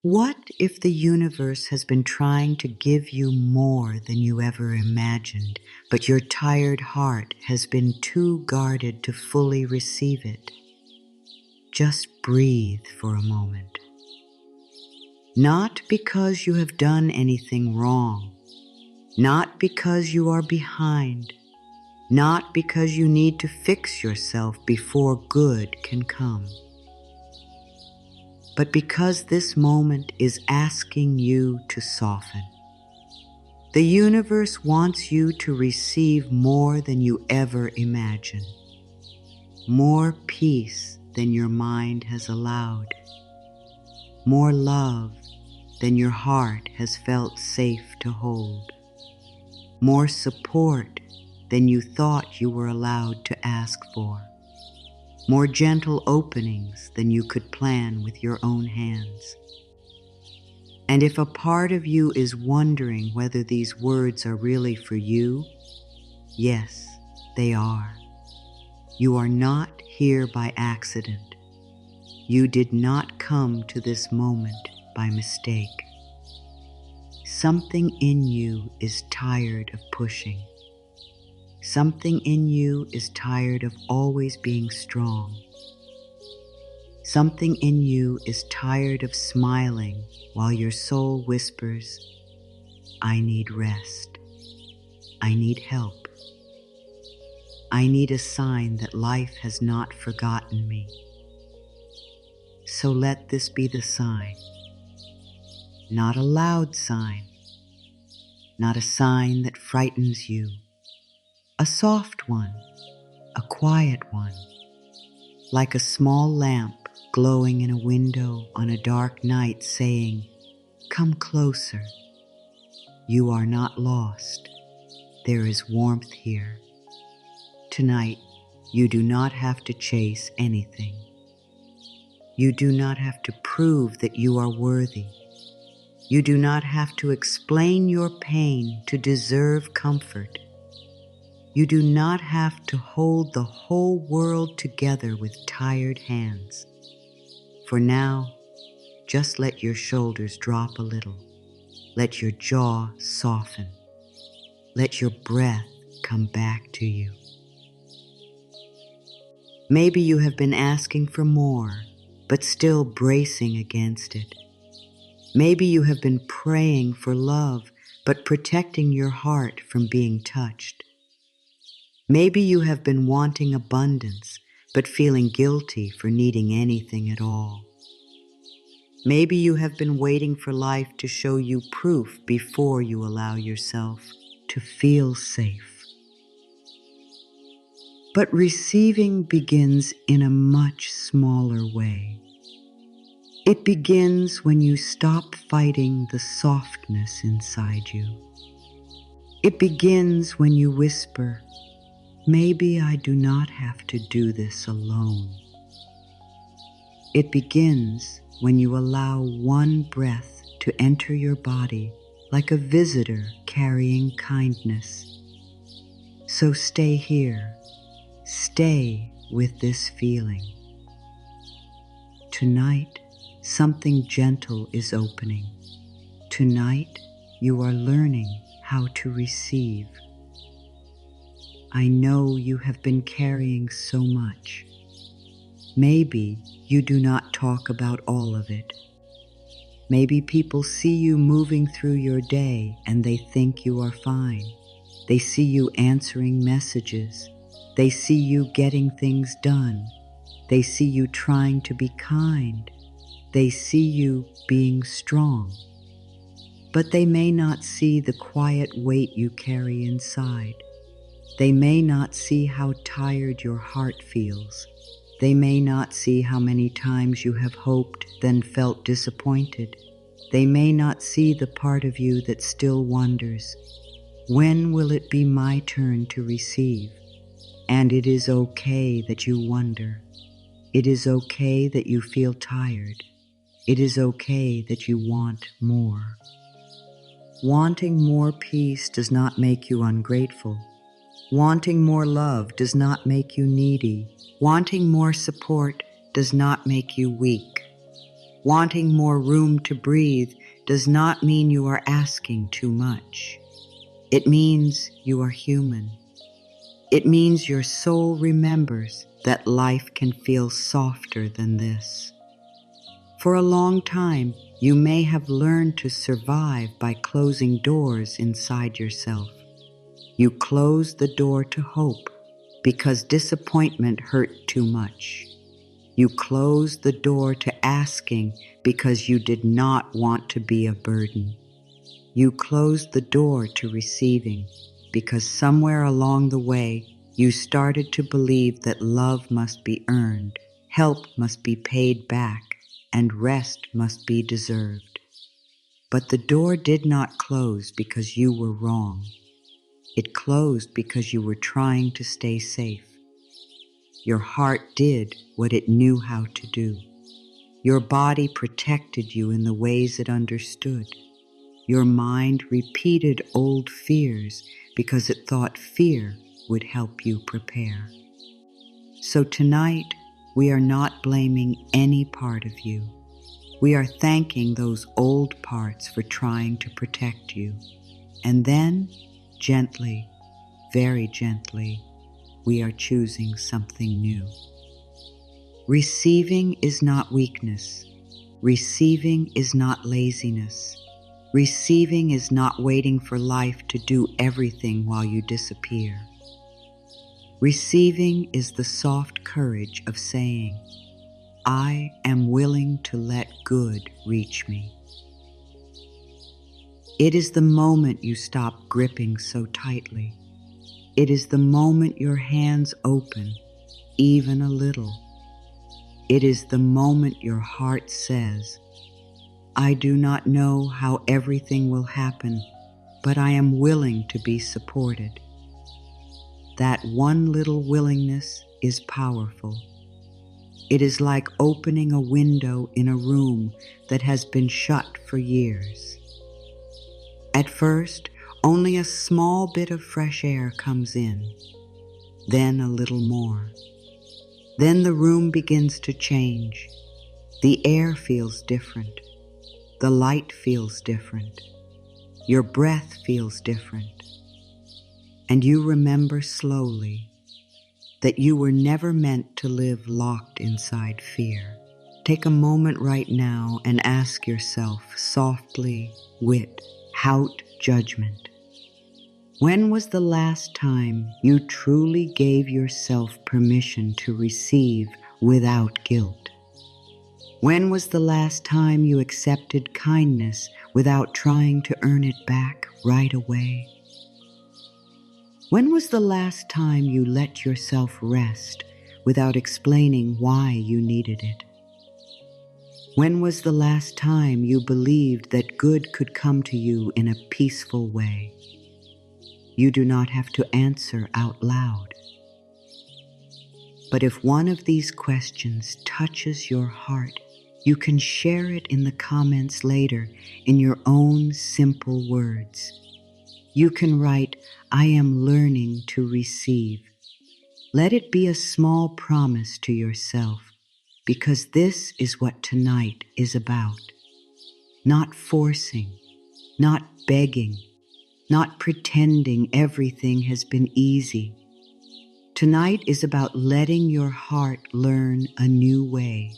What if the universe has been trying to give you more than you ever imagined, but your tired heart has been too guarded to fully receive it? Just breathe for a moment. Not because you have done anything wrong, not because you are behind, not because you need to fix yourself before good can come, but because this moment is asking you to soften. The universe wants you to receive more than you ever imagined, more peace than your mind has allowed, more love than your heart has felt safe to hold, more support than you thought you were allowed to ask for, more gentle openings than you could plan with your own hands. And if a part of you is wondering whether these words are really for you, yes, they are. You are not here by accident. You did not come to this moment by mistake. Something in you is tired of pushing. Something in you is tired of always being strong. Something in you is tired of smiling while your soul whispers, I need rest. I need help. I need a sign that life has not forgotten me. So let this be the sign. Not a loud sign, not a sign that frightens you. A soft one, a quiet one, like a small lamp glowing in a window on a dark night saying, come closer. You are not lost. There is warmth here. Tonight, you do not have to chase anything. You do not have to prove that you are worthy. You do not have to explain your pain to deserve comfort. You do not have to hold the whole world together with tired hands. For now, just let your shoulders drop a little. Let your jaw soften. Let your breath come back to you. Maybe you have been asking for more, but still bracing against it. Maybe you have been praying for love, but protecting your heart from being touched. Maybe you have been wanting abundance, but feeling guilty for needing anything at all. Maybe you have been waiting for life to show you proof before you allow yourself to feel safe. But receiving begins in a much smaller way. It begins when you stop fighting the softness inside you. It begins when you whisper, maybe I do not have to do this alone. It begins when you allow one breath to enter your body like a visitor carrying kindness. So stay here. Stay with this feeling. Tonight, something gentle is opening. Tonight, you are learning how to receive. I know you have been carrying so much. Maybe you do not talk about all of it. Maybe people see you moving through your day and they think you are fine. They see you answering messages. They see you getting things done. They see you trying to be kind. They see you being strong. But they may not see the quiet weight you carry inside. They may not see how tired your heart feels. They may not see how many times you have hoped, then felt disappointed. They may not see the part of you that still wonders, when will it be my turn to receive? And it is okay that you wonder. It is okay that you feel tired. It is okay that you want more. Wanting more peace does not make you ungrateful. Wanting more love does not make you needy. Wanting more support does not make you weak. Wanting more room to breathe does not mean you are asking too much. It means you are human. It means your soul remembers that life can feel softer than this. For a long time, you may have learned to survive by closing doors inside yourself. You closed the door to hope because disappointment hurt too much. You closed the door to asking because you did not want to be a burden. You closed the door to receiving because somewhere along the way you started to believe that love must be earned, help must be paid back, and rest must be deserved. But the door did not close because you were wrong. It closed because you were trying to stay safe. Your heart did what it knew how to do. Your body protected you in the ways it understood. Your mind repeated old fears because it thought fear would help you prepare. So tonight, we are not blaming any part of you. We are thanking those old parts for trying to protect you. And then, gently, very gently, we are choosing something new. Receiving is not weakness. Receiving is not laziness. Receiving is not waiting for life to do everything while you disappear. Receiving is the soft courage of saying, I am willing to let good reach me. It is the moment you stop gripping so tightly. It is the moment your hands open, even a little. It is the moment your heart says, I do not know how everything will happen, but I am willing to be supported. That one little willingness is powerful. It is like opening a window in a room that has been shut for years. At first, only a small bit of fresh air comes in, then a little more. Then the room begins to change. The air feels different. The light feels different. Your breath feels different. And you remember slowly that you were never meant to live locked inside fear. Take a moment right now and ask yourself softly, without judgment, when was the last time you truly gave yourself permission to receive without guilt? When was the last time you accepted kindness without trying to earn it back right away? When was the last time you let yourself rest without explaining why you needed it? When was the last time you believed that good could come to you in a peaceful way? You do not have to answer out loud. But if one of these questions touches your heart, you can share it in the comments later in your own simple words. You can write, I am learning to receive. Let it be a small promise to yourself, because this is what tonight is about. Not forcing, not begging, not pretending everything has been easy. Tonight is about letting your heart learn a new way,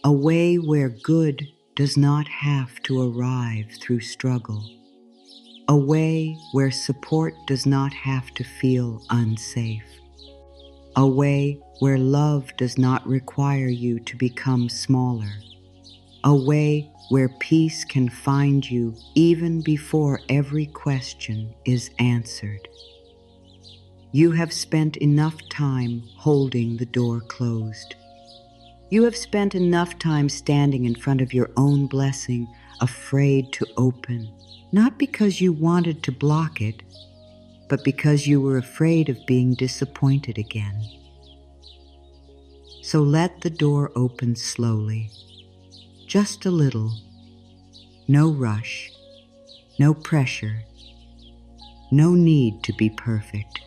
a way where good does not have to arrive through struggle, a way where support does not have to feel unsafe, a way where love does not require you to become smaller, a way where peace can find you even before every question is answered. You have spent enough time holding the door closed. You have spent enough time standing in front of your own blessing, afraid to open, not because you wanted to block it, but because you were afraid of being disappointed again. So let the door open slowly, just a little. No rush, no pressure, no need to be perfect.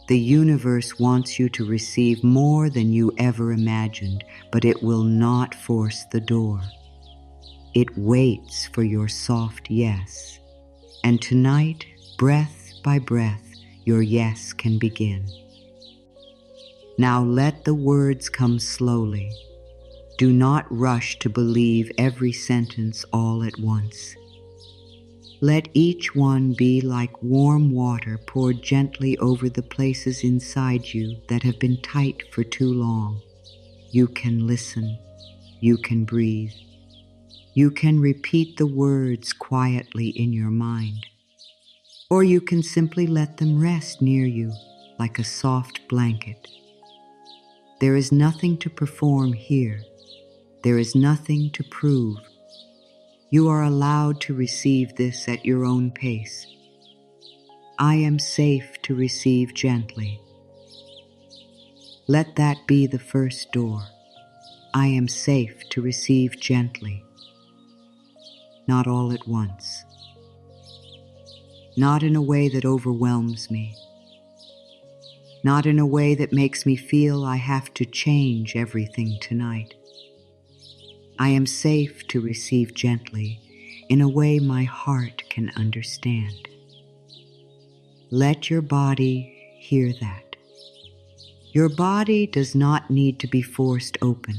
The universe wants you to receive more than you ever imagined, but it will not force the door. It waits for your soft yes. And tonight, breath by breath, your yes can begin. Now let the words come slowly. Do not rush to believe every sentence all at once. Let each one be like warm water poured gently over the places inside you that have been tight for too long. You can listen. You can breathe. You can repeat the words quietly in your mind. Or you can simply let them rest near you like a soft blanket. There is nothing to perform here. There is nothing to prove. You are allowed to receive this at your own pace. I am safe to receive gently. Let that be the first door. I am safe to receive gently. Not all at once. Not in a way that overwhelms me. Not in a way that makes me feel I have to change everything tonight. I am safe to receive gently in a way my heart can understand. Let your body hear that. Your body does not need to be forced open.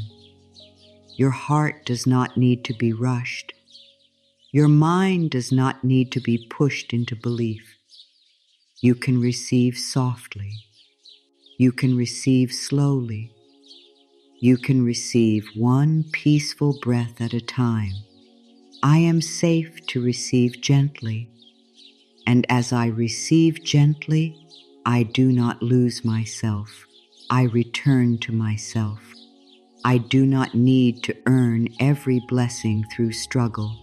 Your heart does not need to be rushed. Your mind does not need to be pushed into belief. You can receive softly. You can receive slowly. You can receive one peaceful breath at a time. I am safe to receive gently. And as I receive gently, I do not lose myself. I return to myself. I do not need to earn every blessing through struggle.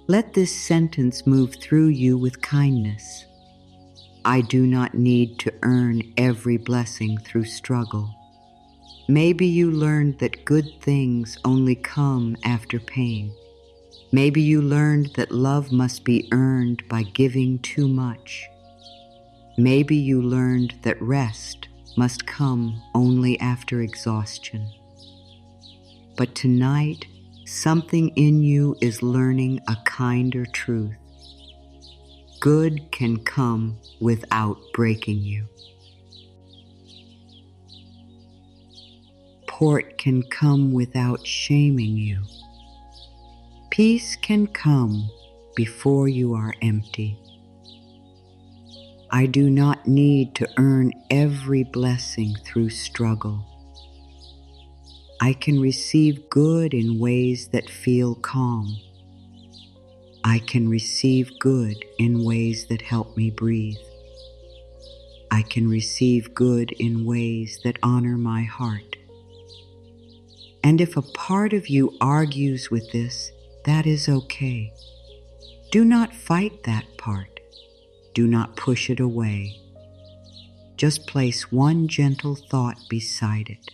Let this sentence move through you with kindness. I do not need to earn every blessing through struggle. Maybe you learned that good things only come after pain. Maybe you learned that love must be earned by giving too much. Maybe you learned that rest must come only after exhaustion. But tonight, something in you is learning a kinder truth. Good can come without breaking you. Support can come without shaming you. Peace can come before you are empty. I do not need to earn every blessing through struggle. I can receive good in ways that feel calm. I can receive good in ways that help me breathe. I can receive good in ways that honor my heart. And if a part of you argues with this, that is okay. Do not fight that part. Do not push it away. Just place one gentle thought beside it.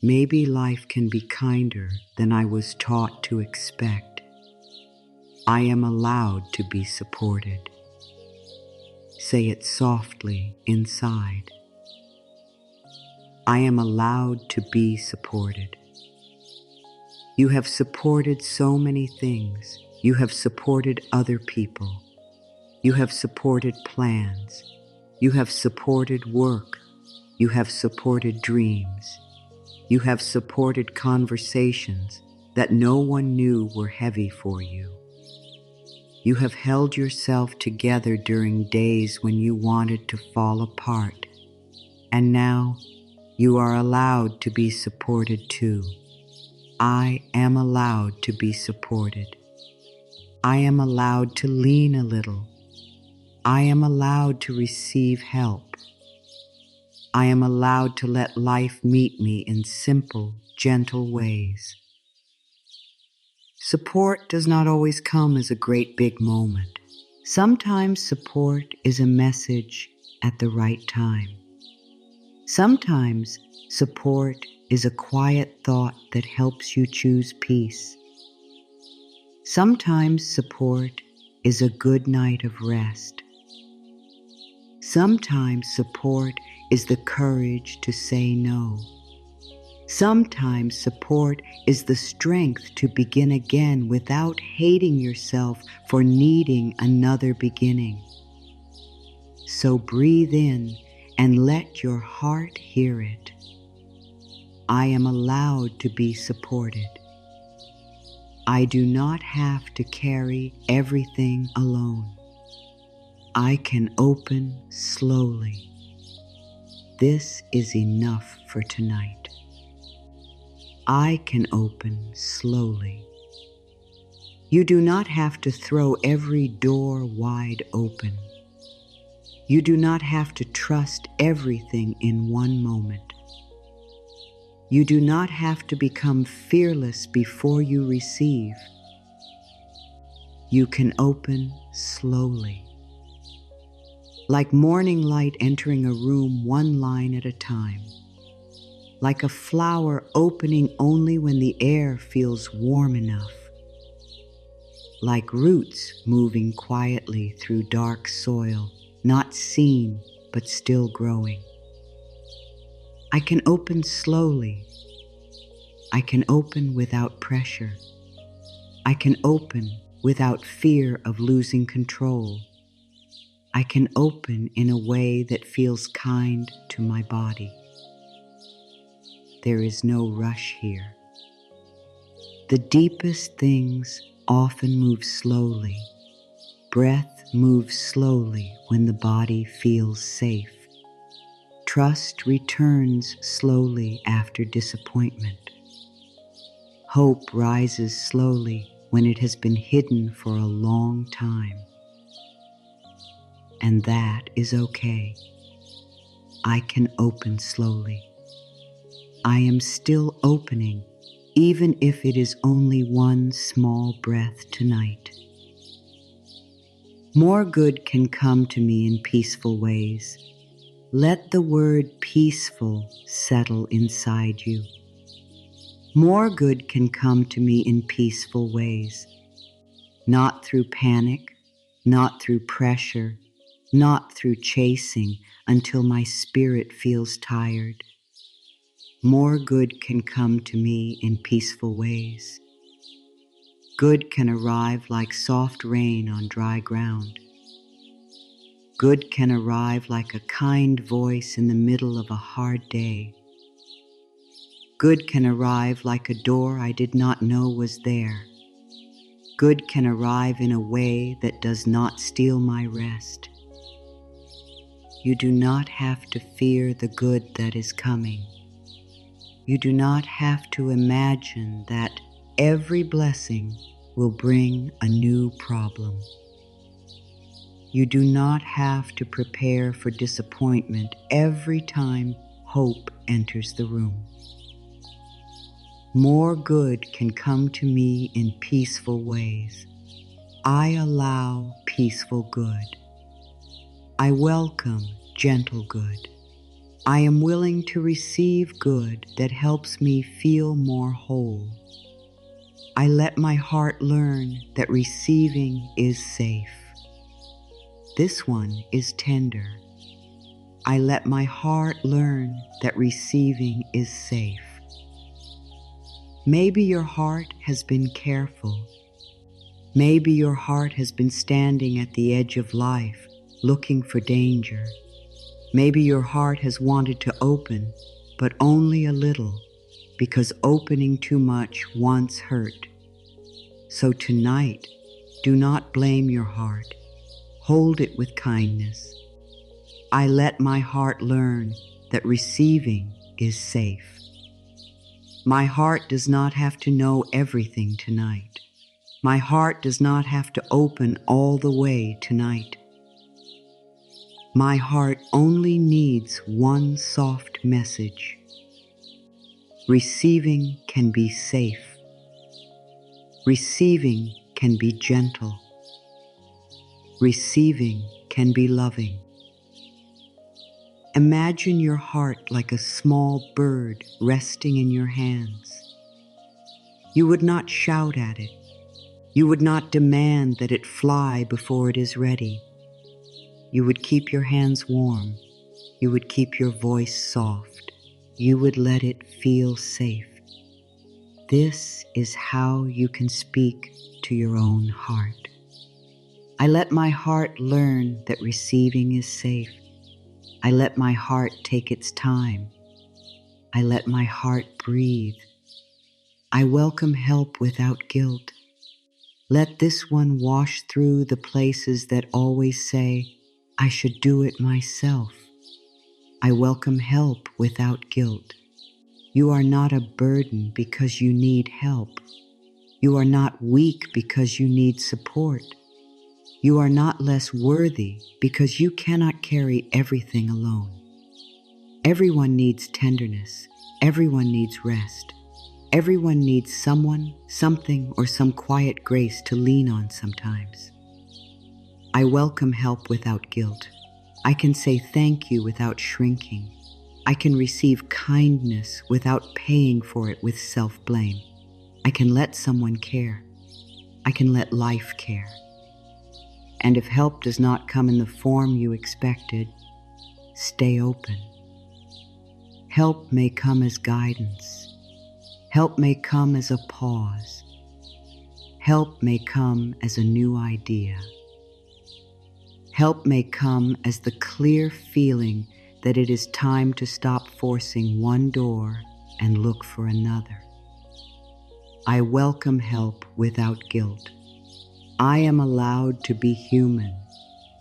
Maybe life can be kinder than I was taught to expect. I am allowed to be supported. Say it softly inside. I am allowed to be supported. You have supported so many things. You have supported other people. You have supported plans. You have supported work. You have supported dreams. You have supported conversations that no one knew were heavy for you. You have held yourself together during days when you wanted to fall apart. And now, you are allowed to be supported too. I am allowed to be supported. I am allowed to lean a little. I am allowed to receive help. I am allowed to let life meet me in simple, gentle ways. Support does not always come as a great big moment. Sometimes support is a message at the right time. Sometimes support is a quiet thought that helps you choose peace. Sometimes support is a good night of rest. Sometimes support is the courage to say no. Sometimes support is the strength to begin again without hating yourself for needing another beginning. So breathe in and let your heart hear it. I am allowed to be supported. I do not have to carry everything alone. I can open slowly. This is enough for tonight. I can open slowly. You do not have to throw every door wide open. You do not have to trust everything in one moment. You do not have to become fearless before you receive. You can open slowly. Like morning light entering a room one line at a time. Like a flower opening only when the air feels warm enough. Like roots moving quietly through dark soil, not seen but still growing. I can open slowly. I can open without pressure. I can open without fear of losing control. I can open in a way that feels kind to my body. There is no rush here. The deepest things often move slowly. Breath moves slowly when the body feels safe. Trust returns slowly after disappointment. Hope rises slowly when it has been hidden for a long time. And that is okay. I can open slowly. I am still opening, even if it is only one small breath tonight. More good can come to me in peaceful ways. Let the word peaceful settle inside you. More good can come to me in peaceful ways. Not through panic, not through pressure, not through chasing until my spirit feels tired. More good can come to me in peaceful ways. Good can arrive like soft rain on dry ground. Good can arrive like a kind voice in the middle of a hard day. Good can arrive like a door I did not know was there. Good can arrive in a way that does not steal my rest. You do not have to fear the good that is coming. You do not have to imagine that every blessing will bring a new problem. You do not have to prepare for disappointment every time hope enters the room. More good can come to me in peaceful ways. I allow peaceful good. I welcome gentle good. I am willing to receive good that helps me feel more whole. I let my heart learn that receiving is safe. This one is tender. I let my heart learn that receiving is safe. Maybe your heart has been careful. Maybe your heart has been standing at the edge of life, looking for danger. Maybe your heart has wanted to open, but only a little, because opening too much once hurt. So tonight, do not blame your heart. Hold it with kindness. I let my heart learn that receiving is safe. My heart does not have to know everything tonight. My heart does not have to open all the way tonight. My heart only needs one soft message. Receiving can be safe. Receiving can be gentle. Receiving can be loving. Imagine your heart like a small bird resting in your hands. You would not shout at it. You would not demand that it fly before it is ready. You would keep your hands warm. You would keep your voice soft. you would let it feel safe. This is how you can speak to your own heart. I let my heart learn that receiving is safe. I let my heart take its time. I let my heart breathe. I welcome help without guilt. Let this one wash through the places that always say, I should do it myself. I welcome help without guilt. You are not a burden because you need help. You are not weak because you need support. You are not less worthy because you cannot carry everything alone. Everyone needs tenderness. Everyone needs rest. Everyone needs someone, something, or some quiet grace to lean on sometimes. I welcome help without guilt. I can say thank you without shrinking. I can receive kindness without paying for it with self-blame. I can let someone care. I can let life care. And if help does not come in the form you expected, stay open. Help may come as guidance. Help may come as a pause. Help may come as a new idea. Help may come as the clear feeling that it is time to stop forcing one door and look for another. I welcome help without guilt. I am allowed to be human.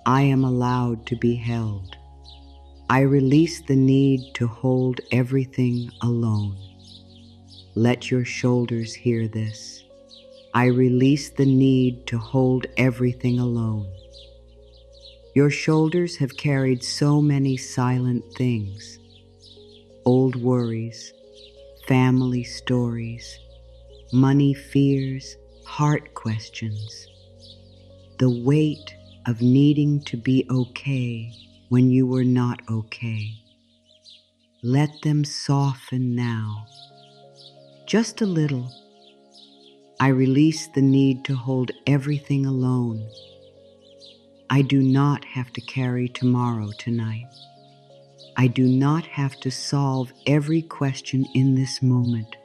I am allowed to be held. I release the need to hold everything alone. Let your shoulders hear this. I release the need to hold everything alone. Your shoulders have carried so many silent things. Old worries, family stories, money fears, heart questions. The weight of needing to be okay when you were not okay. Let them soften now. Just a little. I release the need to hold everything alone. I do not have to carry tomorrow tonight. I do not have to solve every question in this moment.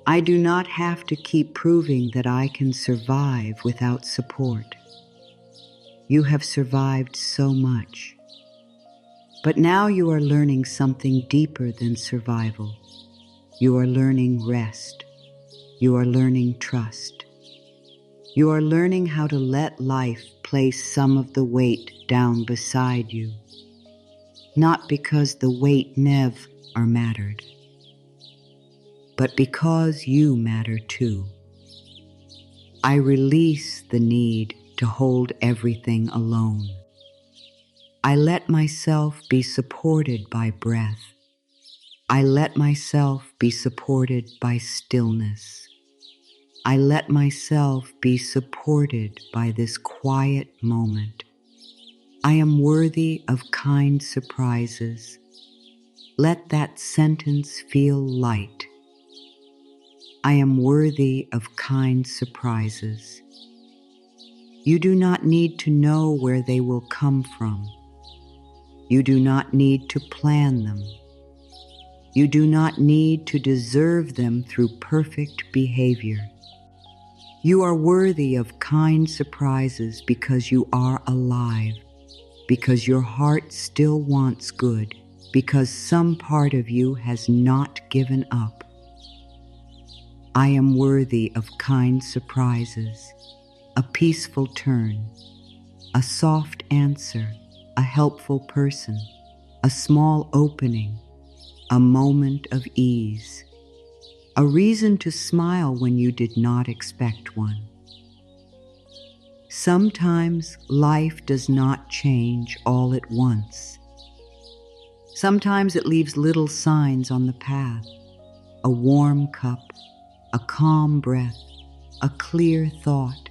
I do not have to keep proving that I can survive without support. You have survived so much. But now you are learning something deeper than survival. You are learning rest. You are learning trust. You are learning how to let life place some of the weight down beside you. Not because the weight never mattered, but because you matter too. I release the need to hold everything alone. I let myself be supported by breath. I let myself be supported by stillness. I let myself be supported by this quiet moment. I am worthy of kind surprises. Let that sentence feel light. I am worthy of kind surprises. You do not need to know where they will come from. You do not need to plan them. You do not need to deserve them through perfect behavior. You are worthy of kind surprises because you are alive, because your heart still wants good, because some part of you has not given up. I am worthy of kind surprises, a peaceful turn, a soft answer, a helpful person, a small opening, a moment of ease, a reason to smile when you did not expect one. Sometimes life does not change all at once. Sometimes it leaves little signs on the path, a warm cup, a calm breath, a clear thought,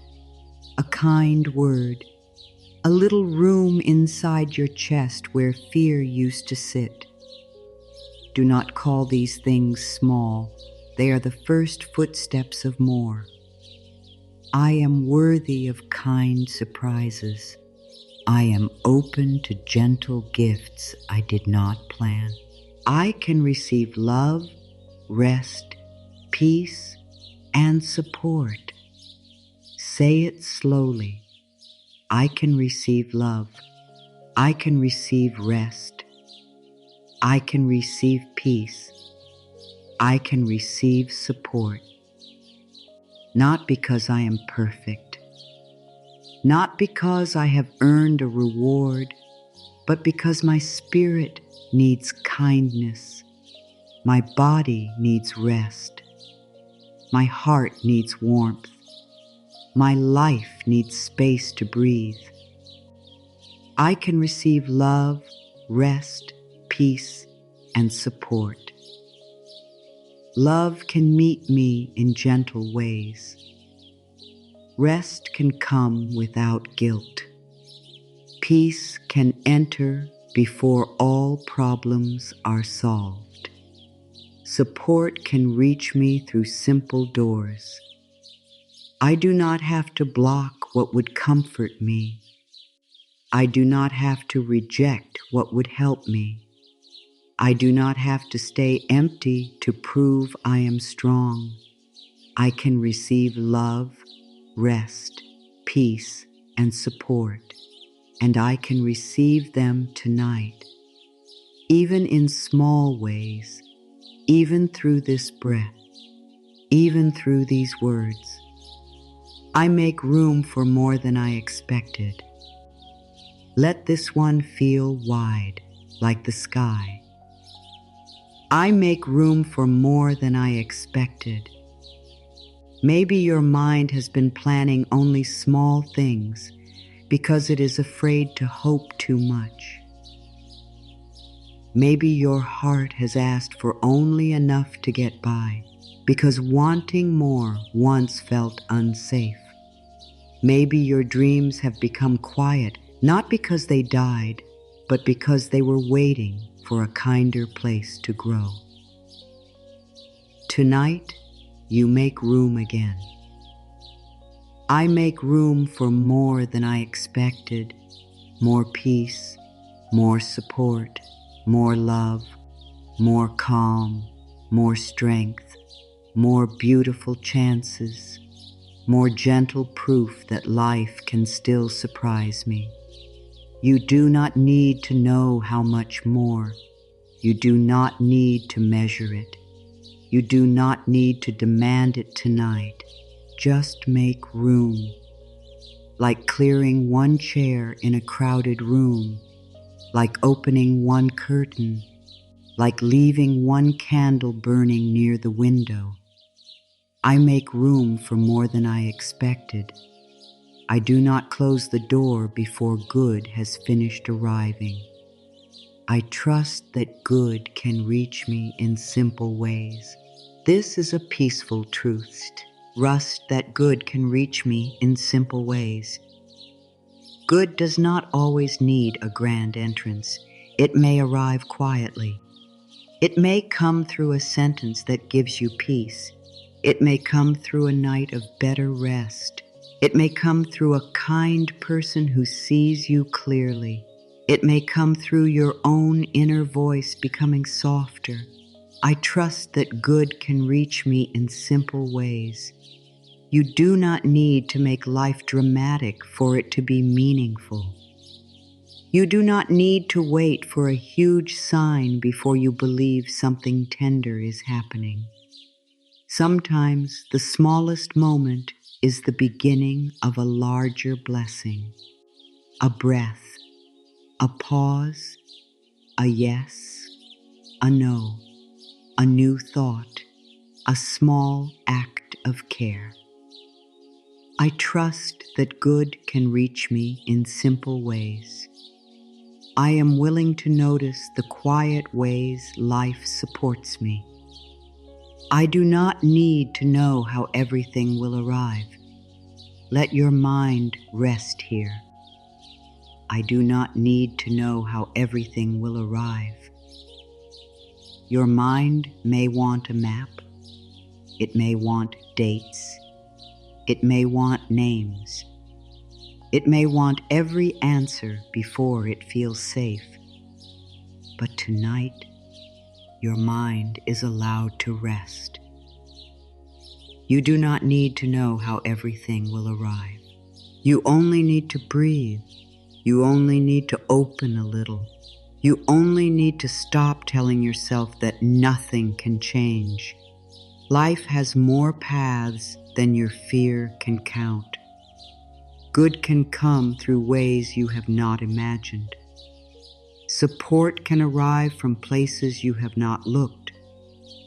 a kind word, a little room inside your chest where fear used to sit. Do not call these things small. They are the first footsteps of more. I am worthy of kind surprises. I am open to gentle gifts I did not plan. I can receive love, rest, peace, and support. Say it slowly. I can receive love. I can receive rest. I can receive peace. I can receive support. Not because I am perfect, not because I have earned a reward, but because my spirit needs kindness, my body needs rest, my heart needs warmth, my life needs space to breathe. I can receive love, rest, peace, and support. Love can meet me in gentle ways. Rest can come without guilt. Peace can enter before all problems are solved. Support can reach me through simple doors. I do not have to block what would comfort me. I do not have to reject what would help me. I do not have to stay empty to prove I am strong. I can receive love, rest, peace, and support, and I can receive them tonight, even in small ways, even through this breath, even through these words. I make room for more than I expected. Let this one feel wide, like the sky. I make room for more than I expected. Maybe your mind has been planning only small things because it is afraid to hope too much. Maybe your heart has asked for only enough to get by because wanting more once felt unsafe. Maybe your dreams have become quiet, not because they died, but because they were waiting for a kinder place to grow. Tonight, you make room again. I make room for more than I expected, more peace, more support, more love, more calm, more strength, more beautiful chances, more gentle proof that life can still surprise me. You do not need to know how much more. You do not need to measure it. You do not need to demand it tonight. Just make room. Like clearing one chair in a crowded room, like opening one curtain, like leaving one candle burning near the window. I make room for more than I expected. I do not close the door before good has finished arriving. I trust that good can reach me in simple ways. This is a peaceful truth. Trust that good can reach me in simple ways. Good does not always need a grand entrance. It may arrive quietly. It may come through a sentence that gives you peace. It may come through a night of better rest. It may come through a kind person who sees you clearly. It may come through your own inner voice becoming softer. I trust that good can reach me in simple ways. You do not need to make life dramatic for it to be meaningful. You do not need to wait for a huge sign before you believe something tender is happening. Sometimes the smallest moment is the beginning of a larger blessing. A breath, a pause, a yes, a no, a new thought, a small act of care. I trust that good can reach me in simple ways. I am willing to notice the quiet ways life supports me. I do not need to know how everything will arrive. Let your mind rest here. I do not need to know how everything will arrive. Your mind may want a map. It may want dates. It may want names. It may want every answer before it feels safe. But tonight, your mind is allowed to rest. You do not need to know how everything will arrive. You only need to breathe. You only need to open a little. You only need to stop telling yourself that nothing can change. Life has more paths than your fear can count. Good can come through ways you have not imagined. Support can arrive from places you have not looked.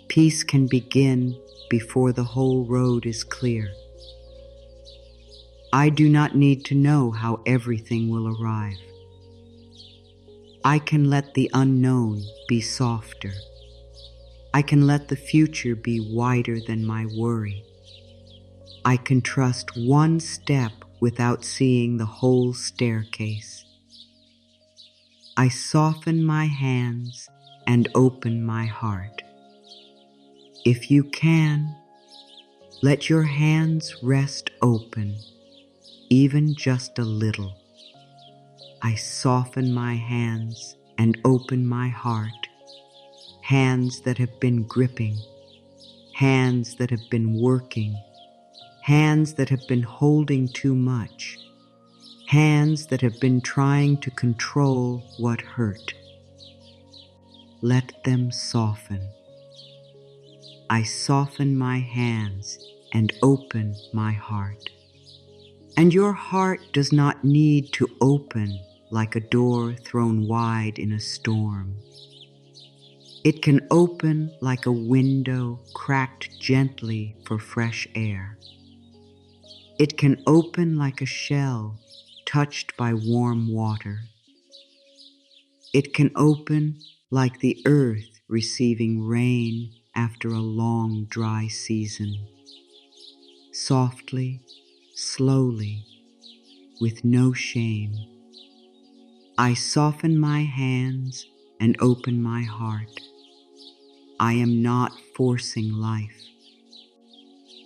Peace can begin before the whole road is clear. I do not need to know how everything will arrive. I can let the unknown be softer. I can let the future be wider than my worry. I can trust one step without seeing the whole staircase. I soften my hands and open my heart. If you can, let your hands rest open, even just a little. I soften my hands and open my heart, hands that have been gripping, hands that have been working, hands that have been holding too much, hands that have been trying to control what hurt. Let them soften. I soften my hands and open my heart. And your heart does not need to open like a door thrown wide in a storm. It can open like a window cracked gently for fresh air. It can open like a shell touched by warm water. It can open like the earth receiving rain after a long dry season. Softly, slowly, with no shame, I soften my hands and open my heart. I am not forcing life.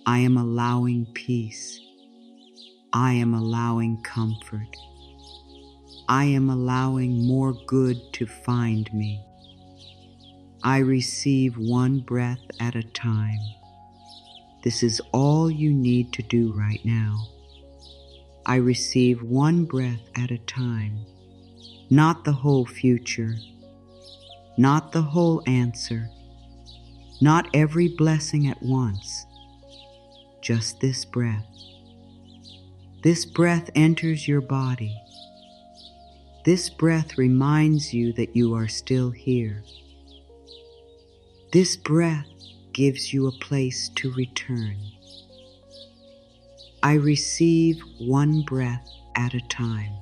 I am allowing peace. I am allowing comfort. I am allowing more good to find me. I receive one breath at a time. This is all you need to do right now. I receive one breath at a time, not the whole future, not the whole answer, not every blessing at once, just this breath. This breath enters your body. This breath reminds you that you are still here. This breath gives you a place to return. I receive one breath at a time.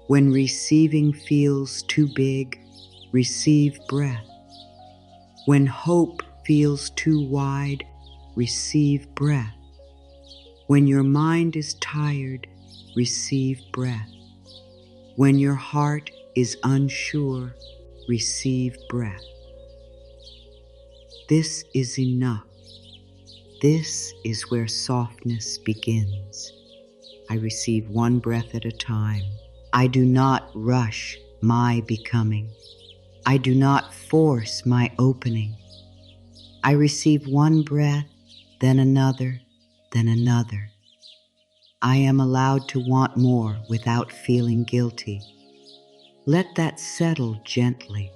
When receiving feels too big, receive breath. When hope feels too wide, receive breath. When your mind is tired, receive breath. When your heart is unsure, receive breath. This is enough. This is where softness begins. I receive one breath at a time. I do not rush my becoming. I do not force my opening. I receive one breath, then another, then another. I am allowed to want more without feeling guilty. Let that settle gently.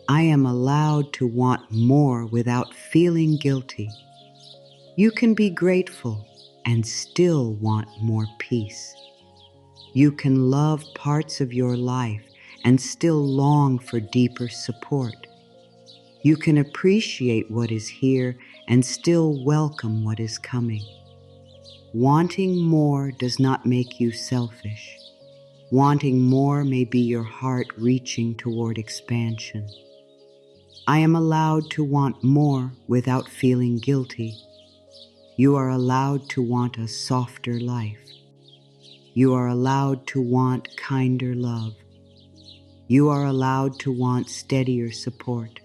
I am allowed to want more without feeling guilty. You can be grateful and still want more peace. You can love parts of your life and still long for deeper support. You can appreciate what is here and still welcome what is coming. Wanting more does not make you selfish. Wanting more may be your heart reaching toward expansion. I am allowed to want more without feeling guilty. You are allowed to want a softer life. You are allowed to want kinder love. You are allowed to want steadier support.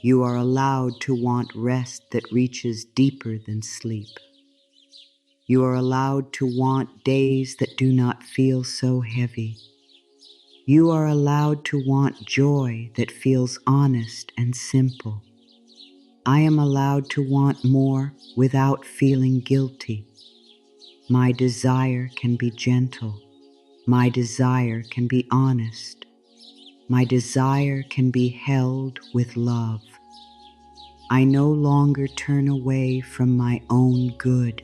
You are allowed to want rest that reaches deeper than sleep. You are allowed to want days that do not feel so heavy. You are allowed to want joy that feels honest and simple. I am allowed to want more without feeling guilty. My desire can be gentle. My desire can be honest. My desire can be held with love. I no longer turn away from my own good.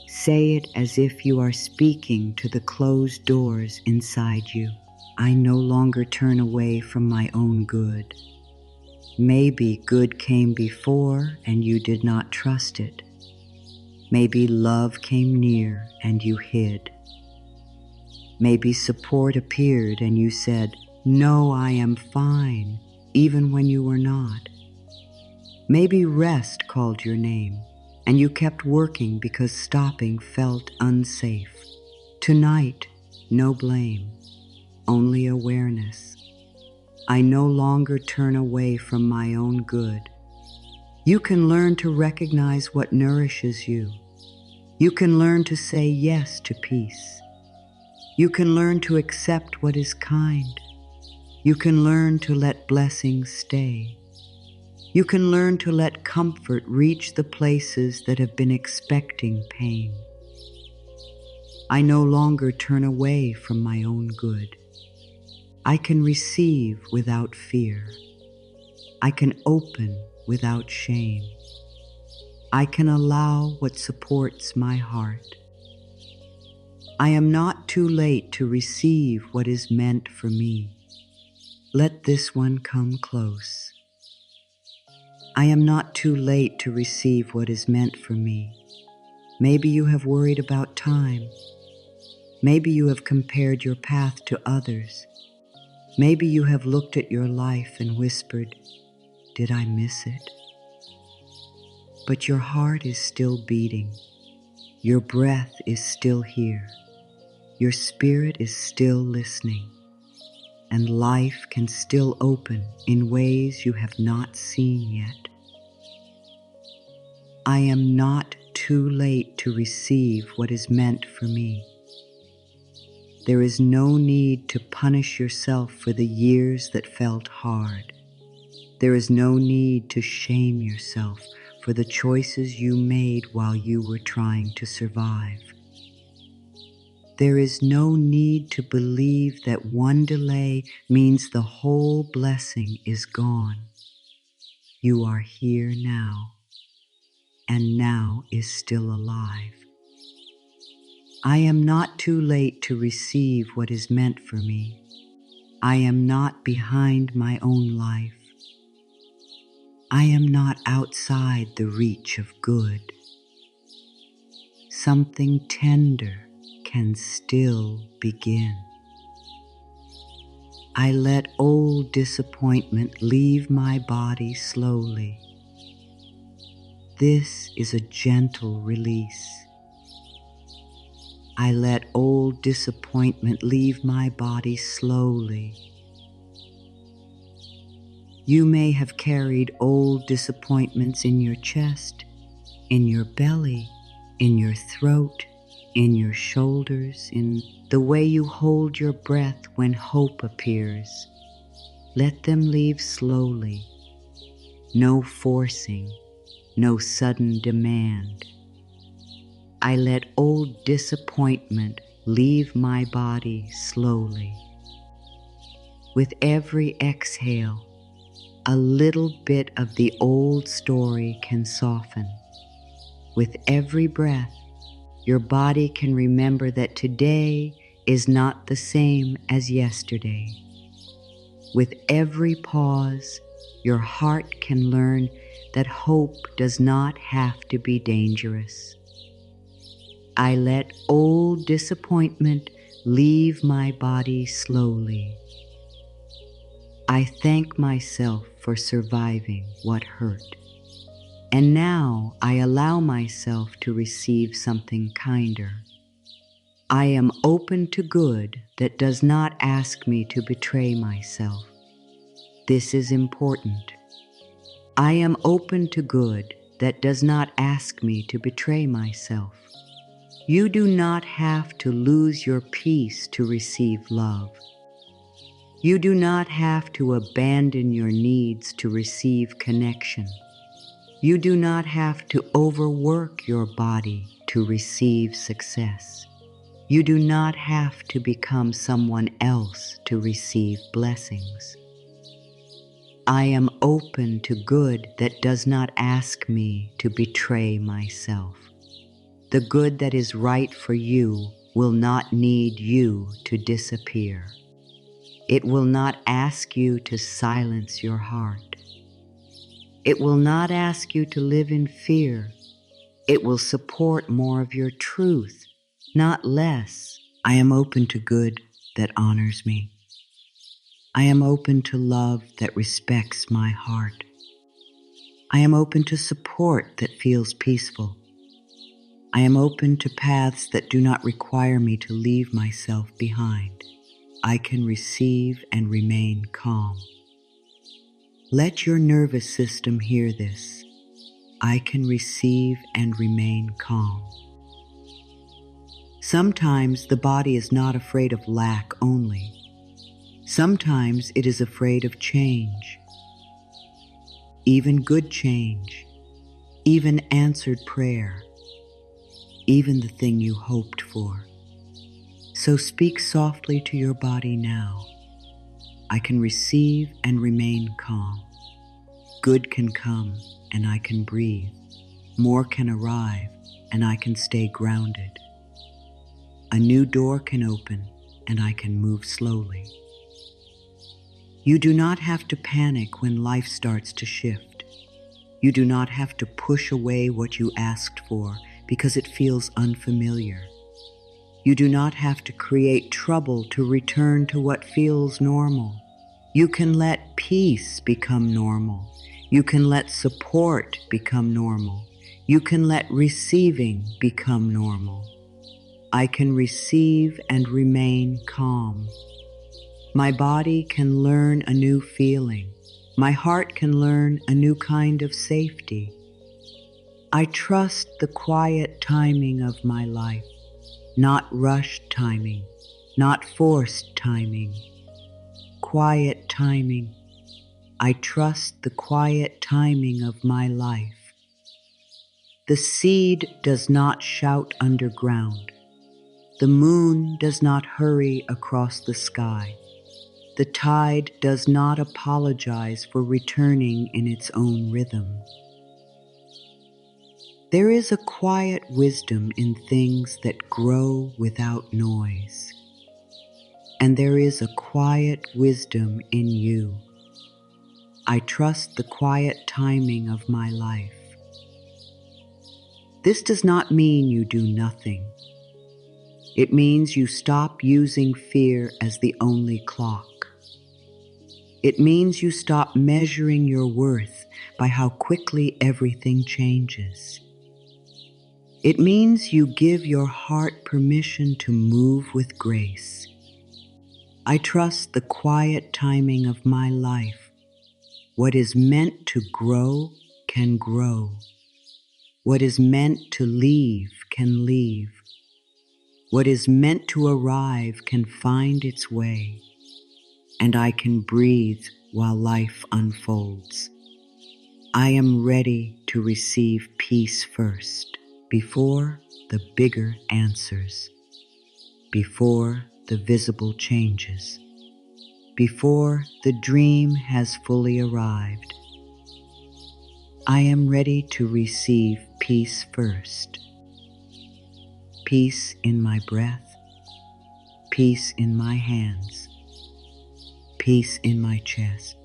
Say it as if you are speaking to the closed doors inside you. I no longer turn away from my own good. Maybe good came before and you did not trust it. Maybe love came near and you hid. Maybe support appeared and you said, "No, I am fine," even when you were not. Maybe rest called your name and you kept working because stopping felt unsafe. Tonight, no blame, only awareness. I no longer turn away from my own good. You can learn to recognize what nourishes you. You can learn to say yes to peace. You can learn to accept what is kind. You can learn to let blessings stay. You can learn to let comfort reach the places that have been expecting pain. I no longer turn away from my own good. I can receive without fear. I can open without shame. I can allow what supports my heart. I am not too late to receive what is meant for me. Let this one come close. I am not too late to receive what is meant for me. Maybe you have worried about time. Maybe you have compared your path to others. Maybe you have looked at your life and whispered, "Did I miss it?" But your heart is still beating. Your breath is still here. Your spirit is still listening. And life can still open in ways you have not seen yet. I am not too late to receive what is meant for me. There is no need to punish yourself for the years that felt hard. There is no need to shame yourself for the choices you made while you were trying to survive. There is no need to believe that one delay means the whole blessing is gone. You are here now, and now is still alive. I am not too late to receive what is meant for me. I am not behind my own life. I am not outside the reach of good. Something tender can still begin. I let old disappointment leave my body slowly. This is a gentle release. I let old disappointment leave my body slowly. You may have carried old disappointments in your chest, in your belly, in your throat, in your shoulders, in the way you hold your breath when hope appears. Let them leave slowly. No forcing, no sudden demand. I let old disappointment leave my body slowly. With every exhale, a little bit of the old story can soften. With every breath, your body can remember that today is not the same as yesterday. With every pause, your heart can learn that hope does not have to be dangerous. I let old disappointment leave my body slowly. I thank myself for surviving what hurt. And now I allow myself to receive something kinder. I am open to good that does not ask me to betray myself. This is important. I am open to good that does not ask me to betray myself. You do not have to lose your peace to receive love. You do not have to abandon your needs to receive connection. You do not have to overwork your body to receive success. You do not have to become someone else to receive blessings. I am open to good that does not ask me to betray myself. The good that is right for you will not need you to disappear. It will not ask you to silence your heart. It will not ask you to live in fear. It will support more of your truth, not less. I am open to good that honors me. I am open to love that respects my heart. I am open to support that feels peaceful. I am open to paths that do not require me to leave myself behind. I can receive and remain calm. Let your nervous system hear this. I can receive and remain calm. Sometimes the body is not afraid of lack only. Sometimes it is afraid of change. Even good change, even answered prayer, even the thing you hoped for. So speak softly to your body now. I can receive and remain calm. Good can come and I can breathe. More can arrive and I can stay grounded. A new door can open and I can move slowly. You do not have to panic when life starts to shift. You do not have to push away what you asked for because it feels unfamiliar. You do not have to create trouble to return to what feels normal. You can let peace become normal. You can let support become normal. You can let receiving become normal. I can receive and remain calm. My body can learn a new feeling. My heart can learn a new kind of safety. I trust the quiet timing of my life, not rushed timing, not forced timing. Quiet timing. I trust the quiet timing of my life. The seed does not shout underground. The moon does not hurry across the sky. The tide does not apologize for returning in its own rhythm. There is a quiet wisdom in things that grow without noise. And there is a quiet wisdom in you. I trust the quiet timing of my life. This does not mean you do nothing. It means you stop using fear as the only clock. It means you stop measuring your worth by how quickly everything changes. It means you give your heart permission to move with grace. I trust the quiet timing of my life. What is meant to grow can grow. What is meant to leave can leave. What is meant to arrive can find its way. And I can breathe while life unfolds. I am ready to receive peace first, before the bigger answers, before the visible changes, before the dream has fully arrived. I am ready to receive peace first. Peace in my breath, peace in my hands, peace in my chest,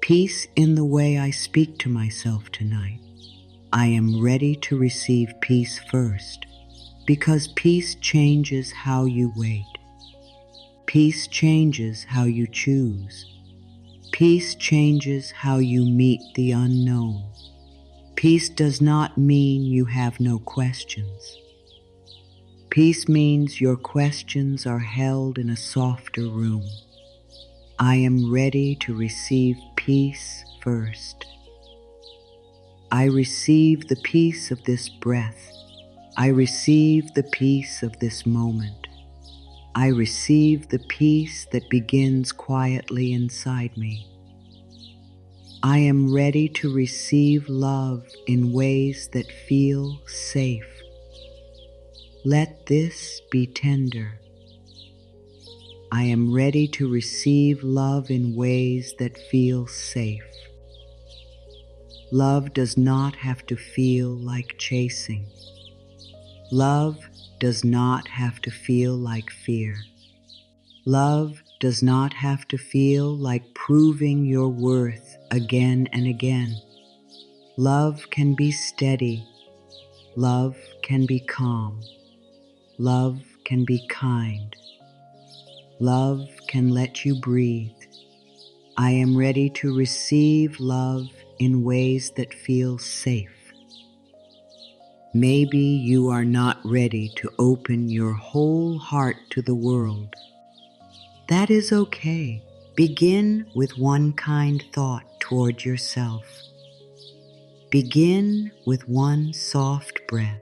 peace in the way I speak to myself tonight. I am ready to receive peace first, because peace changes how you wait. Peace changes how you choose. Peace changes how you meet the unknown. Peace does not mean you have no questions. Peace means your questions are held in a softer room. I am ready to receive peace first. I receive the peace of this breath. I receive the peace of this moment. I receive the peace that begins quietly inside me. I am ready to receive love in ways that feel safe. Let this be tender. I am ready to receive love in ways that feel safe. Love does not have to feel like chasing. Love does not have to feel like fear. Love does not have to feel like proving your worth again and again. Love can be steady. Love can be calm. Love can be kind. Love can let you breathe. I am ready to receive love in ways that feel safe. Maybe you are not ready to open your whole heart to the world. That is okay. Begin with one kind thought toward yourself. Begin with one soft breath.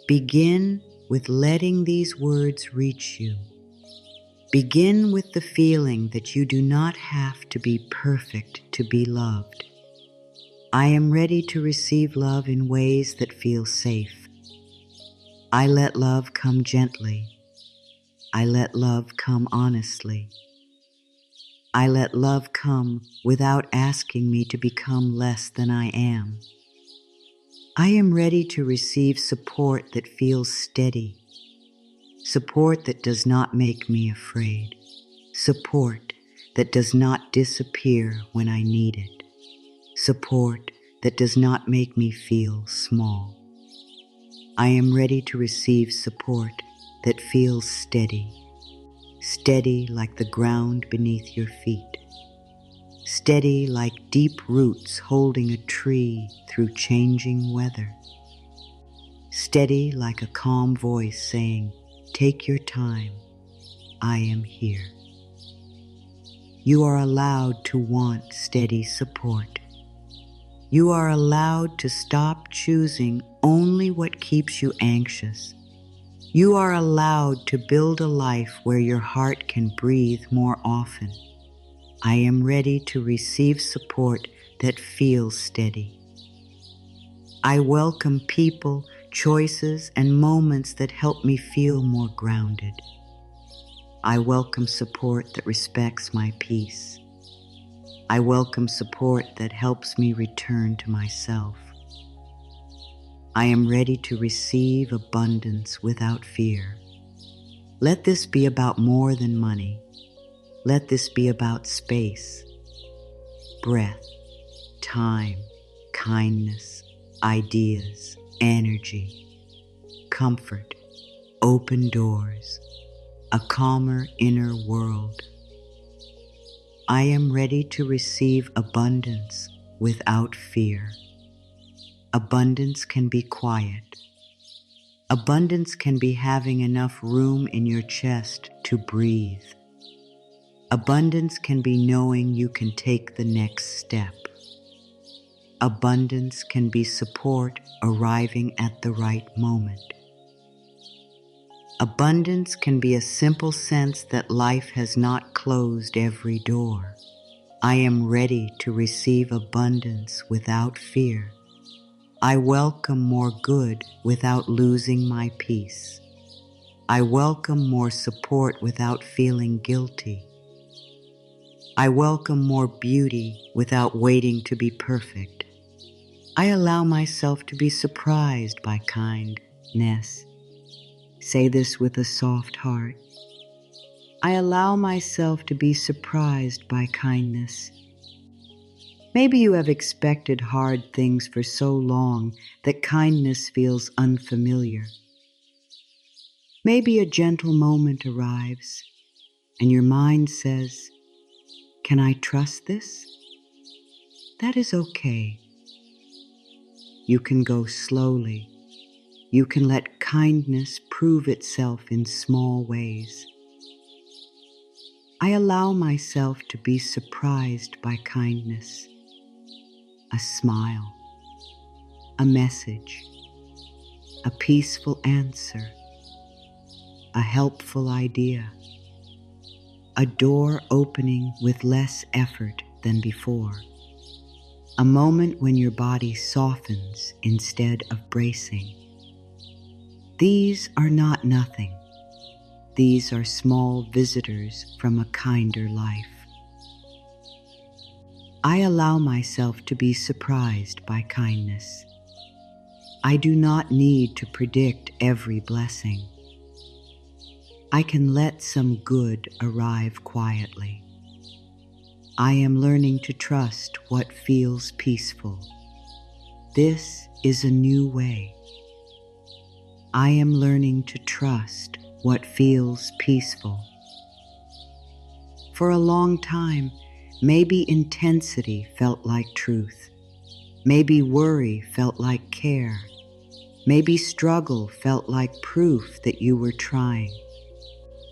Begin with letting these words reach you. Begin with the feeling that you do not have to be perfect to be loved. I am ready to receive love in ways that feel safe. I let love come gently. I let love come honestly. I let love come without asking me to become less than I am. I am ready to receive support that feels steady. Support that does not make me afraid. Support that does not disappear when I need it. Support that does not make me feel small. I am ready to receive support that feels steady. Steady like the ground beneath your feet. Steady like deep roots holding a tree through changing weather. Steady like a calm voice saying, "Take your time, I am here." You are allowed to want steady support. You are allowed to stop choosing only what keeps you anxious. You are allowed to build a life where your heart can breathe more often. I am ready to receive support that feels steady. I welcome people, choices, and moments that help me feel more grounded. I welcome support that respects my peace. I welcome support that helps me return to myself. I am ready to receive abundance without fear. Let this be about more than money. Let this be about space, breath, time, kindness, ideas, energy, comfort, open doors, a calmer inner world. I am ready to receive abundance without fear. Abundance can be quiet. Abundance can be having enough room in your chest to breathe. Abundance can be knowing you can take the next step. Abundance can be support arriving at the right moment. Abundance can be a simple sense that life has not closed every door. I am ready to receive abundance without fear. I welcome more good without losing my peace. I welcome more support without feeling guilty. I welcome more beauty without waiting to be perfect. I allow myself to be surprised by kindness. Say this with a soft heart. I allow myself to be surprised by kindness. Maybe you have expected hard things for so long that kindness feels unfamiliar. Maybe a gentle moment arrives and your mind says, "Can I trust this?" That is okay. You can go slowly. You can let kindness prove itself in small ways. I allow myself to be surprised by kindness. A smile, a message, a peaceful answer. a helpful idea, a door opening with less effort than before, a moment when your body softens instead of bracing. These are not nothing. These are small visitors from a kinder life. I allow myself to be surprised by kindness. I do not need to predict every blessing. I can let some good arrive quietly. I am learning to trust what feels peaceful. This is a new way. I am learning to trust what feels peaceful. For a long time, maybe intensity felt like truth. Maybe worry felt like care. Maybe struggle felt like proof that you were trying.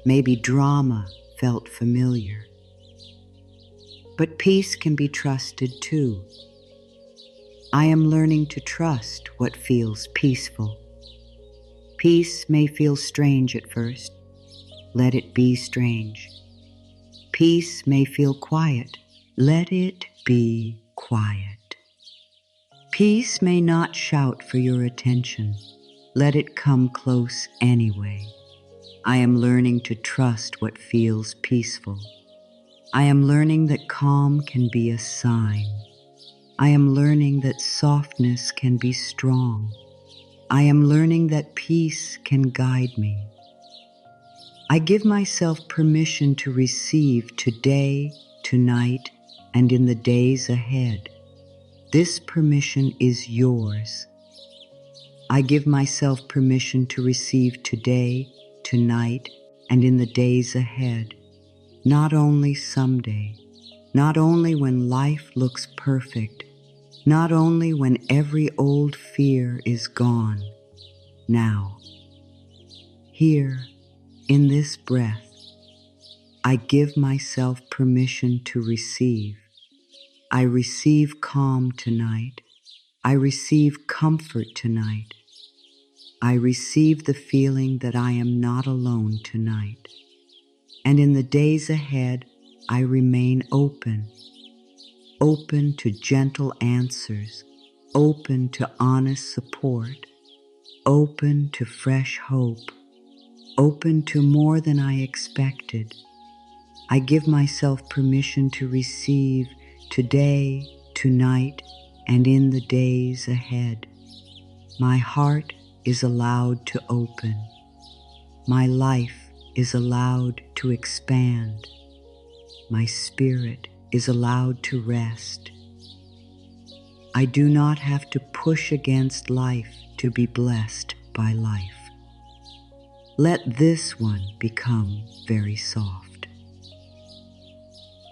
Maybe drama felt familiar. But peace can be trusted too. I am learning to trust what feels peaceful. Peace may feel strange at first. Let it be strange. Peace may feel quiet. Let it be quiet. Peace may not shout for your attention. Let it come close anyway. I am learning to trust what feels peaceful. I am learning that calm can be a sign. I am learning that softness can be strong. I am learning that peace can guide me. I give myself permission to receive today, tonight, and in the days ahead. This permission is yours. I give myself permission to receive today, tonight, and in the days ahead. Not only someday, not only when life looks perfect, not only when every old fear is gone. Now, here, in this breath, I give myself permission to receive. I receive calm tonight. I receive comfort tonight. I receive the feeling that I am not alone tonight. And in the days ahead, I remain open to gentle answers, open to honest support, open to fresh hope, open to more than I expected. I give myself permission to receive today, tonight, and in the days ahead. My heart is allowed to open. My life is allowed to expand. My spirit is allowed to rest. I do not have to push against life to be blessed by life. Let this one become very soft.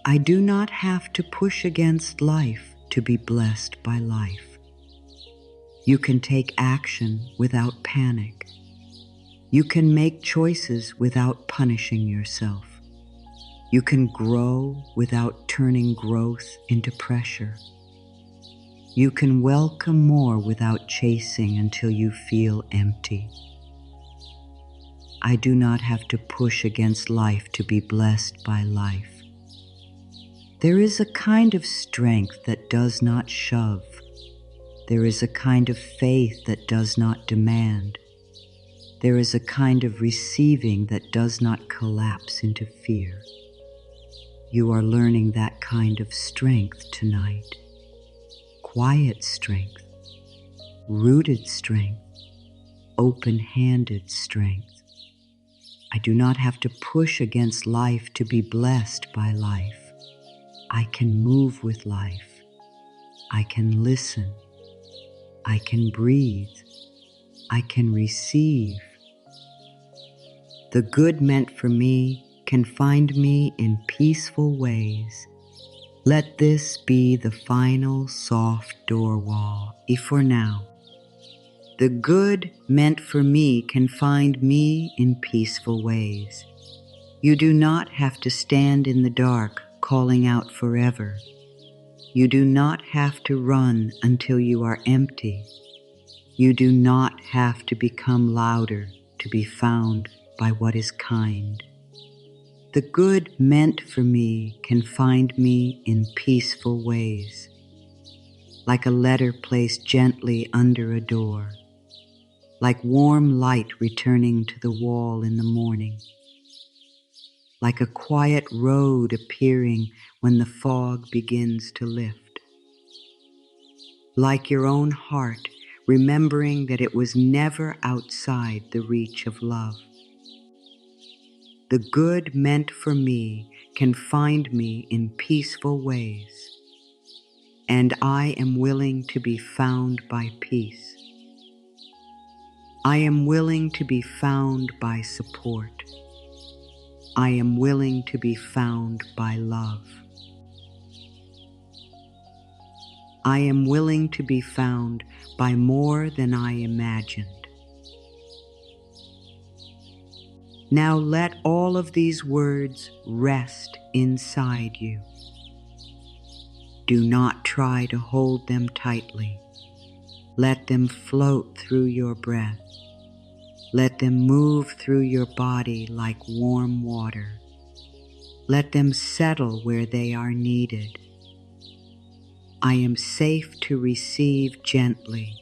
I do not have to push against life to be blessed by life. You can take action without panic. You can make choices without punishing yourself. You can grow without turning growth into pressure. You can welcome more without chasing until you feel empty. I do not have to push against life to be blessed by life. There is a kind of strength that does not shove. There is a kind of faith that does not demand. There is a kind of receiving that does not collapse into fear. You are learning that kind of strength tonight. Quiet strength, rooted strength, open-handed strength. I do not have to push against life to be blessed by life. I can move with life. I can listen. I can breathe. I can receive. The good meant for me can find me in peaceful ways. Let this be the final soft door wall. For now, the good meant for me can find me in peaceful ways. You do not have to stand in the dark calling out forever. You do not have to run until you are empty. You do not have to become louder to be found by what is kind. The good meant for me can find me in peaceful ways, like a letter placed gently under a door, like warm light returning to the wall in the morning, like a quiet road appearing when the fog begins to lift, like your own heart remembering that it was never outside the reach of love. The good meant for me can find me in peaceful ways, and I am willing to be found by peace. I am willing to be found by support. I am willing to be found by love. I am willing to be found by more than I imagined. Now let all of these words rest inside you. Do not try to hold them tightly. Let them float through your breath. Let them move through your body like warm water. Let them settle where they are needed. I am safe to receive gently.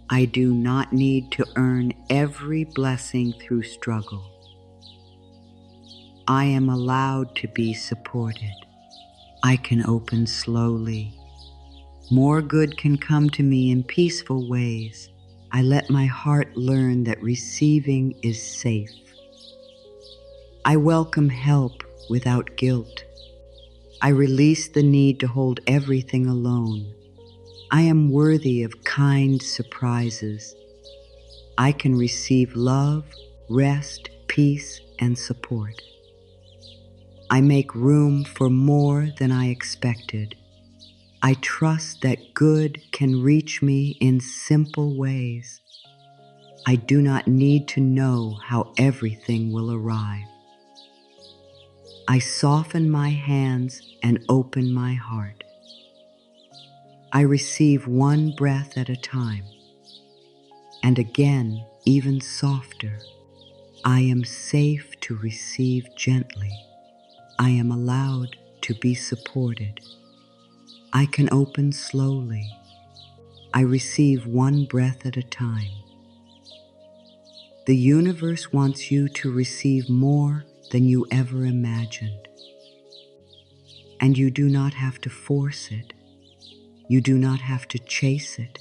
I do not need to earn every blessing through struggle. I am allowed to be supported. I can open slowly. More good can come to me in peaceful ways. I let my heart learn that receiving is safe. I welcome help without guilt. I release the need to hold everything alone. I am worthy of kind surprises. I can receive love, rest, peace, and support. I make room for more than I expected. I trust that good can reach me in simple ways. I do not need to know how everything will arrive. I soften my hands and open my heart. I receive one breath at a time, and again, even softer. I am safe to receive gently. I am allowed to be supported. I can open slowly. I receive one breath at a time. The universe wants you to receive more than you ever imagined. And you do not have to force it. You do not have to chase it.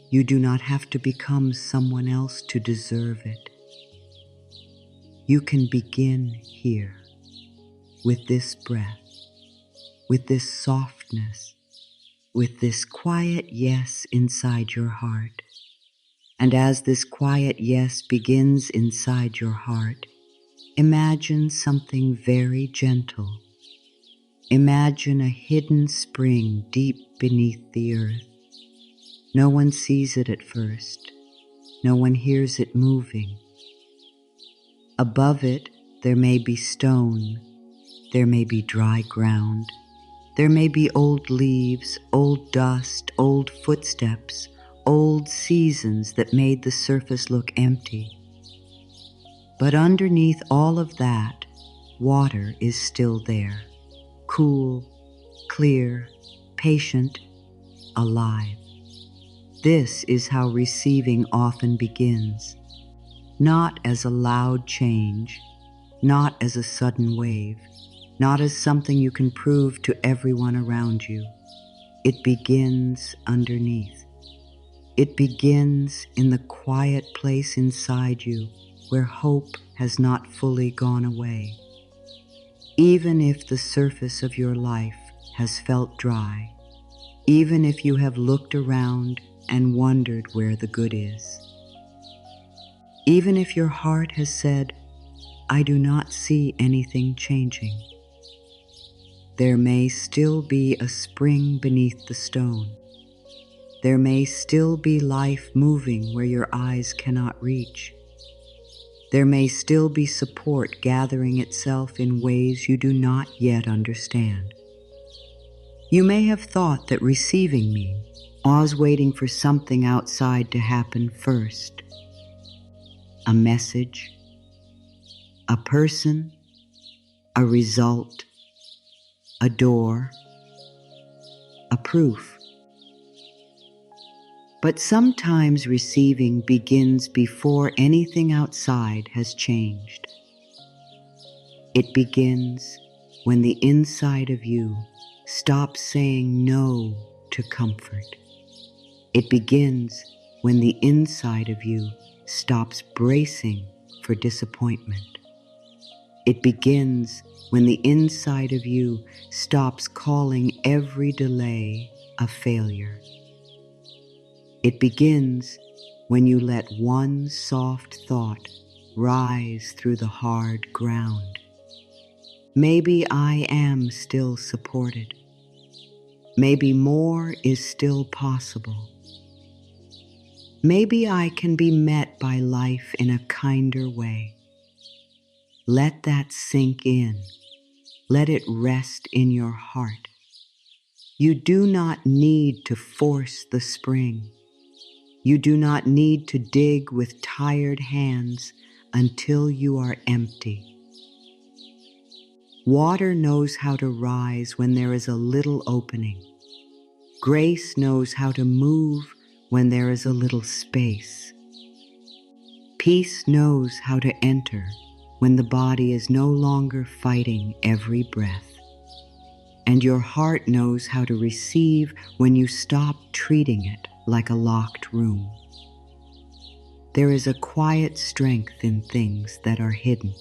You do not have to become someone else to deserve it. You can begin here, with this breath, with this softness, with this quiet yes inside your heart. And as this quiet yes begins inside your heart, imagine something very gentle. Imagine a hidden spring deep beneath the earth. No one sees it at first. No one hears it moving. Above it, there may be stone. There may be dry ground. There may be old leaves, old dust, old footsteps, old seasons that made the surface look empty. But underneath all of that, water is still there. Cool, clear, patient, alive. This is how receiving often begins, not as a loud change, not as a sudden wave, not as something you can prove to everyone around you. It begins underneath. It begins in the quiet place inside you where hope has not fully gone away. Even if the surface of your life has felt dry, even if you have looked around and wondered where the good is, even if your heart has said, I do not see anything changing, there may still be a spring beneath the stone. There may still be life moving where your eyes cannot reach. There may still be support gathering itself in ways you do not yet understand. You may have thought that receiving means waiting for something outside to happen first. a message, a person, a result, a door, a proof. But sometimes receiving begins before anything outside has changed. It begins when the inside of you stops saying no to comfort. It begins when the inside of you stops bracing for disappointment. It begins when the inside of you stops calling every delay a failure. It begins when you let one soft thought rise through the hard ground. Maybe I am still supported. Maybe more is still possible. Maybe I can be met by life in a kinder way. Let that sink in. Let it rest in your heart. You do not need to force the spring. You do not need to dig with tired hands until you are empty. Water knows how to rise when there is a little opening. Grace knows how to move when there is a little space. Peace knows how to enter when the body is no longer fighting every breath. And your heart knows how to receive when you stop treating it like a locked room. There is a quiet strength in things that are hidden.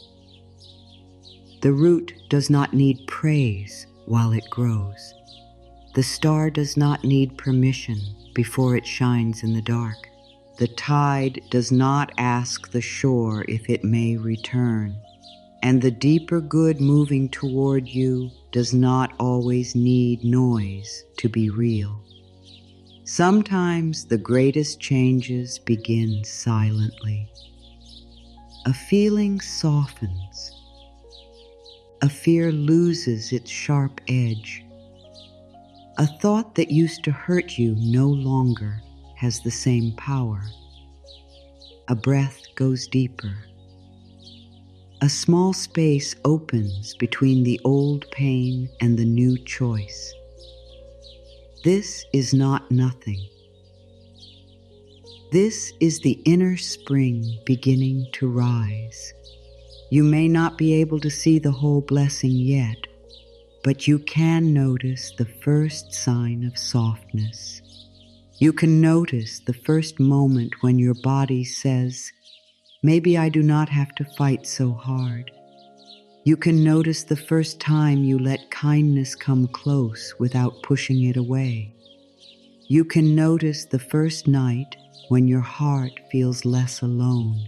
The root does not need praise while it grows. The star does not need permission before it shines in the dark. The tide does not ask the shore if it may return. And the deeper good moving toward you does not always need noise to be real. Sometimes the greatest changes begin silently. A feeling softens. A fear loses its sharp edge. A thought that used to hurt you no longer has the same power. A breath goes deeper. A small space opens between the old pain and the new choice. This is not nothing. This is the inner spring beginning to rise. You may not be able to see the whole blessing yet, but you can notice the first sign of softness. You can notice the first moment when your body says, maybe I do not have to fight so hard. You can notice the first time you let kindness come close without pushing it away. You can notice the first night when your heart feels less alone.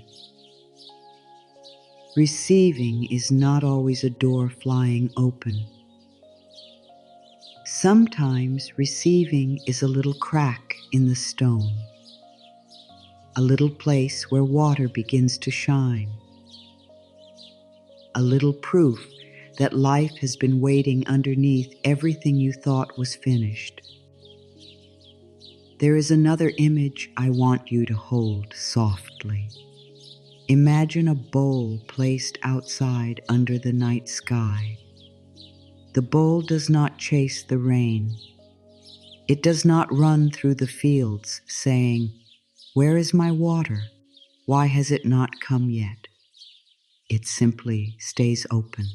Receiving is not always a door flying open. Sometimes receiving is a little crack in the stone, a little place where water begins to shine, a little proof that life has been waiting underneath everything you thought was finished. There is another image I want you to hold softly. Imagine a bowl placed outside under the night sky. The bowl does not chase the rain. It does not run through the fields saying, "Where is my water? Why has it not come yet?" It simply stays open.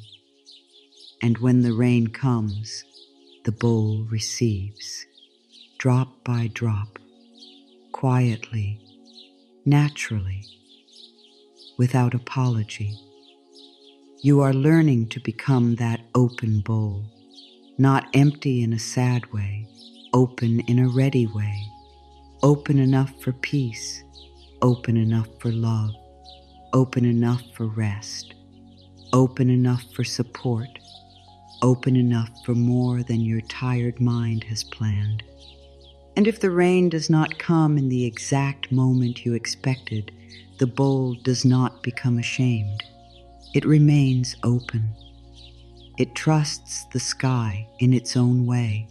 And when the rain comes, the bowl receives, drop by drop, quietly, naturally, without apology. You are learning to become that open bowl, not empty in a sad way, open in a ready way, open enough for peace, open enough for love, open enough for rest, open enough for support, open enough for more than your tired mind has planned. And if the rain does not come in the exact moment you expected, the bowl does not become ashamed. It remains open. It trusts the sky in its own way.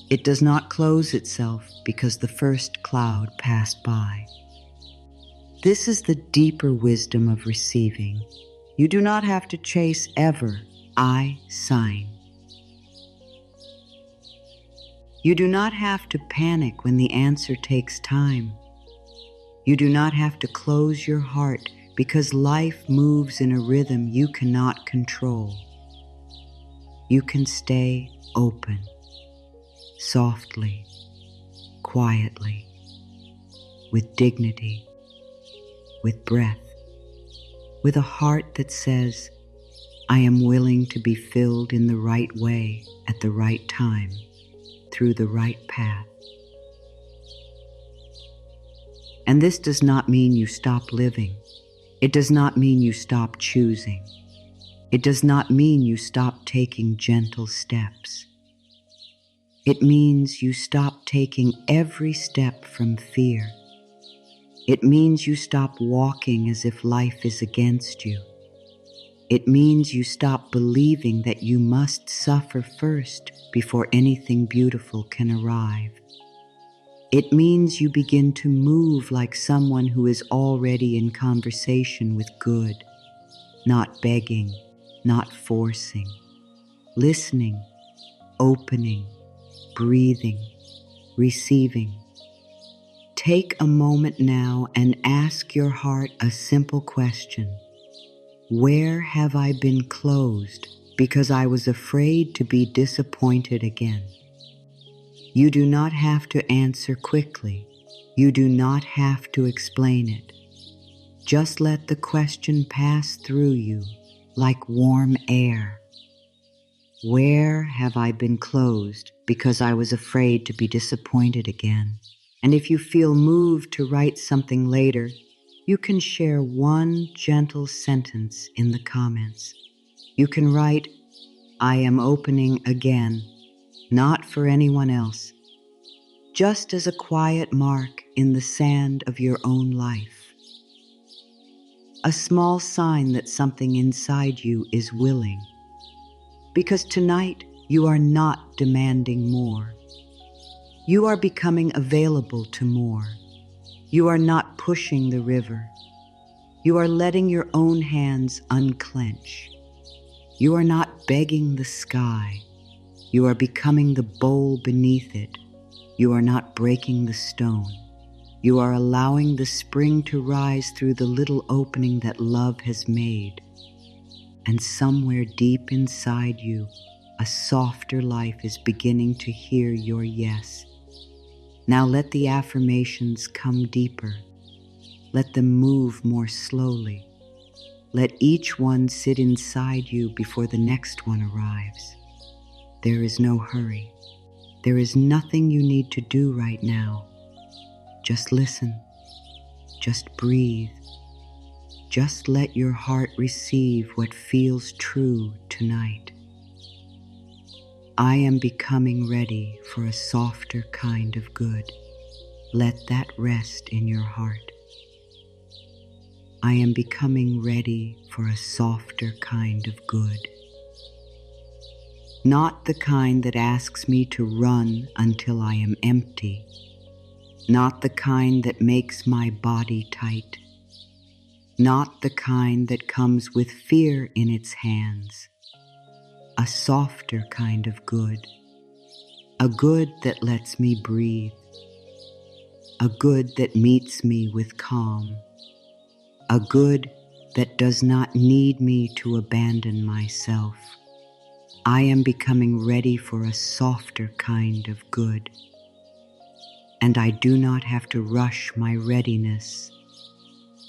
It does not close itself because the first cloud passed by. This is the deeper wisdom of receiving. You do not have to chase ever. I sign. You do not have to panic when the answer takes time. You do not have to close your heart because life moves in a rhythm you cannot control. You can stay open, softly, quietly, with dignity, with breath, with a heart that says, I am willing to be filled in the right way at the right time, through the right path. And this does not mean you stop living. It does not mean you stop choosing. It does not mean you stop taking gentle steps. It means you stop taking every step from fear. It means you stop walking as if life is against you. It means you stop believing that you must suffer first before anything beautiful can arrive. It means you begin to move like someone who is already in conversation with good, not begging, not forcing, listening, opening, breathing, receiving. Take a moment now and ask your heart a simple question. Where have I been closed because I was afraid to be disappointed again? You do not have to answer quickly. You do not have to explain it. Just let the question pass through you like warm air. Where have I been closed because I was afraid to be disappointed again? And if you feel moved to write something later, you can share one gentle sentence in the comments. You can write, I am opening again, not for anyone else, just as a quiet mark in the sand of your own life. A small sign that something inside you is willing. Because tonight you are not demanding more. You are becoming available to more. You are not pushing the river. You are letting your own hands unclench. You are not begging the sky. You are becoming the bowl beneath it. You are not breaking the stone. You are allowing the spring to rise through the little opening that love has made. And somewhere deep inside you, a softer life is beginning to hear your yes. Now let the affirmations come deeper. Let them move more slowly. Let each one sit inside you before the next one arrives. There is no hurry. There is nothing you need to do right now. Just listen. Just breathe. Just let your heart receive what feels true tonight. I am becoming ready for a softer kind of good. Let that rest in your heart. I am becoming ready for a softer kind of good. Not the kind that asks me to run until I am empty. Not the kind that makes my body tight. Not the kind that comes with fear in its hands. A softer kind of good. A good that lets me breathe. A good that meets me with calm. A good that does not need me to abandon myself. I am becoming ready for a softer kind of good. And I do not have to rush my readiness.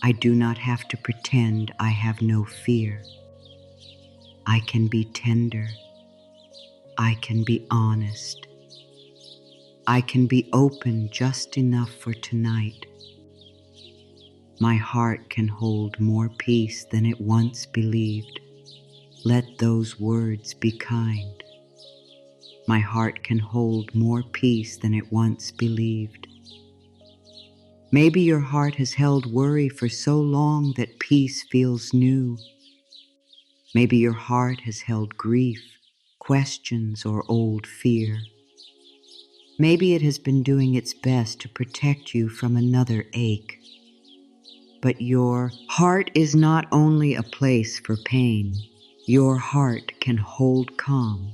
I do not have to pretend I have no fear. I can be tender. I can be honest. I can be open just enough for tonight. My heart can hold more peace than it once believed. Let those words be kind. My heart can hold more peace than it once believed. Maybe your heart has held worry for so long that peace feels new. Maybe your heart has held grief, questions, or old fear. Maybe it has been doing its best to protect you from another ache. but your heart is not only a place for pain. Your heart can hold calm.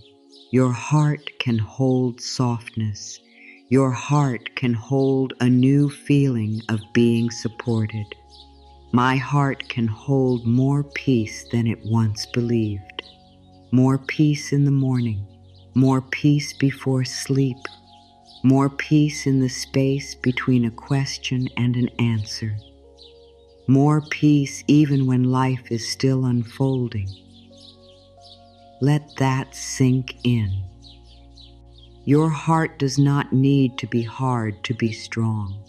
Your heart can hold softness. Your heart can hold a new feeling of being supported. My heart can hold more peace than it once believed. More peace in the morning, more peace before sleep, more peace in the space between a question and an answer, more peace even when life is still unfolding. Let that sink in. Your heart does not need to be hard to be strong.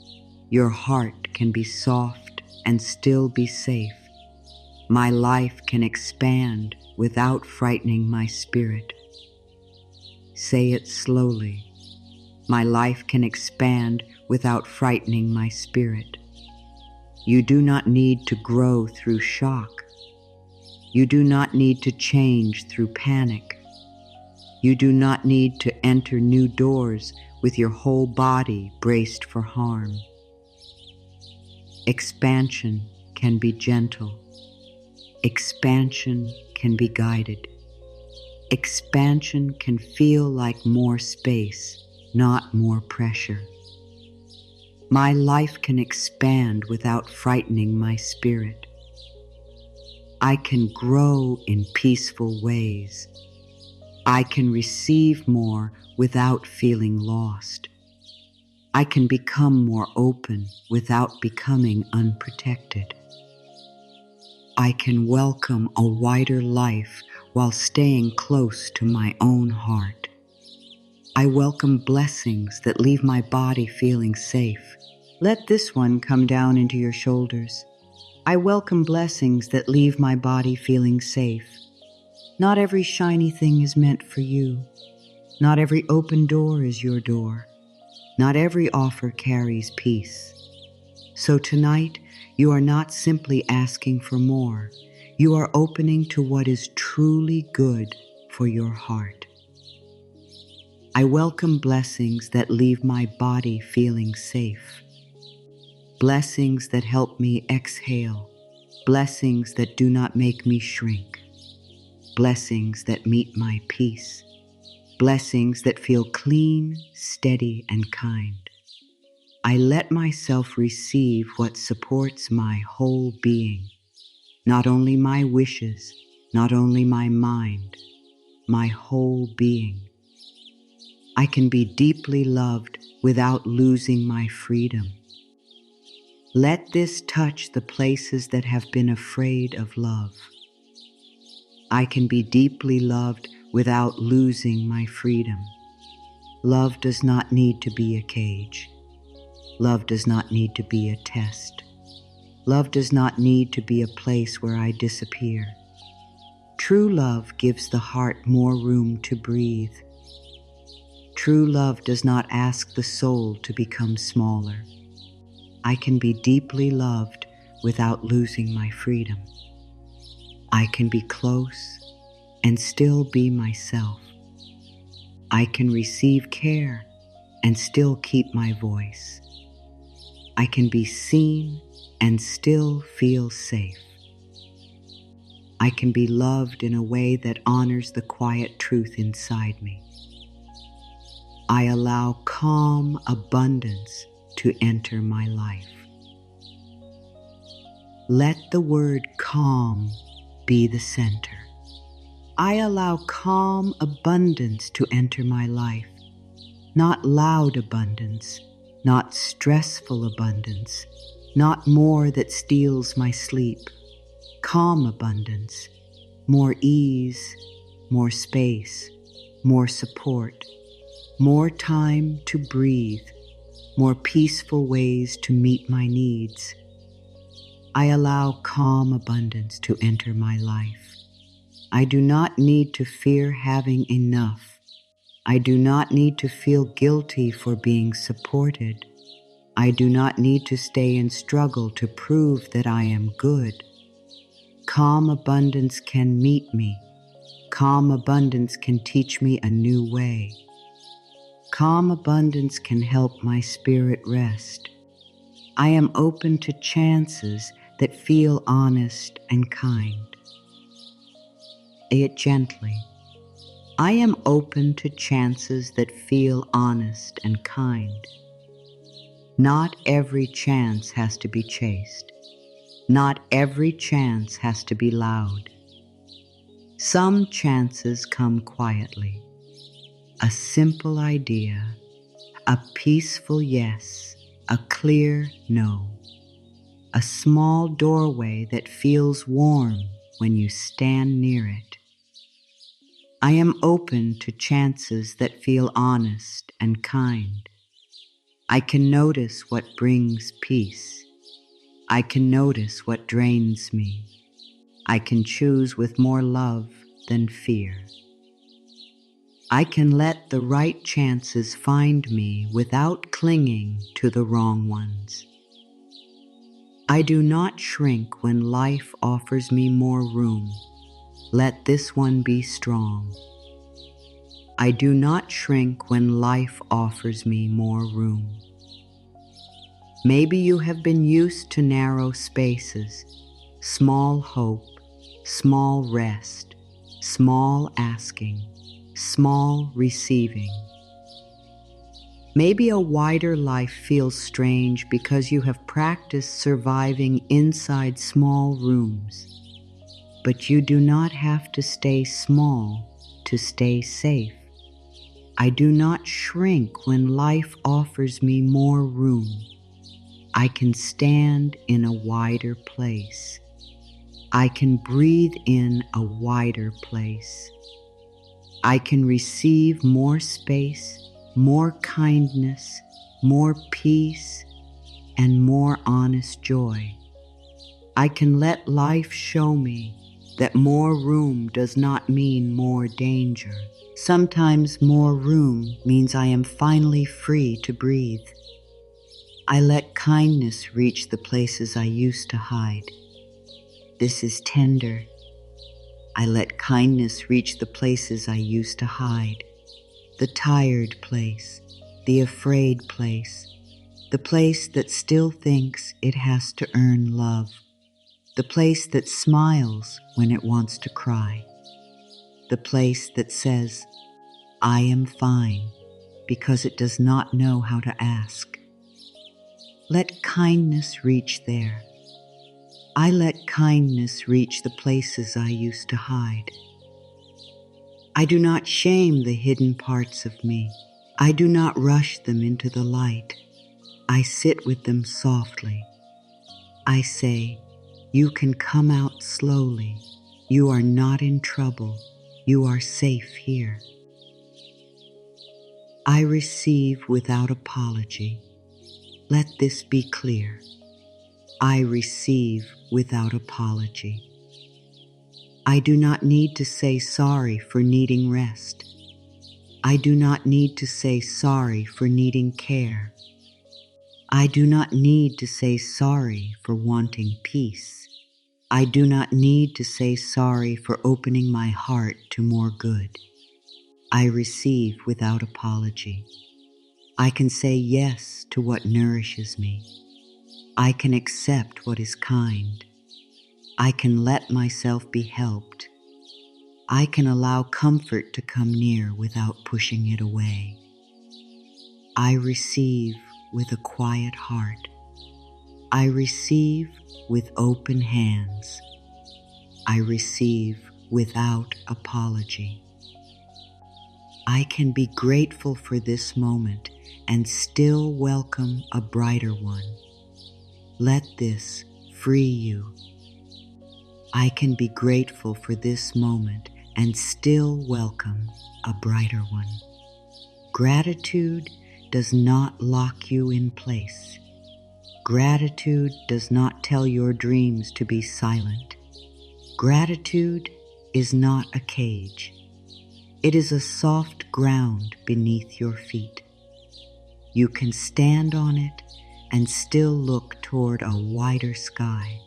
Your heart can be soft and still be safe. My life can expand without frightening my spirit. Say it slowly. My life can expand without frightening my spirit. You do not need to grow through shock. You do not need to change through panic. You do not need to enter new doors with your whole body braced for harm. Expansion can be gentle. Expansion can be guided. Expansion can feel like more space, not more pressure. My life can expand without frightening my spirit. I can grow in peaceful ways. I can receive more without feeling lost. I can become more open without becoming unprotected. I can welcome a wider life while staying close to my own heart. I welcome blessings that leave my body feeling safe. Let this one come down into your shoulders. I welcome blessings that leave my body feeling safe. Not every shiny thing is meant for you. Not every open door is your door. Not every offer carries peace. So tonight, you are not simply asking for more. You are opening to what is truly good for your heart. I welcome blessings that leave my body feeling safe. Blessings that help me exhale. Blessings that do not make me shrink. Blessings that meet my peace. Blessings that feel clean, steady, and kind. I let myself receive what supports my whole being. Not only my wishes, not only my mind, my whole being. I can be deeply loved without losing my freedom. Let this touch the places that have been afraid of love. I can be deeply loved without losing my freedom. Love does not need to be a cage. Love does not need to be a test. Love does not need to be a place where I disappear. True love gives the heart more room to breathe. True love does not ask the soul to become smaller. I can be deeply loved without losing my freedom. I can be close and still be myself. I can receive care and still keep my voice. I can be seen and still feel safe. I can be loved in a way that honors the quiet truth inside me. I allow calm abundance to enter my life. Let the word calm be the center. I allow calm abundance to enter my life, not loud abundance, not stressful abundance, not more that steals my sleep. Calm abundance, more ease, more space, more support, more time to breathe, more peaceful ways to meet my needs. I allow calm abundance to enter my life. I do not need to fear having enough. I do not need to feel guilty for being supported. I do not need to stay in struggle to prove that I am good. Calm abundance can meet me. Calm abundance can teach me a new way. Calm abundance can help my spirit rest. I am open to chances that feel honest and kind. Say it gently. I am open to chances that feel honest and kind. Not every chance has to be chased. Not every chance has to be loud. Some chances come quietly. A simple idea, a peaceful yes, a clear no. A small doorway that feels warm when you stand near it. I am open to chances that feel honest and kind. I can notice what brings peace. I can notice what drains me. I can choose with more love than fear. I can let the right chances find me without clinging to the wrong ones. I do not shrink when life offers me more room. Let this one be strong. I do not shrink when life offers me more room. Maybe you have been used to narrow spaces, small hope, small rest, small asking, small receiving. Maybe a wider life feels strange because you have practiced surviving inside small rooms. But you do not have to stay small to stay safe. I do not shrink when life offers me more room. I can stand in a wider place. I can breathe in a wider place. I can receive more space, more kindness, more peace, and more honest joy. I can let life show me that more room does not mean more danger. Sometimes more room means I am finally free to breathe. I let kindness reach the places I used to hide. This is tender. I let kindness reach the places I used to hide. The tired place, the afraid place, the place that still thinks it has to earn love, the place that smiles when it wants to cry, the place that says, I am fine, because it does not know how to ask. Let kindness reach there. I let kindness reach the places I used to hide. I do not shame the hidden parts of me. I do not rush them into the light. I sit with them softly. I say, you can come out slowly. You are not in trouble. You are safe here. I receive without apology. Let this be clear. I receive without apology. I do not need to say sorry for needing rest. I do not need to say sorry for needing care. I do not need to say sorry for wanting peace. I do not need to say sorry for opening my heart to more good. I receive without apology. I can say yes to what nourishes me. I can accept what is kind. I can let myself be helped. I can allow comfort to come near without pushing it away. I receive with a quiet heart. I receive with open hands. I receive without apology. I can be grateful for this moment and still welcome a brighter one. Let this free you. I can be grateful for this moment and still welcome a brighter one. Gratitude does not lock you in place. Gratitude does not tell your dreams to be silent. Gratitude is not a cage. It is a soft ground beneath your feet. You can stand on it and still look toward a wider sky.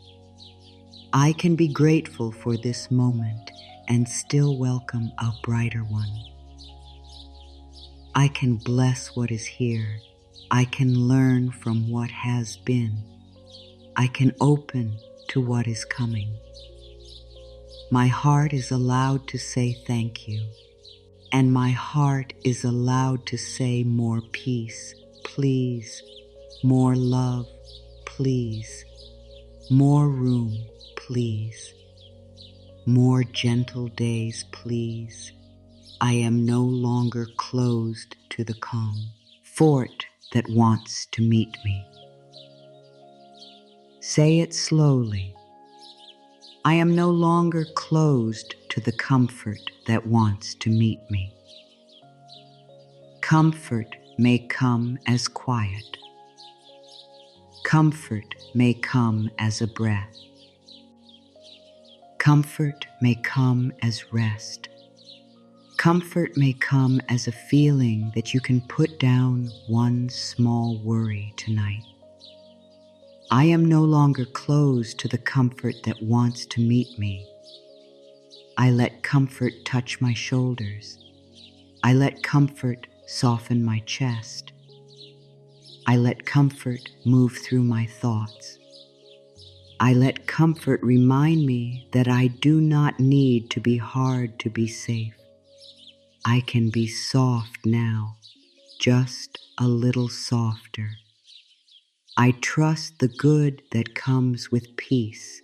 I can be grateful for this moment and still welcome a brighter one. I can bless what is here. I can learn from what has been. I can open to what is coming. My heart is allowed to say thank you, and my heart is allowed to say more peace, please, more love, please, more room, please, more gentle days, please. I am no longer closed to the calm fort that wants to meet me. Say it slowly. I am no longer closed to the comfort that wants to meet me. Comfort may come as quiet. Comfort may come as a breath. Comfort may come as rest. Comfort may come as a feeling that you can put down one small worry tonight. I am no longer closed to the comfort that wants to meet me. I let comfort touch my shoulders. I let comfort soften my chest. I let comfort move through my thoughts. I let comfort remind me that I do not need to be hard to be safe. I can be soft now, just a little softer. I trust the good that comes with peace.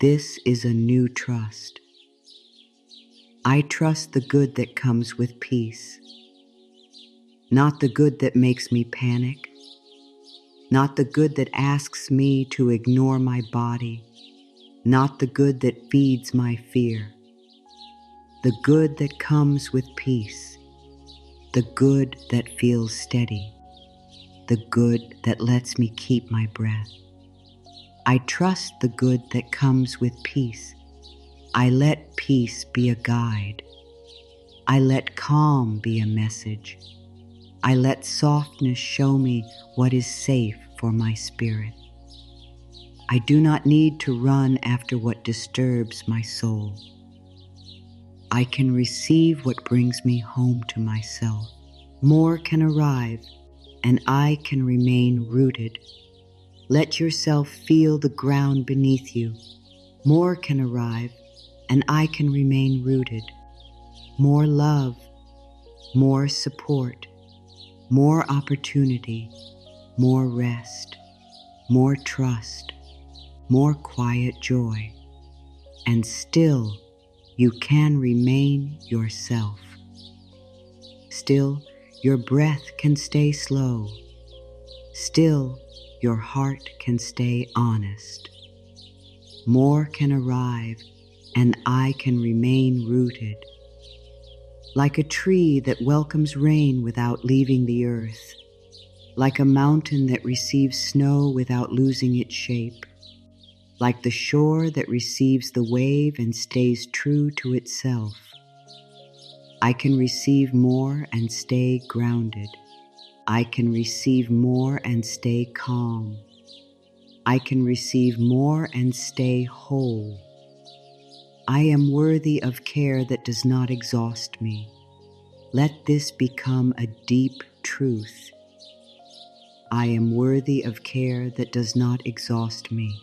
This is a new trust. I trust the good that comes with peace. Not the good that makes me panic. Not the good that asks me to ignore my body. Not the good that feeds my fear. The good that comes with peace. The good that feels steady. The good that lets me keep my breath. I trust the good that comes with peace. I let peace be a guide. I let calm be a message. I let softness show me what is safe for my spirit. I do not need to run after what disturbs my soul. I can receive what brings me home to myself. More can arrive, and I can remain rooted. Let yourself feel the ground beneath you. More can arrive, and I can remain rooted. More love, more support, more opportunity, more rest, more trust, more quiet joy. And still, you can remain yourself. Still, your breath can stay slow. Still, your heart can stay honest. More can arrive, and I can remain rooted. Like a tree that welcomes rain without leaving the earth. Like a mountain that receives snow without losing its shape. Like the shore that receives the wave and stays true to itself. I can receive more and stay grounded. I can receive more and stay calm. I can receive more and stay whole. I am worthy of care that does not exhaust me. Let this become a deep truth. I am worthy of care that does not exhaust me.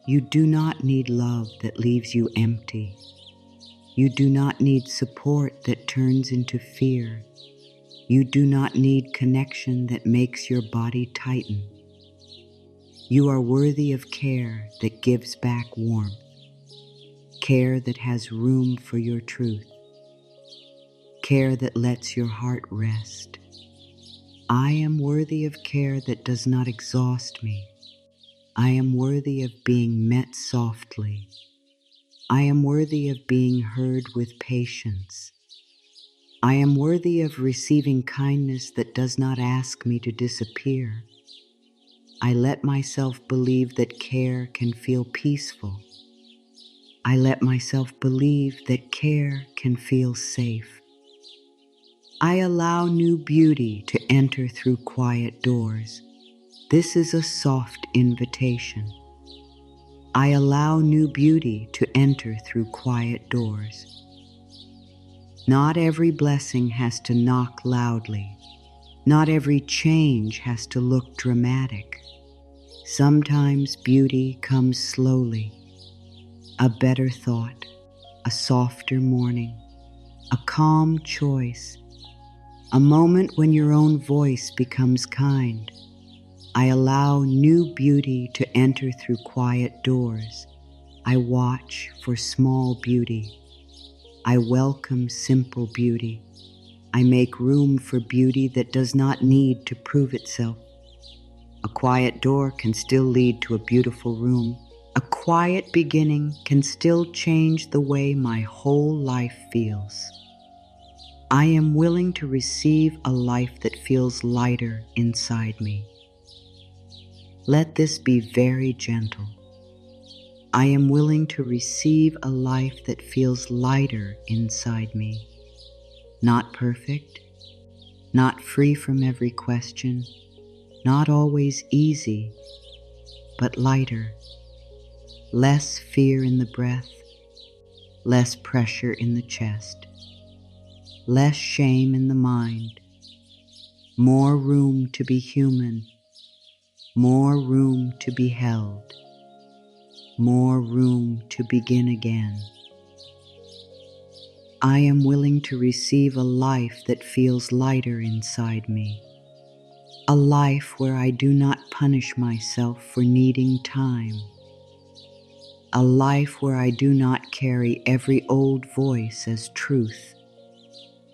You do not need love that leaves you empty. You do not need support that turns into fear. You do not need connection that makes your body tighten. You are worthy of care that gives back warmth. Care that has room for your truth. Care that lets your heart rest. I am worthy of care that does not exhaust me. I am worthy of being met softly. I am worthy of being heard with patience. I am worthy of receiving kindness that does not ask me to disappear. I let myself believe that care can feel peaceful. I let myself believe that care can feel safe. I allow new beauty to enter through quiet doors. This is a soft invitation. I allow new beauty to enter through quiet doors. Not every blessing has to knock loudly. Not every change has to look dramatic. Sometimes beauty comes slowly, a better thought, a softer morning, a calm choice, a moment when your own voice becomes kind. I allow new beauty to enter through quiet doors. I watch for small beauty. I welcome simple beauty. I make room for beauty that does not need to prove itself. A quiet door can still lead to a beautiful room. A quiet beginning can still change the way my whole life feels. I am willing to receive a life that feels lighter inside me. Let this be very gentle. I am willing to receive a life that feels lighter inside me. Not perfect, not free from every question, not always easy, but lighter. Less fear in the breath, less pressure in the chest, less shame in the mind, more room to be human, more room to be held, more room to begin again. I am willing to receive a life that feels lighter inside me, a life where I do not punish myself for needing time, a life where I do not carry every old voice as truth,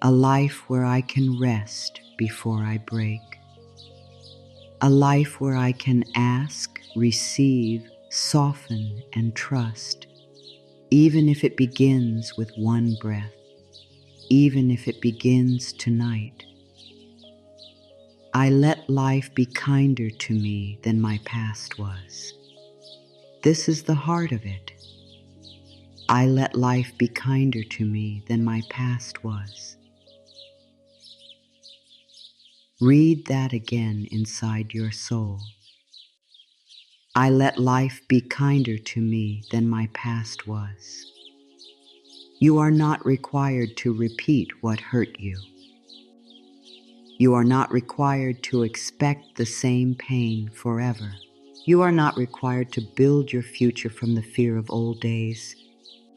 a life where I can rest before I break, a life where I can ask, receive, soften, and trust, even if it begins with one breath, even if it begins tonight. I let life be kinder to me than my past was. This is the heart of it. I let life be kinder to me than my past was. Read that again inside your soul. I let life be kinder to me than my past was. You are not required to repeat what hurt you. You are not required to expect the same pain forever. You are not required to build your future from the fear of old days.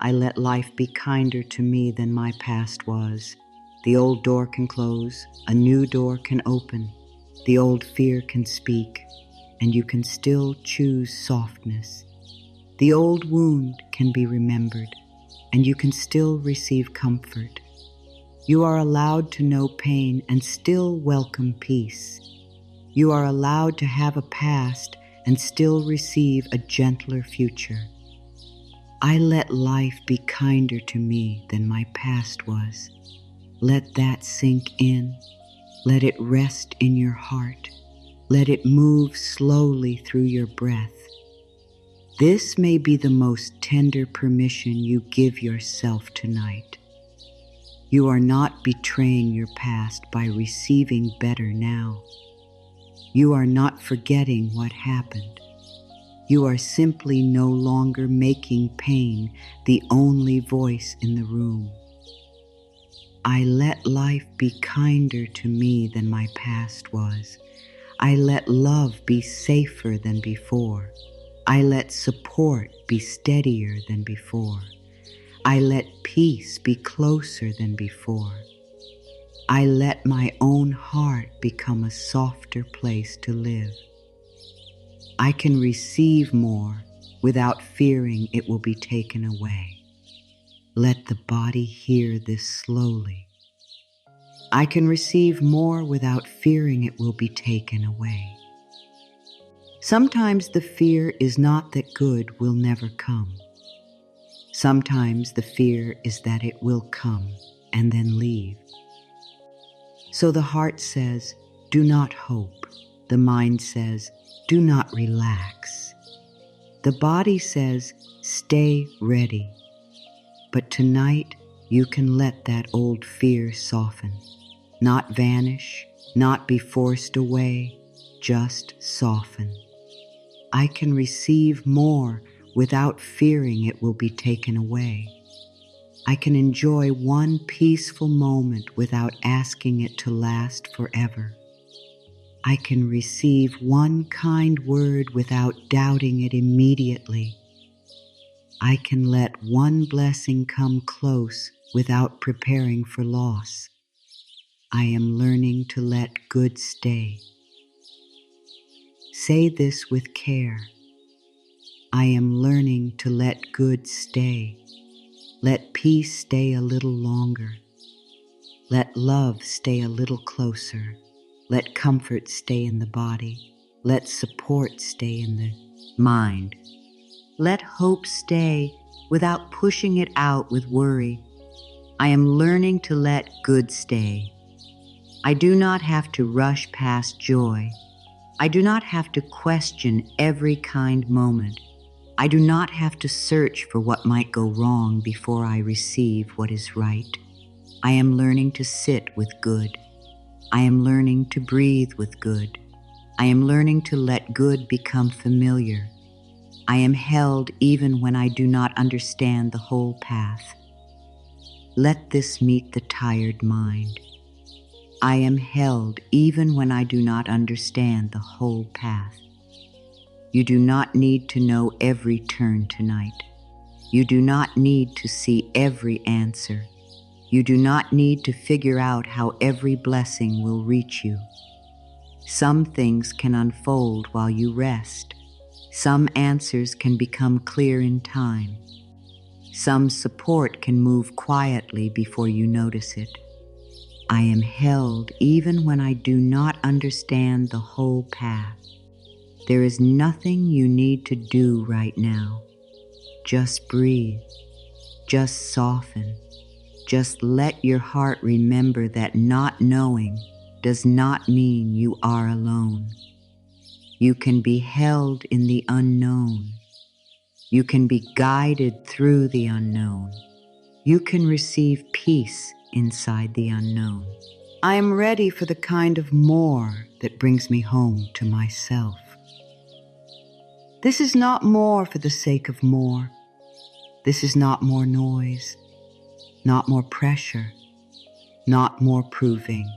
I let life be kinder to me than my past was. The old door can close, a new door can open. The old fear can speak, and you can still choose softness. The old wound can be remembered, and you can still receive comfort. You are allowed to know pain and still welcome peace. You are allowed to have a past and still receive a gentler future. I let life be kinder to me than my past was. Let that sink in. Let it rest in your heart. Let it move slowly through your breath. This may be the most tender permission you give yourself tonight. You are not betraying your past by receiving better now. You are not forgetting what happened. You are simply no longer making pain the only voice in the room. I let life be kinder to me than my past was. I let love be safer than before. I let support be steadier than before. I let peace be closer than before. I let my own heart become a softer place to live. I can receive more without fearing it will be taken away. Let the body hear this slowly. I can receive more without fearing it will be taken away. Sometimes the fear is not that good will never come. Sometimes the fear is that it will come and then leave. So the heart says, do not hope. The mind says, do not relax. The body says, stay ready. But tonight, you can let that old fear soften. Not vanish, not be forced away, just soften. I can receive more without fearing it will be taken away. I can enjoy one peaceful moment without asking it to last forever. I can receive one kind word without doubting it immediately. I can let one blessing come close without preparing for loss. I am learning to let good stay. Say this with care. I am learning to let good stay. Let peace stay a little longer. Let love stay a little closer. Let comfort stay in the body. Let support stay in the mind. Let hope stay without pushing it out with worry. I am learning to let good stay. I do not have to rush past joy. I do not have to question every kind moment. I do not have to search for what might go wrong before I receive what is right. I am learning to sit with good. I am learning to breathe with good. I am learning to let good become familiar. I am held even when I do not understand the whole path. Let this meet the tired mind. I am held even when I do not understand the whole path. You do not need to know every turn tonight. You do not need to see every answer. You do not need to figure out how every blessing will reach you. Some things can unfold while you rest. Some answers can become clear in time. Some support can move quietly before you notice it. I am held even when I do not understand the whole path. There is nothing you need to do right now. Just breathe. Just soften. Just let your heart remember that not knowing does not mean you are alone. You can be held in the unknown. You can be guided through the unknown. You can receive peace inside the unknown. I am ready for the kind of more that brings me home to myself. This is not more for the sake of more. This is not more noise, not more pressure, not more proving.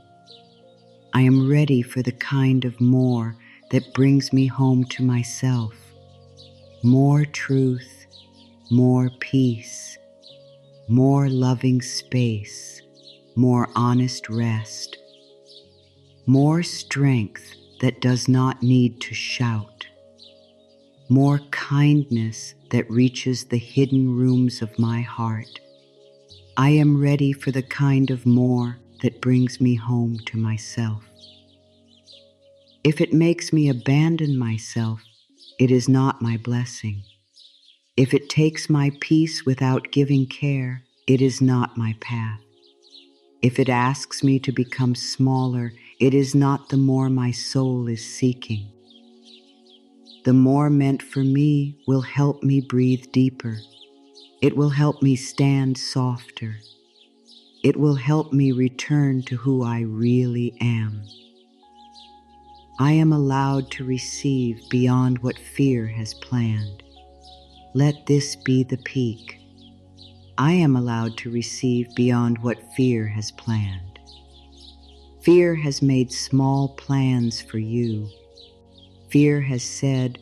I am ready for the kind of more that brings me home to myself. More truth, more peace, more loving space, more honest rest, more strength that does not need to shout, more kindness that reaches the hidden rooms of my heart. I am ready for the kind of more that brings me home to myself. If it makes me abandon myself, it is not my blessing. If it takes my peace without giving care, it is not my path. If it asks me to become smaller, it is not the more my soul is seeking. The more meant for me will help me breathe deeper. It will help me stand softer. It will help me return to who I really am. I am allowed to receive beyond what fear has planned. Let this be the peak. I am allowed to receive beyond what fear has planned. Fear has made small plans for you. Fear has said,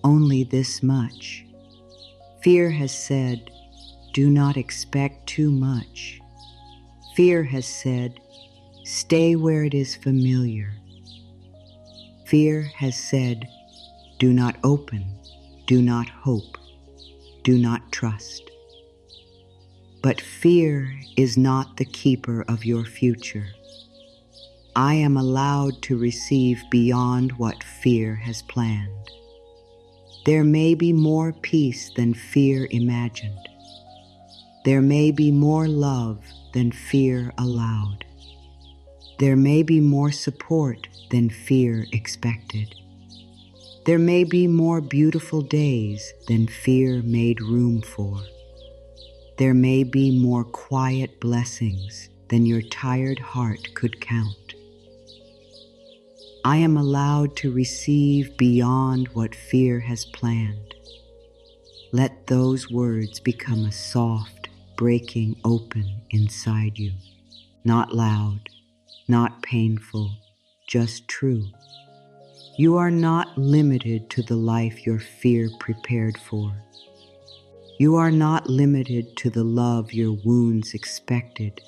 only this much. Fear has said, do not expect too much. Fear has said, stay where it is familiar. Fear has said, do not open, do not hope, do not trust. But fear is not the keeper of your future. I am allowed to receive beyond what fear has planned. There may be more peace than fear imagined. There may be more love than fear allowed. There may be more support than fear expected. There may be more beautiful days than fear made room for. There may be more quiet blessings than your tired heart could count. I am allowed to receive beyond what fear has planned. Let those words become a soft breaking open inside you. Not loud, not painful, just true. You are not limited to the life your fear prepared for. You are not limited to the love your wounds expected.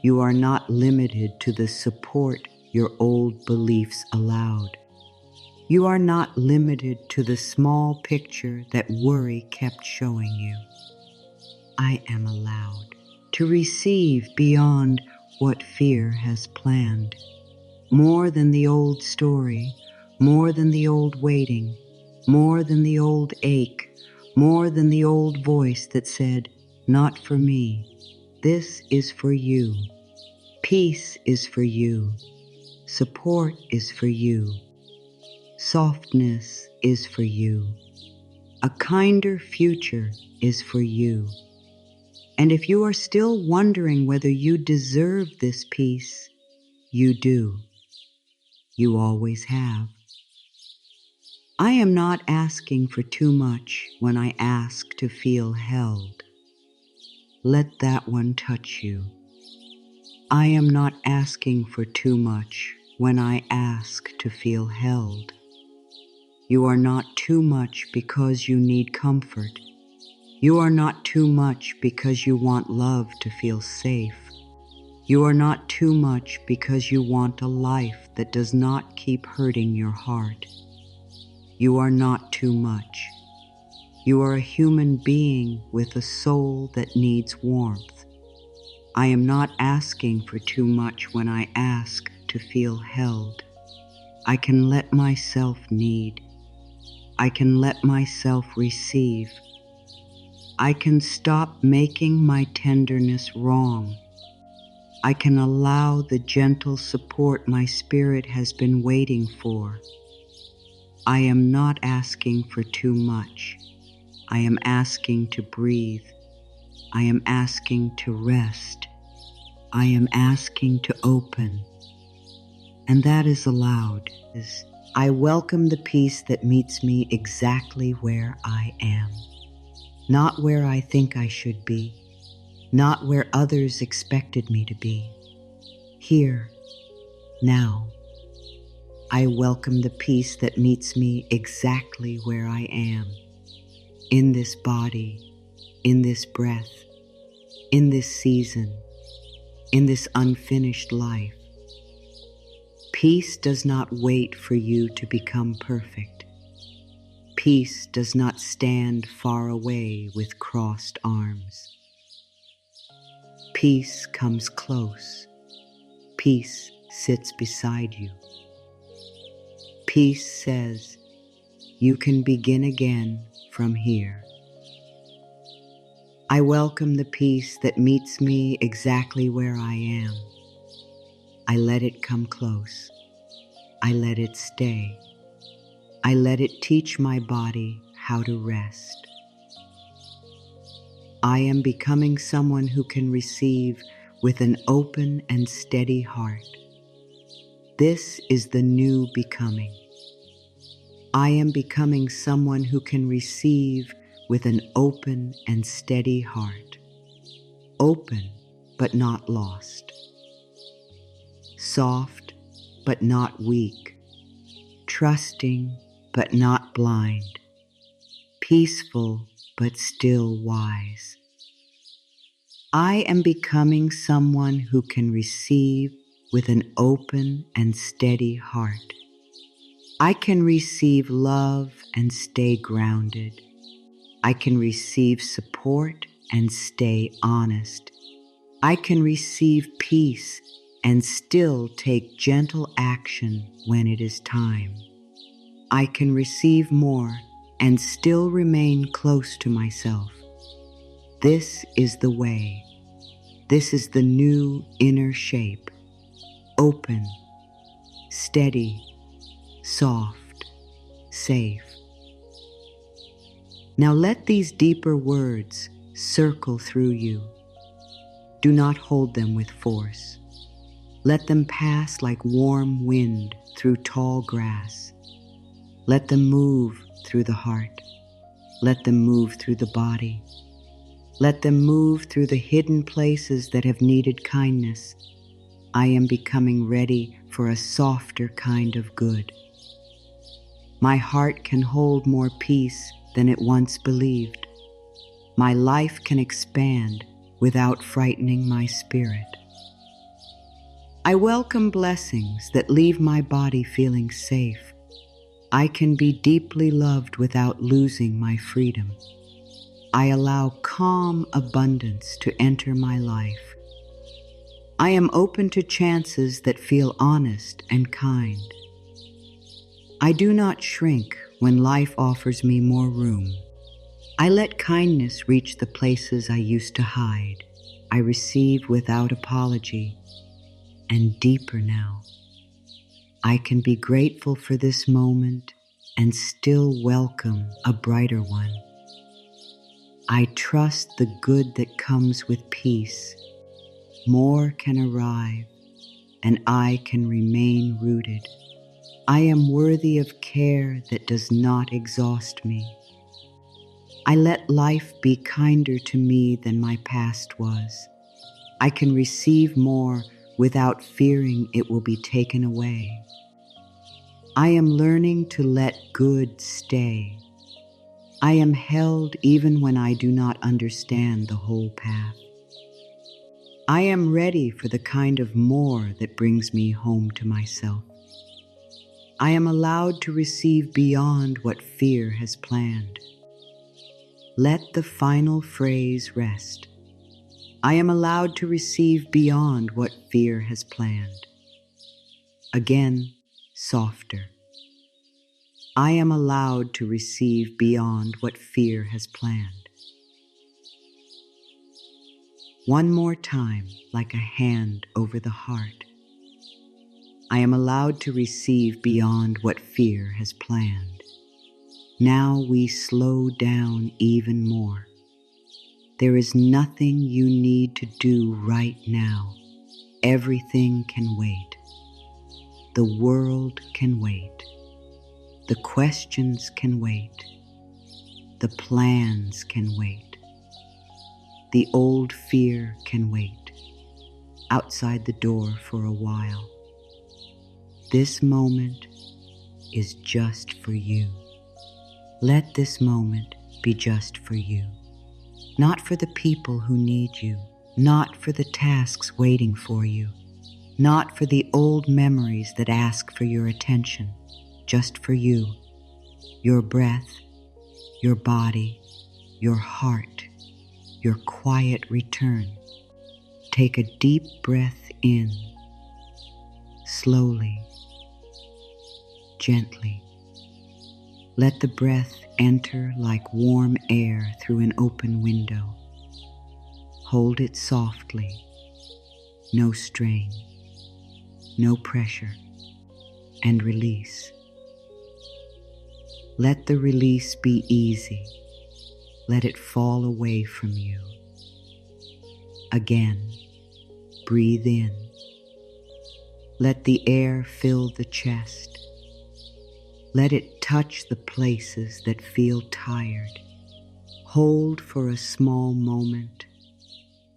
You are not limited to the support your old beliefs allowed. You are not limited to the small picture that worry kept showing you. I am allowed to receive beyond what fear has planned. More than the old story, more than the old waiting, more than the old ache, more than the old voice that said, "Not for me." This is for you. Peace is for you. Support is for you. Softness is for you. A kinder future is for you. And if you are still wondering whether you deserve this peace, you do. You always have. I am not asking for too much when I ask to feel held. Let that one touch you. I am not asking for too much when I ask to feel held. You are not too much because you need comfort. You are not too much because you want love to feel safe. You are not too much because you want a life that does not keep hurting your heart. You are not too much. You are a human being with a soul that needs warmth. I am not asking for too much when I ask to feel held. I can let myself need. I can let myself receive. I can stop making my tenderness wrong. I can allow the gentle support my spirit has been waiting for. I am not asking for too much. I am asking to breathe. I am asking to rest. I am asking to open. And that is allowed. I welcome the peace that meets me exactly where I am. Not where I think I should be. Not where others expected me to be. Here, now. I welcome the peace that meets me exactly where I am. In this body, in this breath, in this season, in this unfinished life. Peace does not wait for you to become perfect. Peace does not stand far away with crossed arms. Peace comes close. Peace sits beside you. Peace says, you can begin again from here. I welcome the peace that meets me exactly where I am. I let it come close. I let it stay. I let it teach my body how to rest. I am becoming someone who can receive with an open and steady heart. This is the new becoming. I am becoming someone who can receive with an open and steady heart. Open, but not lost. Soft, but not weak. Trusting, but not blind. Peaceful, but still wise. I am becoming someone who can receive with an open and steady heart. I can receive love and stay grounded. I can receive support and stay honest. I can receive peace and still take gentle action when it is time. I can receive more and still remain close to myself. This is the way. This is the new inner shape. Open, steady, soft, safe. Now let these deeper words circle through you. Do not hold them with force. Let them pass like warm wind through tall grass. Let them move through the heart. Let them move through the body. Let them move through the hidden places that have needed kindness. I am becoming ready for a softer kind of good. My heart can hold more peace than it once believed. My life can expand without frightening my spirit. I welcome blessings that leave my body feeling safe. I can be deeply loved without losing my freedom. I allow calm abundance to enter my life. I am open to chances that feel honest and kind. I do not shrink when life offers me more room. I let kindness reach the places I used to hide. I receive without apology, and deeper now. I can be grateful for this moment and still welcome a brighter one. I trust the good that comes with peace. More can arrive, and I can remain rooted. I am worthy of care that does not exhaust me. I let life be kinder to me than my past was. I can receive more without fearing it will be taken away. I am learning to let good stay. I am held even when I do not understand the whole path. I am ready for the kind of more that brings me home to myself. I am allowed to receive beyond what fear has planned. Let the final phrase rest. I am allowed to receive beyond what fear has planned. Again, softer. I am allowed to receive beyond what fear has planned. One more time, like a hand over the heart. I am allowed to receive beyond what fear has planned. Now we slow down even more. There is nothing you need to do right now. Everything can wait. The world can wait. The questions can wait. The plans can wait. The old fear can wait outside the door for a while. This moment is just for you. Let this moment be just for you. Not for the people who need you, not for the tasks waiting for you, not for the old memories that ask for your attention, just for you, your breath, your body, your heart, your quiet return. Take a deep breath in, slowly, gently. Let the breath enter like warm air through an open window. Hold it softly, no strain, no pressure, and release. Let the release be easy. Let it fall away from you. Again, breathe in. Let the air fill the chest. Let it touch the places that feel tired. Hold for a small moment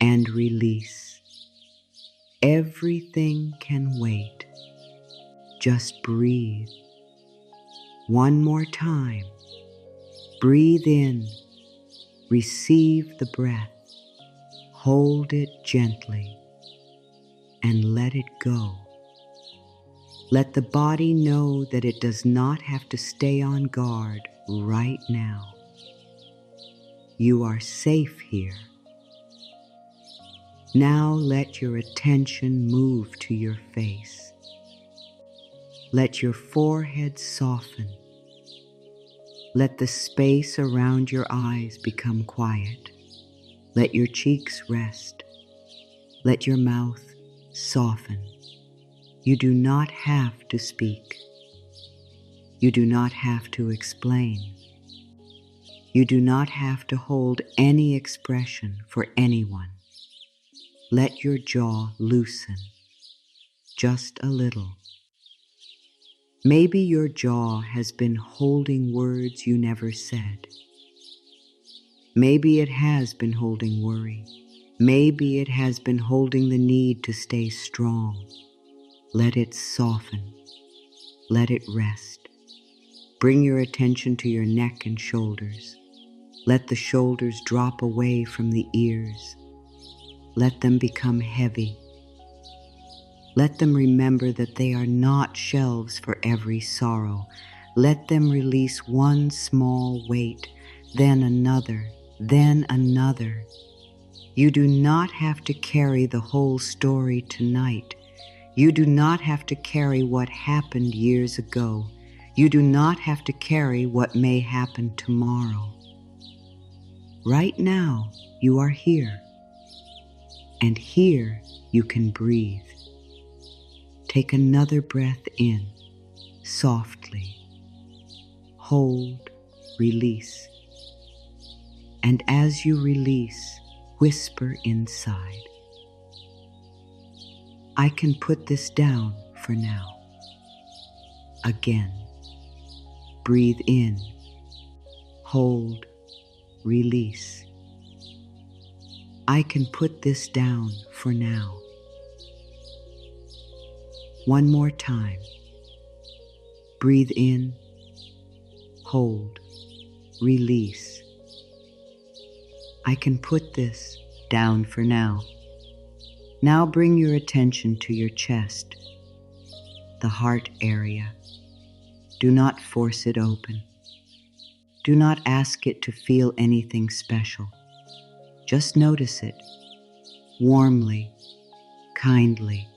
and release. Everything can wait. Just breathe. One more time. Breathe in. Receive the breath. Hold it gently and let it go. Let the body know that it does not have to stay on guard right now. You are safe here. Now let your attention move to your face. Let your forehead soften. Let the space around your eyes become quiet. Let your cheeks rest. Let your mouth soften. You do not have to speak. You do not have to explain. You do not have to hold any expression for anyone. Let your jaw loosen, just a little. Maybe your jaw has been holding words you never said. Maybe it has been holding worry. Maybe it has been holding the need to stay strong. Let it soften. Let it rest. Bring your attention to your neck and shoulders. Let the shoulders drop away from the ears. Let them become heavy. Let them remember that they are not shelves for every sorrow. Let them release one small weight, then another, then another. You do not have to carry the whole story tonight. You do not have to carry what happened years ago. You do not have to carry what may happen tomorrow. Right now, you are here. And here you can breathe. Take another breath in, softly. Hold, release. And as you release, whisper inside, I can put this down for now. Again, breathe in, hold, release. I can put this down for now. One more time. Breathe in, hold, release. I can put this down for now. Now bring your attention to your chest, the heart area. Do not force it open. Do not ask it to feel anything special. Just notice it, warmly, kindly.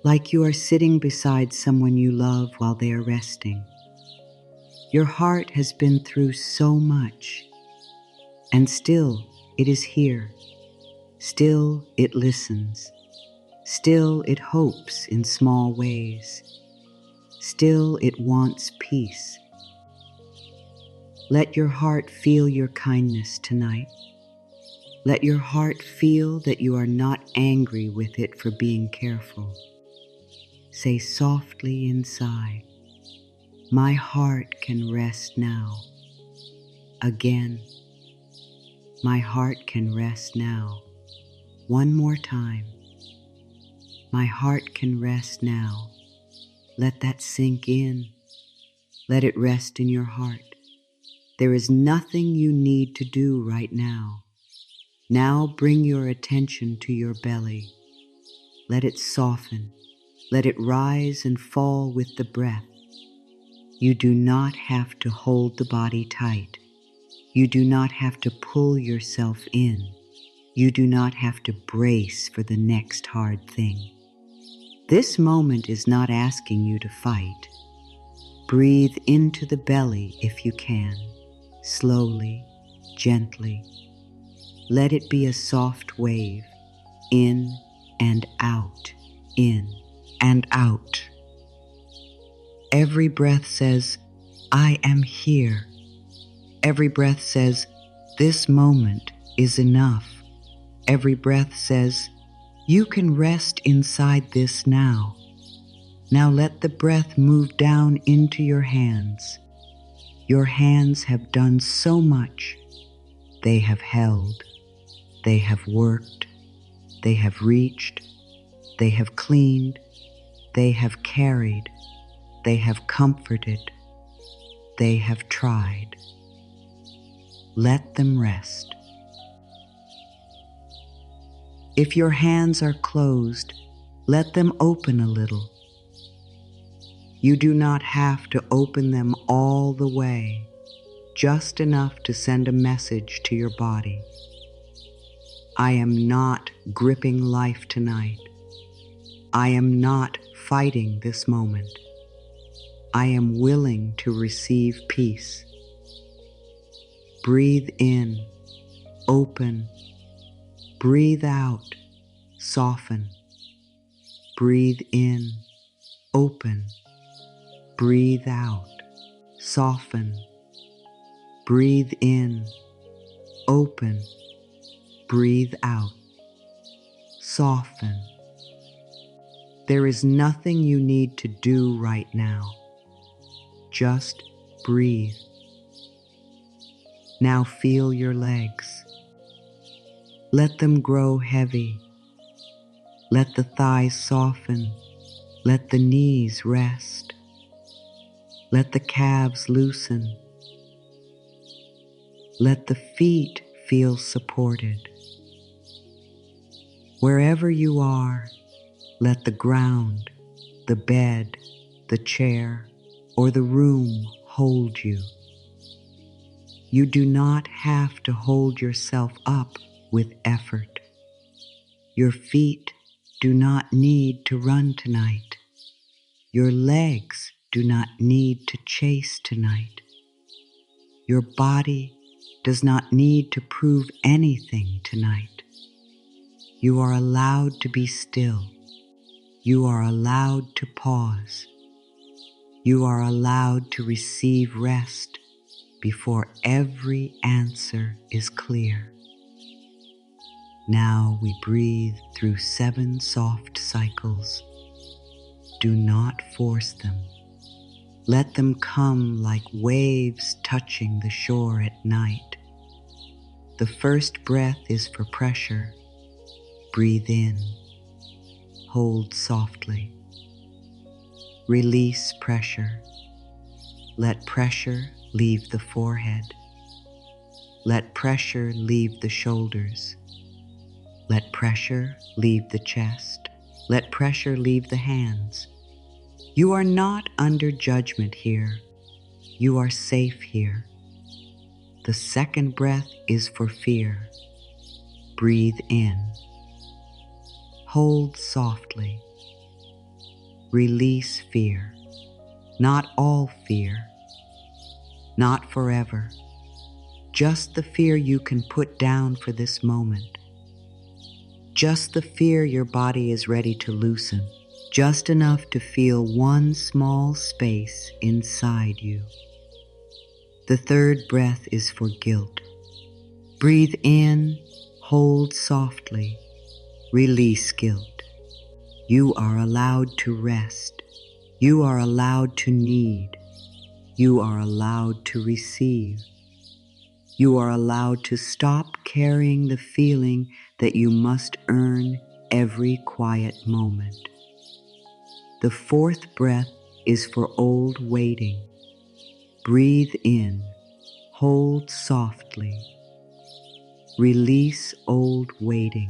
Like you are sitting beside someone you love while they are resting. Your heart has been through so much, and still it is here. Still it listens. Still it hopes in small ways. Still it wants peace. Let your heart feel your kindness tonight. Let your heart feel that you are not angry with it for being careful. Say softly inside, my heart can rest now. Again, my heart can rest now. One more time, my heart can rest now. Let that sink in. Let it rest in your heart. There is nothing you need to do right now. Now bring your attention to your belly. Let it soften. Let it rise and fall with the breath. You do not have to hold the body tight. You do not have to pull yourself in. You do not have to brace for the next hard thing. This moment is not asking you to fight. Breathe into the belly if you can. Slowly, gently. Let it be a soft wave, in and out, in and out. Every breath says, I am here. Every breath says, this moment is enough. Every breath says, you can rest inside this now. Now let the breath move down into your hands. Your hands have done so much. They have held, they have worked, they have reached, they have cleaned, they have carried, they have comforted, they have tried. Let them rest. If your hands are closed, let them open a little. You do not have to open them all the way, just enough to send a message to your body. I am not gripping life tonight. I am not fighting this moment. I am willing to receive peace. Breathe in, open. Breathe out, soften. Breathe in, open. Breathe out, soften. Breathe in, open. Breathe out, soften. There is nothing you need to do right now. Just breathe. Now feel your legs. Let them grow heavy. Let the thighs soften. Let the knees rest. Let the calves loosen. Let the feet feel supported. Wherever you are, let the ground, the bed, the chair, or the room hold you. You do not have to hold yourself up with effort. Your feet do not need to run tonight. Your legs do not need to chase tonight. Your body does not need to prove anything tonight. You are allowed to be still. You are allowed to pause. You are allowed to receive rest before every answer is clear. Now we breathe through 7 soft cycles. Do not force them. Let them come like waves touching the shore at night. The first breath is for pressure. Breathe in. Hold softly. Release pressure. Let pressure leave the forehead. Let pressure leave the shoulders. Let pressure leave the chest. Let pressure leave the hands. You are not under judgment here. You are safe here. The second breath is for fear. Breathe in. Hold softly. Release fear. Not all fear. Not forever. Just the fear you can put down for this moment. Just the fear your body is ready to loosen. Just enough to feel one small space inside you. The third breath is for guilt. Breathe in, hold softly, release guilt. You are allowed to rest. You are allowed to need. You are allowed to receive. You are allowed to stop carrying the feeling that you must earn every quiet moment. The fourth breath is for old waiting. Breathe in, hold softly. Release old waiting.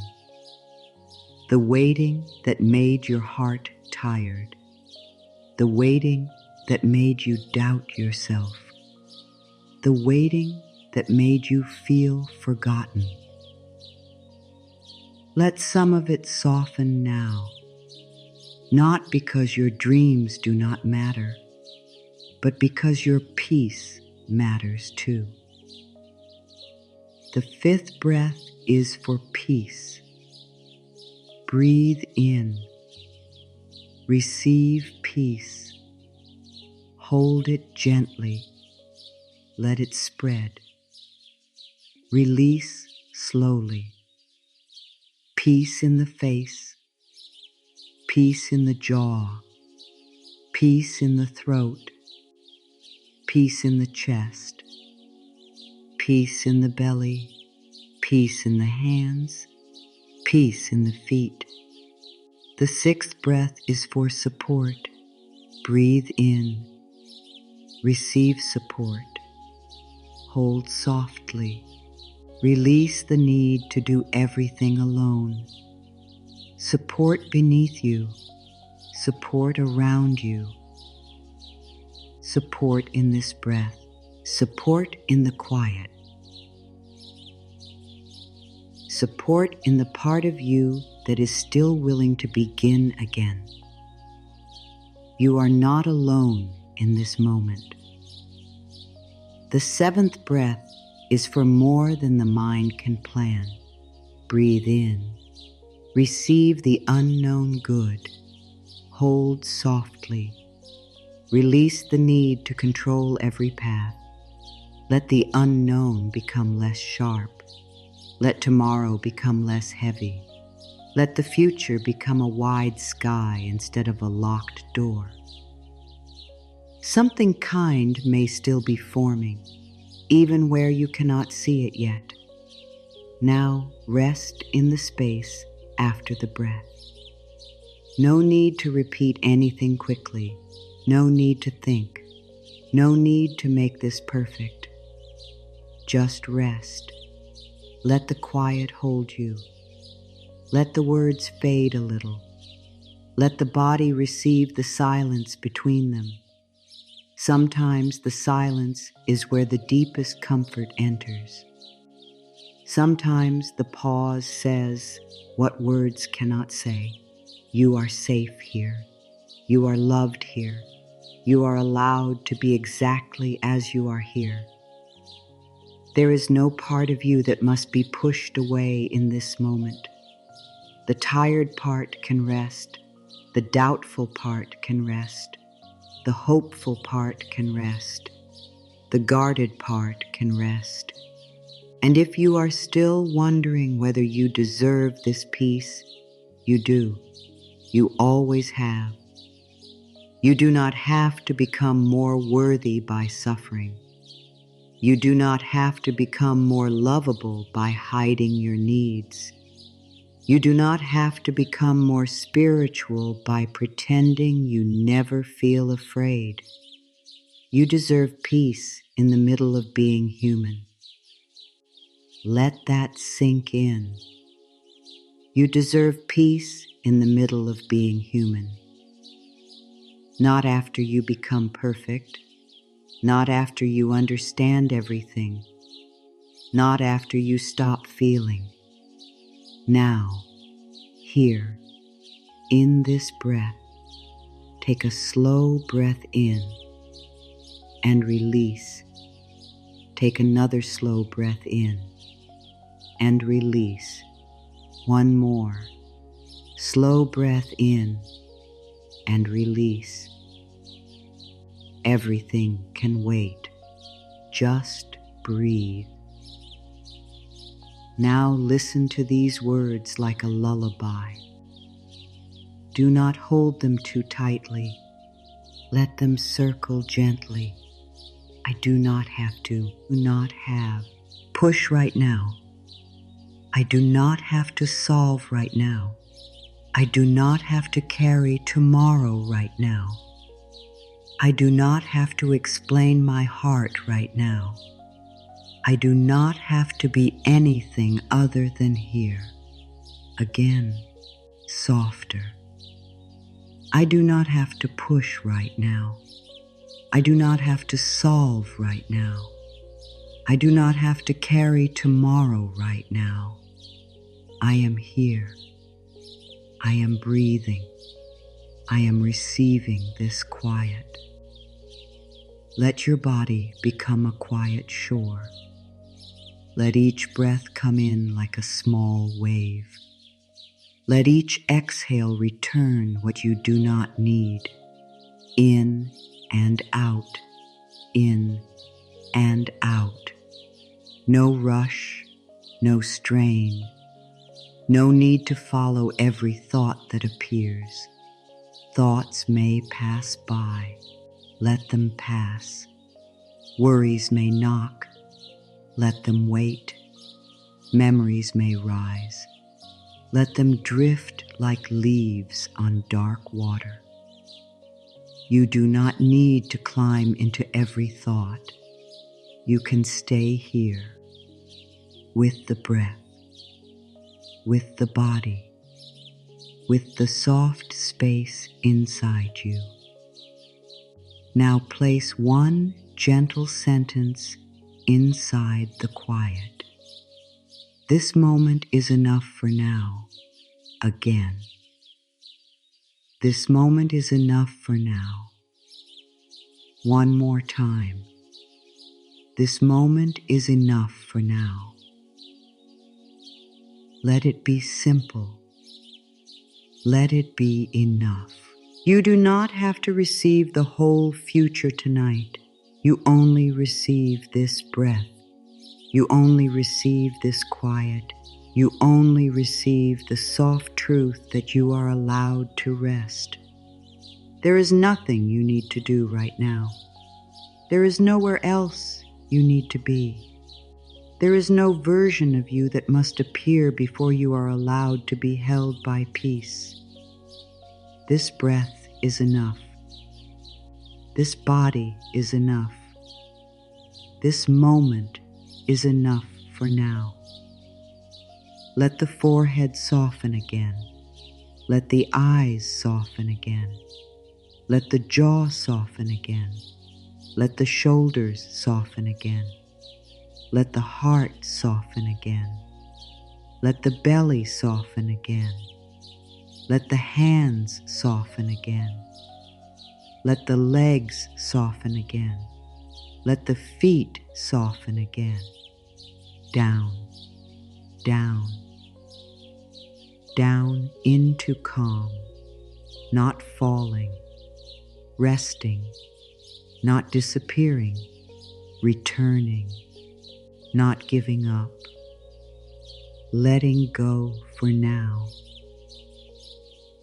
The waiting that made your heart tired. The waiting that made you doubt yourself. The waiting that made you feel forgotten. Let some of it soften now, not because your dreams do not matter, but because your peace matters too. The fifth breath is for peace. Breathe in. Receive peace. Hold it gently. Let it spread. Release slowly. Peace in the face. Peace in the jaw. Peace in the throat. Peace in the chest. Peace in the belly. Peace in the hands. Peace in the feet. The sixth breath is for support. Breathe in. Receive support. Hold softly. Release the need to do everything alone. Support beneath you. Support around you. Support in this breath. Support in the quiet. Support in the part of you that is still willing to begin again. You are not alone in this moment. The seventh breath is for more than the mind can plan. Breathe in. Receive the unknown good. Hold softly. Release the need to control every path. Let the unknown become less sharp. Let tomorrow become less heavy. Let the future become a wide sky instead of a locked door. Something kind may still be forming, even where you cannot see it yet. Now rest in the space after the breath. No need to repeat anything quickly. No need to think. No need to make this perfect. Just rest. Let the quiet hold you. Let the words fade a little. Let the body receive the silence between them. Sometimes the silence is where the deepest comfort enters. Sometimes the pause says what words cannot say. You are safe here. You are loved here. You are allowed to be exactly as you are here. There is no part of you that must be pushed away in this moment. The tired part can rest. The doubtful part can rest. The hopeful part can rest. The guarded part can rest. And if you are still wondering whether you deserve this peace, you do. You always have. You do not have to become more worthy by suffering. You do not have to become more lovable by hiding your needs. You do not have to become more spiritual by pretending you never feel afraid. You deserve peace in the middle of being human. Let that sink in. You deserve peace in the middle of being human. Not after you become perfect, not after you understand everything, not after you stop feeling. Now, here, in this breath, take a slow breath in and release. Take another slow breath in and release. One more. Slow breath in and release. Everything can wait. Just breathe. Now listen to these words like a lullaby. Do not hold them too tightly. Let them circle gently. I do not have to. Do not have. Push right now. I do not have to solve right now. I do not have to carry tomorrow right now. I do not have to explain my heart right now. I do not have to be anything other than here. Again, softer. I do not have to push right now. I do not have to solve right now. I do not have to carry tomorrow right now. I am here. I am breathing. I am receiving this quiet. Let your body become a quiet shore. Let each breath come in like a small wave. Let each exhale return what you do not need. In and out, in and out. No rush, no strain. No need to follow every thought that appears. Thoughts may pass by. Let them pass. Worries may knock. Let them wait. Memories may rise. Let them drift like leaves on dark water. You do not need to climb into every thought. You can stay here with the breath, with the body, with the soft space inside you. Now place one gentle sentence inside the quiet. This moment is enough for now. Again. This moment is enough for now. One more time. This moment is enough for now. Let it be simple. Let it be enough. You do not have to receive the whole future tonight. You only receive this breath. You only receive this quiet. You only receive the soft truth that you are allowed to rest. There is nothing you need to do right now. There is nowhere else you need to be. There is no version of you that must appear before you are allowed to be held by peace. This breath is enough. This body is enough. This moment is enough for now. Let the forehead soften again. Let the eyes soften again. Let the jaw soften again. Let the shoulders soften again. Let the heart soften again. Let the belly soften again. Let the hands soften again. Let the legs soften again. Let the feet soften again. Down, down, down into calm, not falling, resting, not disappearing, returning, not giving up, letting go for now.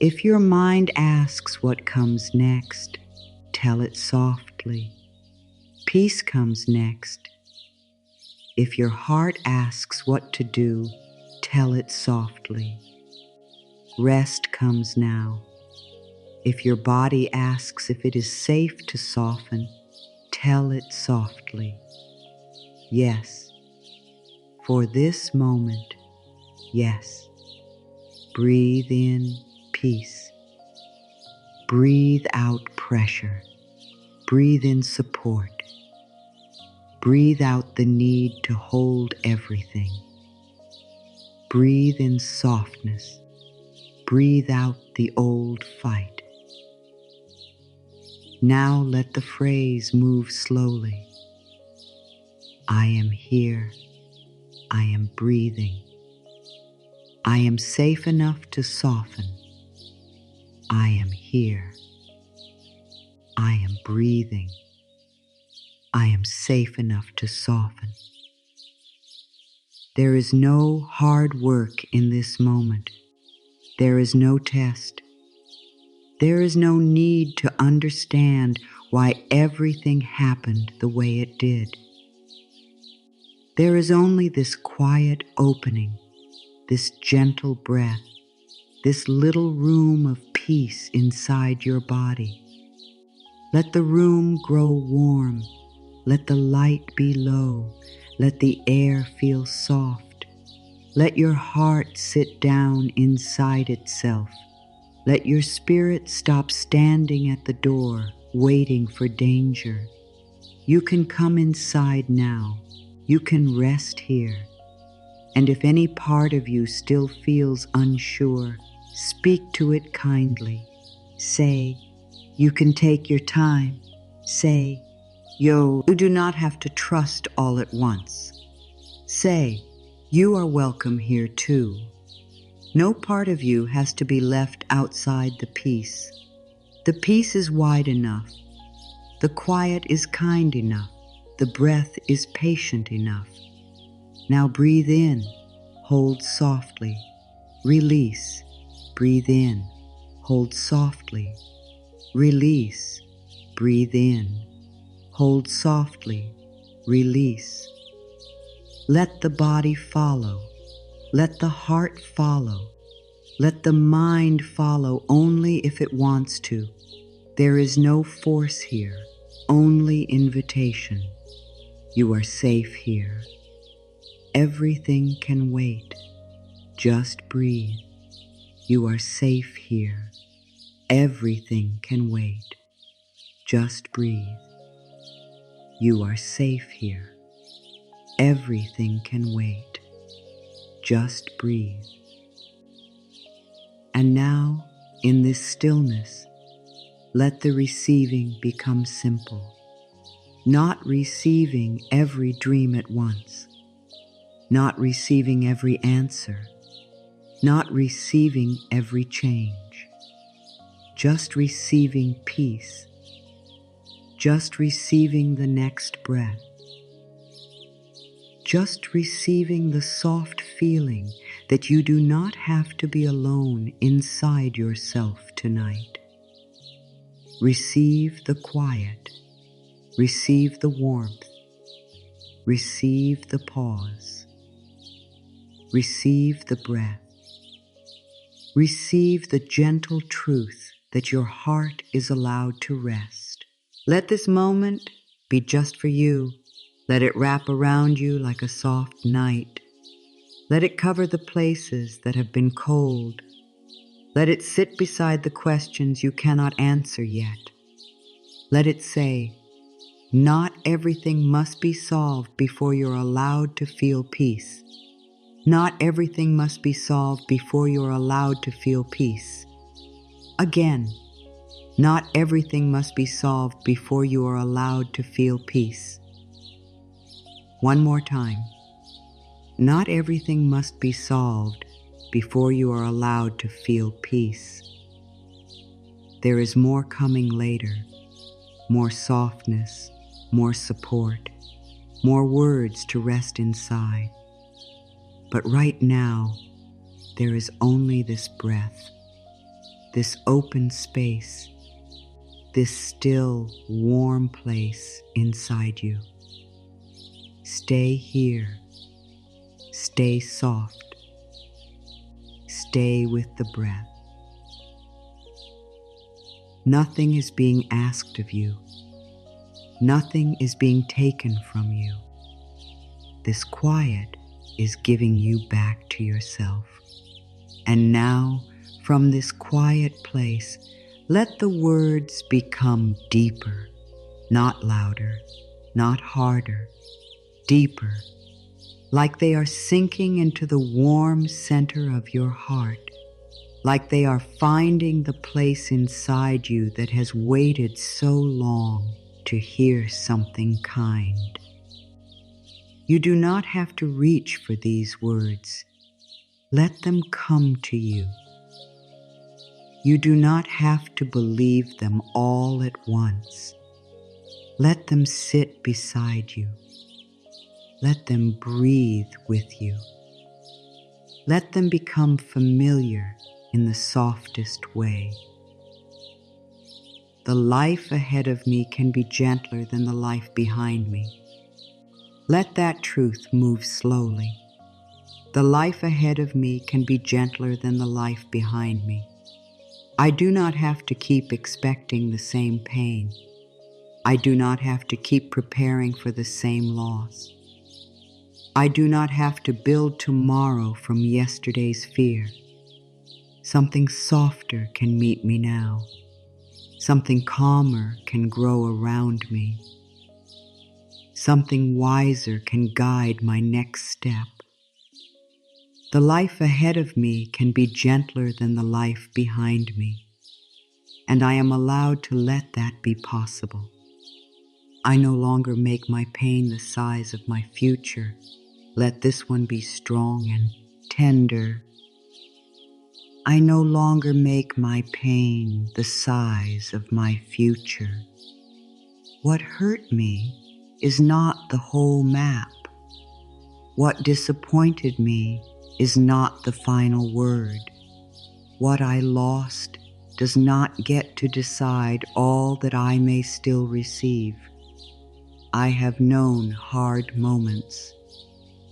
If your mind asks what comes next, tell it softly. Peace comes next. If your heart asks what to do, tell it softly. Rest comes now. If your body asks if it is safe to soften, tell it softly. Yes, for this moment, yes. Breathe in peace. Breathe out pressure. Breathe in support. Breathe out the need to hold everything. Breathe in softness. Breathe out the old fight. Now let the phrase move slowly. I am here. I am breathing. I am safe enough to soften. I am here. I am breathing. I am safe enough to soften. There is no hard work in this moment. There is no test. There is no need to understand why everything happened the way it did. There is only this quiet opening, this gentle breath, this little room of peace inside your body. Let the room grow warm. Let the light be low. Let the air feel soft. Let your heart sit down inside itself. Let your spirit stop standing at the door, waiting for danger. You can come inside now. You can rest here. And if any part of you still feels unsure, speak to it kindly. Say, you can take your time. Say, you do not have to trust all at once. Say, you are welcome here too. No part of you has to be left outside the peace. The peace is wide enough. The quiet is kind enough. The breath is patient enough. Now breathe in, hold softly, release. Breathe in, hold softly, release. Breathe in, hold softly, release. Let the body follow. Let the heart follow. Let the mind follow only if it wants to. There is no force here, only invitation. You are safe here. Everything can wait. Just breathe. You are safe here. Everything can wait. Just breathe. You are safe here. Everything can wait. Just breathe. And now, in this stillness, let the receiving become simple. Not receiving every dream at once. Not receiving every answer. Not receiving every change. Just receiving peace. Just receiving the next breath. Just receiving the soft feeling that you do not have to be alone inside yourself tonight. Receive the quiet. Receive the warmth. Receive the pause. Receive the breath. Receive the gentle truth that your heart is allowed to rest. Let this moment be just for you. Let it wrap around you like a soft night. Let it cover the places that have been cold. Let it sit beside the questions you cannot answer yet. Let it say, not everything must be solved before you're allowed to feel peace. Not everything must be solved before you're allowed to feel peace. Again, not everything must be solved before you are allowed to feel peace. One more time. Not everything must be solved before you are allowed to feel peace. There is more coming later, more softness, more support, more words to rest inside. But right now, there is only this breath, this open space, this still, warm place inside you. Stay here. Stay soft. Stay with the breath. Nothing is being asked of you. Nothing is being taken from you. This quiet is giving you back to yourself. And now, from this quiet place, let the words become deeper, not louder, not harder, deeper, like they are sinking into the warm center of your heart, like they are finding the place inside you that has waited so long to hear something kind. You do not have to reach for these words. Let them come to you. You do not have to believe them all at once. Let them sit beside you. Let them breathe with you. Let them become familiar in the softest way. The life ahead of me can be gentler than the life behind me. Let that truth move slowly. The life ahead of me can be gentler than the life behind me. I do not have to keep expecting the same pain. I do not have to keep preparing for the same loss. I do not have to build tomorrow from yesterday's fear. Something softer can meet me now. Something calmer can grow around me. Something wiser can guide my next step. The life ahead of me can be gentler than the life behind me, and I am allowed to let that be possible. I no longer make my pain the size of my future. Let this one be strong and tender. I no longer make my pain the size of my future. What hurt me is not the whole map. What disappointed me is not the final word. What I lost does not get to decide all that I may still receive. I have known hard moments,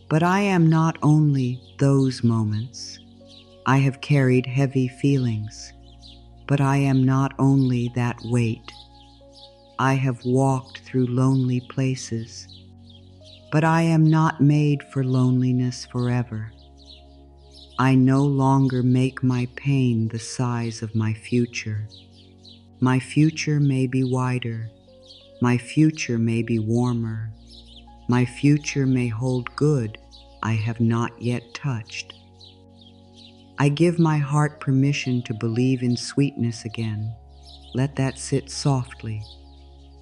but I am not only those moments. I have carried heavy feelings, but I am not only that weight. I have walked through lonely places, but I am not made for loneliness forever. I no longer make my pain the size of my future. My future may be wider. My future may be warmer. My future may hold good I have not yet touched. I give my heart permission to believe in sweetness again. Let that sit softly.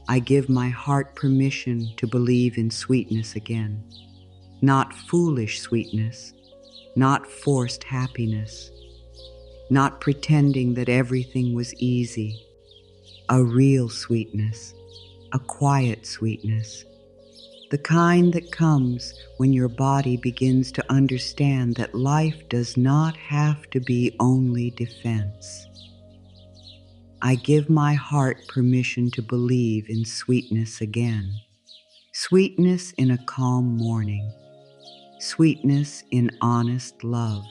I give my heart permission to believe in sweetness again. Not foolish sweetness, not forced happiness, not pretending that everything was easy. A real sweetness, a quiet sweetness, the kind that comes when your body begins to understand that life does not have to be only defense. I give my heart permission to believe in sweetness again. Sweetness in a calm morning. Sweetness in honest love.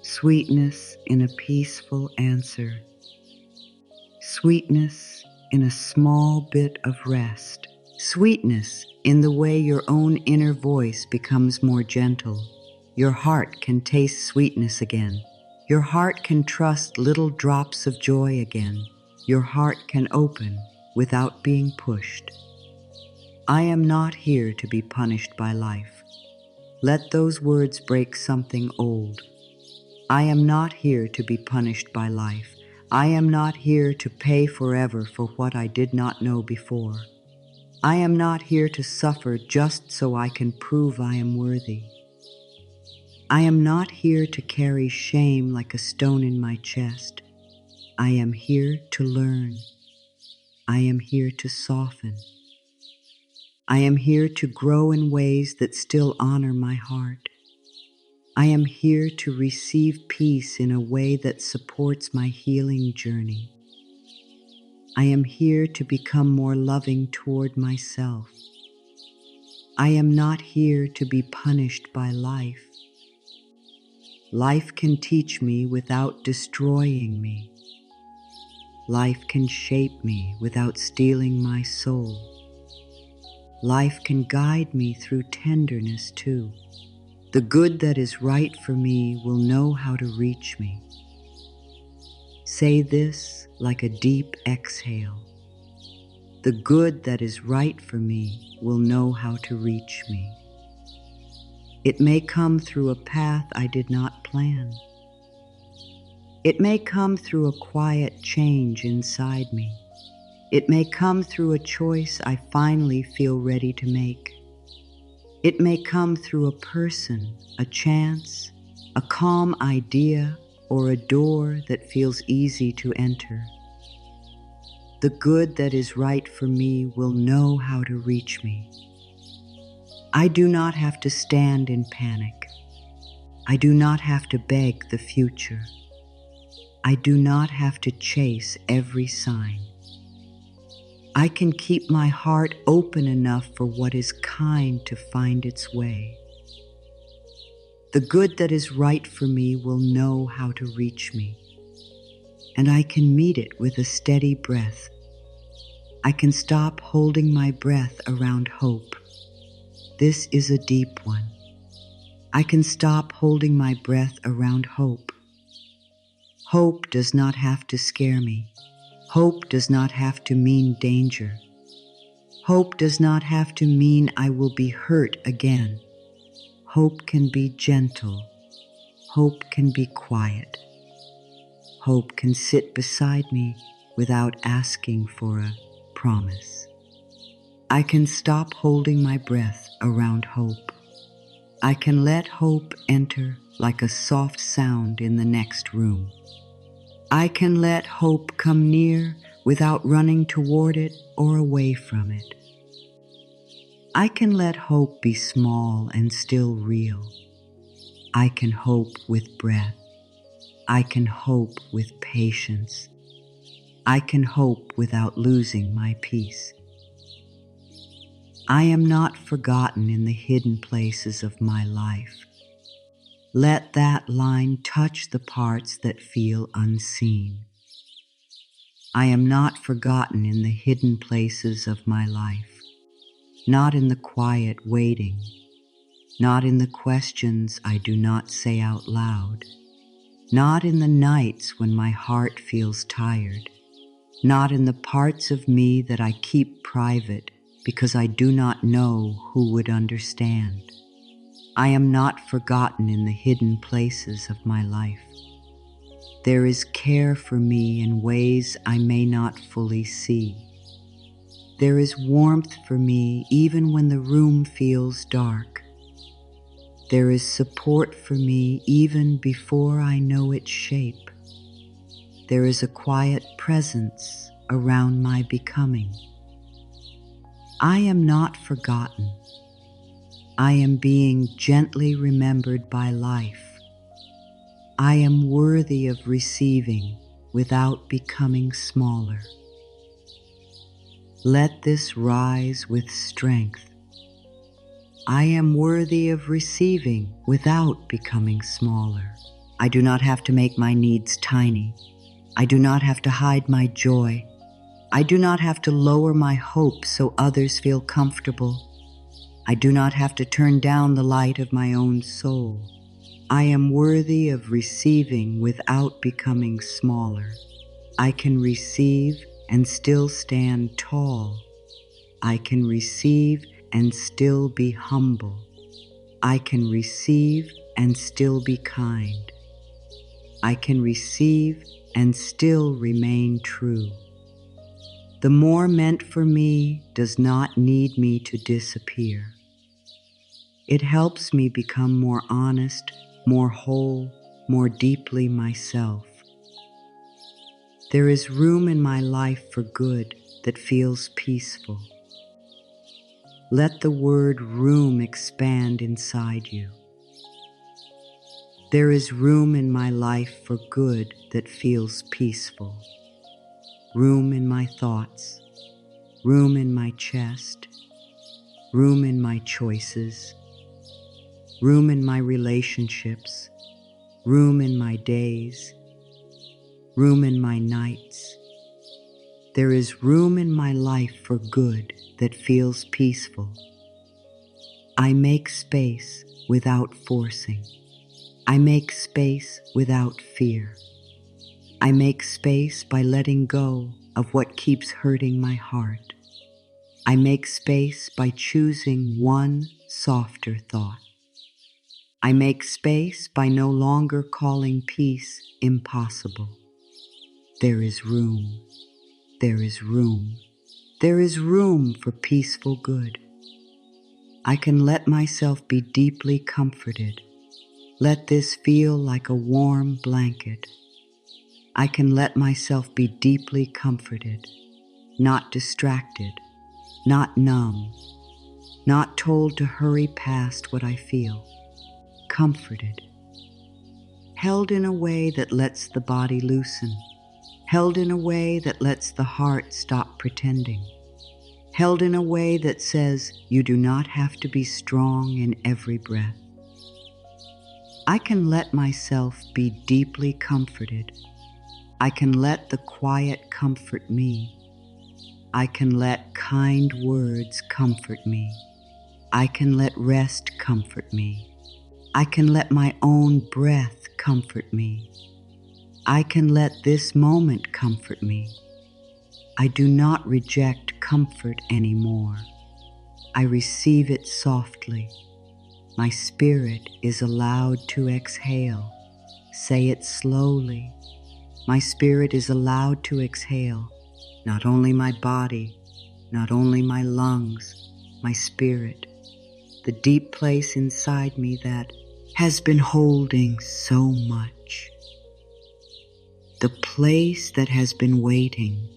Sweetness in a peaceful answer. Sweetness in a small bit of rest. Sweetness in the way your own inner voice becomes more gentle. Your heart can taste sweetness again. Your heart can trust little drops of joy again. Your heart can open without being pushed. I am not here to be punished by life. Let those words break something old. I am not here to be punished by life. I am not here to pay forever for what I did not know before. I am not here to suffer just so I can prove I am worthy. I am not here to carry shame like a stone in my chest. I am here to learn. I am here to soften. I am here to grow in ways that still honor my heart. I am here to receive peace in a way that supports my healing journey. I am here to become more loving toward myself. I am not here to be punished by life. Life can teach me without destroying me. Life can shape me without stealing my soul. Life can guide me through tenderness too. The good that is right for me will know how to reach me. Say this like a deep exhale. The good that is right for me will know how to reach me. It may come through a path I did not plan. It may come through a quiet change inside me. It may come through a choice I finally feel ready to make. It may come through a person, a chance, a calm idea, or a door that feels easy to enter. The good that is right for me will know how to reach me. I do not have to stand in panic. I do not have to beg the future. I do not have to chase every sign. I can keep my heart open enough for what is kind to find its way. The good that is right for me will know how to reach me, and I can meet it with a steady breath. I can stop holding my breath around hope. This is a deep one. I can stop holding my breath around hope. Hope does not have to scare me. Hope does not have to mean danger. Hope does not have to mean I will be hurt again. Hope can be gentle. Hope can be quiet. Hope can sit beside me without asking for a promise. I can stop holding my breath around hope. I can let hope enter like a soft sound in the next room. I can let hope come near without running toward it or away from it. I can let hope be small and still real. I can hope with breath. I can hope with patience. I can hope without losing my peace. I am not forgotten in the hidden places of my life. Let that line touch the parts that feel unseen. I am not forgotten in the hidden places of my life, not in the quiet waiting, not in the questions I do not say out loud, not in the nights when my heart feels tired, not in the parts of me that I keep private because I do not know who would understand. I am not forgotten in the hidden places of my life. There is care for me in ways I may not fully see. There is warmth for me even when the room feels dark. There is support for me even before I know its shape. There is a quiet presence around my becoming. I am not forgotten. I am being gently remembered by life. I am worthy of receiving without becoming smaller. Let this rise with strength. I am worthy of receiving without becoming smaller. I do not have to make my needs tiny. I do not have to hide my joy. I do not have to lower my hopes so others feel comfortable. I do not have to turn down the light of my own soul. I am worthy of receiving without becoming smaller. I can receive and still stand tall. I can receive and still be humble. I can receive and still be kind. I can receive and still remain true. The more meant for me does not need me to disappear. It helps me become more honest, more whole, more deeply myself. There is room in my life for good that feels peaceful. Let the word room expand inside you. There is room in my life for good that feels peaceful. Room in my thoughts, room in my chest, room in my choices, room in my relationships, room in my days, room in my nights. There is room in my life for good that feels peaceful. I make space without forcing. I make space without fear. I make space by letting go of what keeps hurting my heart. I make space by choosing one softer thought. I make space by no longer calling peace impossible. There is room. There is room. There is room for peaceful good. I can let myself be deeply comforted. Let this feel like a warm blanket. I can let myself be deeply comforted, not distracted, not numb, not told to hurry past what I feel. Comforted. Held in a way that lets the body loosen. Held in a way that lets the heart stop pretending. Held in a way that says you do not have to be strong in every breath. I can let myself be deeply comforted. I can let the quiet comfort me. I can let kind words comfort me. I can let rest comfort me. I can let my own breath comfort me. I can let this moment comfort me. I do not reject comfort anymore. I receive it softly. My spirit is allowed to exhale. Say it slowly. My spirit is allowed to exhale. Not only my body, not only my lungs, my spirit, the deep place inside me that has been holding so much. The place that has been waiting,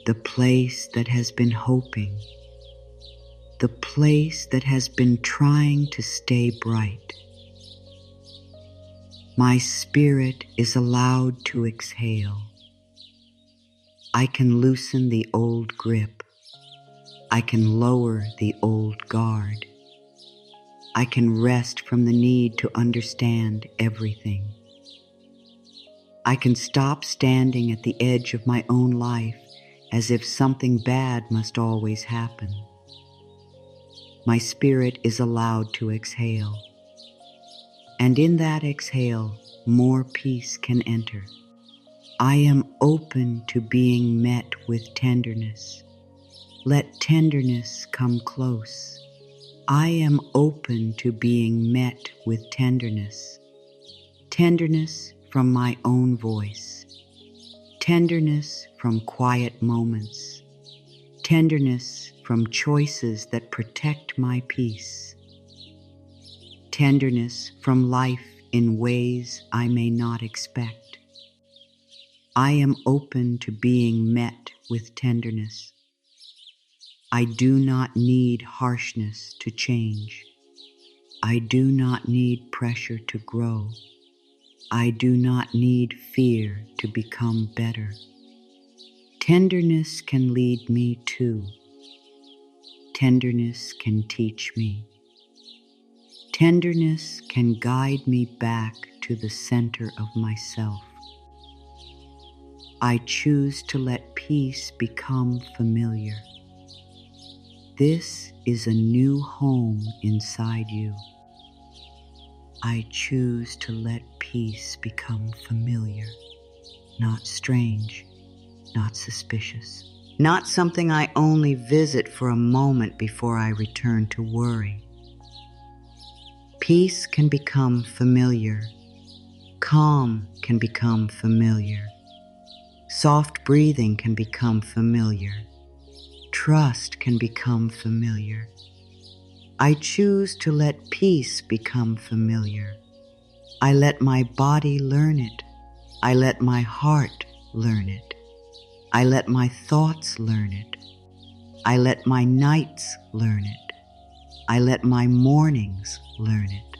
the place that has been hoping, the place that has been trying to stay bright. My spirit is allowed to exhale. I can loosen the old grip. I can lower the old guard. I can rest from the need to understand everything. I can stop standing at the edge of my own life as if something bad must always happen. My spirit is allowed to exhale. And in that exhale, more peace can enter. I am open to being met with tenderness. Let tenderness come close. I am open to being met with tenderness. Tenderness from my own voice. Tenderness from quiet moments. Tenderness from choices that protect my peace. Tenderness from life in ways I may not expect. I am open to being met with tenderness. I do not need harshness to change. I do not need pressure to grow. I do not need fear to become better. Tenderness can lead me too. Tenderness can teach me. Tenderness can guide me back to the center of myself. I choose to let peace become familiar. This is a new home inside you. I choose to let peace become familiar, not strange, not suspicious, not something I only visit for a moment before I return to worry. Peace can become familiar. Calm can become familiar. Soft breathing can become familiar. Trust can become familiar. I choose to let peace become familiar. I let my body learn it. I let my heart learn it. I let my thoughts learn it. I let my nights learn it. I let my mornings learn it.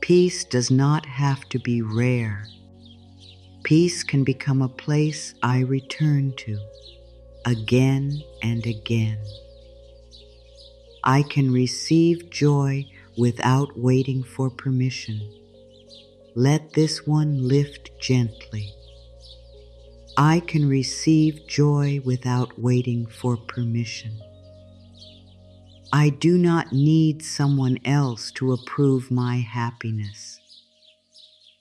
Peace does not have to be rare. Peace can become a place I return to again and again. I can receive joy without waiting for permission. Let this one lift gently. I can receive joy without waiting for permission. I do not need someone else to approve my happiness.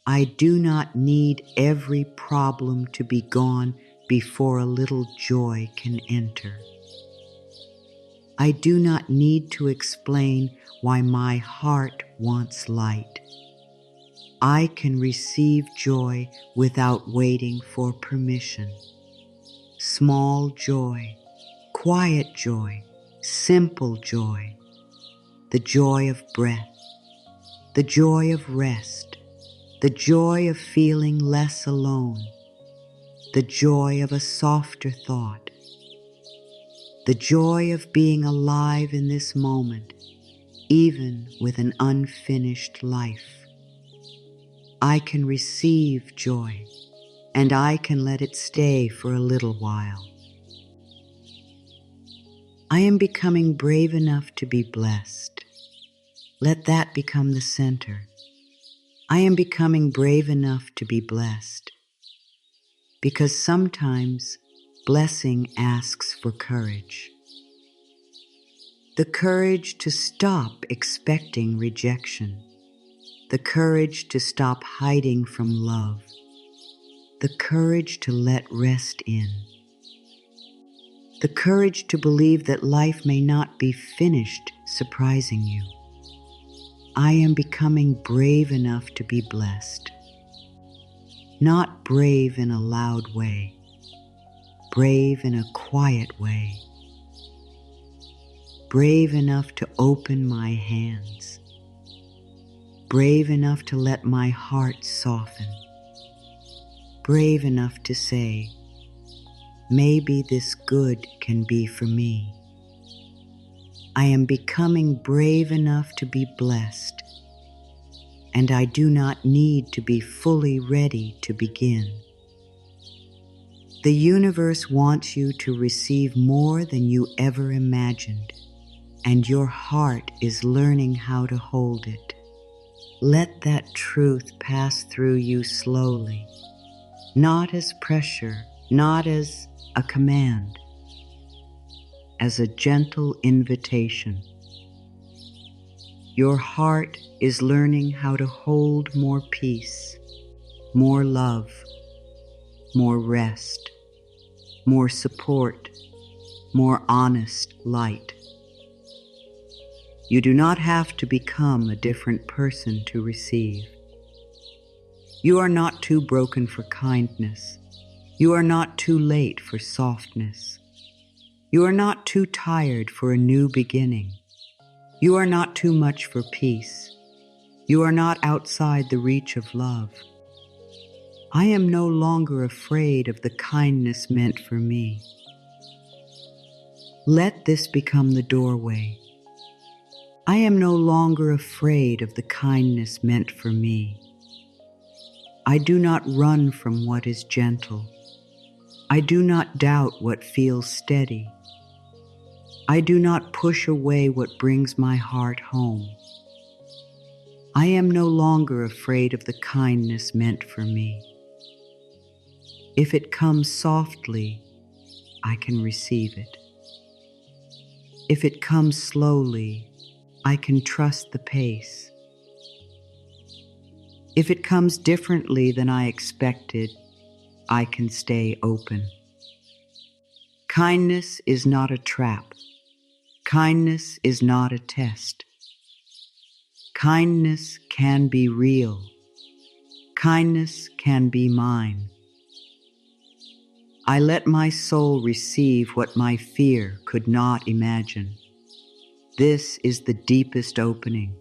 I do not need every problem to be gone before a little joy can enter. I do not need to explain why my heart wants light. I can receive joy without waiting for permission. Small joy, quiet joy, simple joy, the joy of breath, the joy of rest, the joy of feeling less alone, the joy of a softer thought, the joy of being alive in this moment, even with an unfinished life. I can receive joy, and I can let it stay for a little while. I am becoming brave enough to be blessed. Let that become the center. I am becoming brave enough to be blessed, because sometimes blessing asks for courage. The courage to stop expecting rejection. The courage to stop hiding from love. The courage to let rest in. The courage to believe that life may not be finished surprising you. I am becoming brave enough to be blessed. Not brave in a loud way, brave in a quiet way. Brave enough to open my hands. Brave enough to let my heart soften. Brave enough to say, maybe this good can be for me. I am becoming brave enough to be blessed, and I do not need to be fully ready to begin. The universe wants you to receive more than you ever imagined, and your heart is learning how to hold it. Let that truth pass through you slowly, not as pressure, not as a command, as a gentle invitation. Your heart is learning how to hold more peace, more love, more rest, more support, more honest light. You do not have to become a different person to receive. You are not too broken for kindness. You are not too late for softness. You are not too tired for a new beginning. You are not too much for peace. You are not outside the reach of love. I am no longer afraid of the kindness meant for me. Let this become the doorway. I am no longer afraid of the kindness meant for me. I do not run from what is gentle. I do not doubt what feels steady. I do not push away what brings my heart home. I am no longer afraid of the kindness meant for me. If it comes softly, I can receive it. If it comes slowly, I can trust the pace. If it comes differently than I expected, I can stay open. Kindness is not a trap. Kindness is not a test. Kindness can be real. Kindness can be mine. I let my soul receive what my fear could not imagine. This is the deepest opening.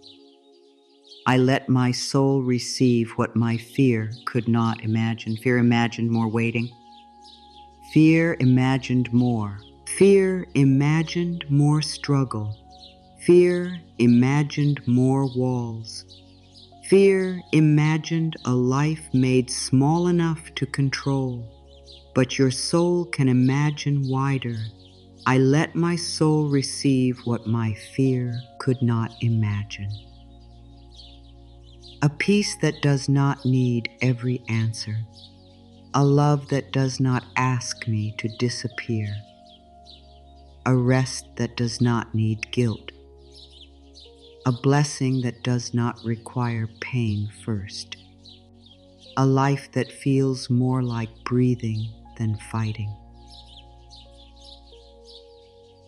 I let my soul receive what my fear could not imagine. Fear imagined more waiting. Fear imagined more. Fear imagined more struggle. Fear imagined more walls. Fear imagined a life made small enough to control. But your soul can imagine wider. I let my soul receive what my fear could not imagine. A peace that does not need every answer. A love that does not ask me to disappear. A rest that does not need guilt. A blessing that does not require pain first. A life that feels more like breathing than fighting.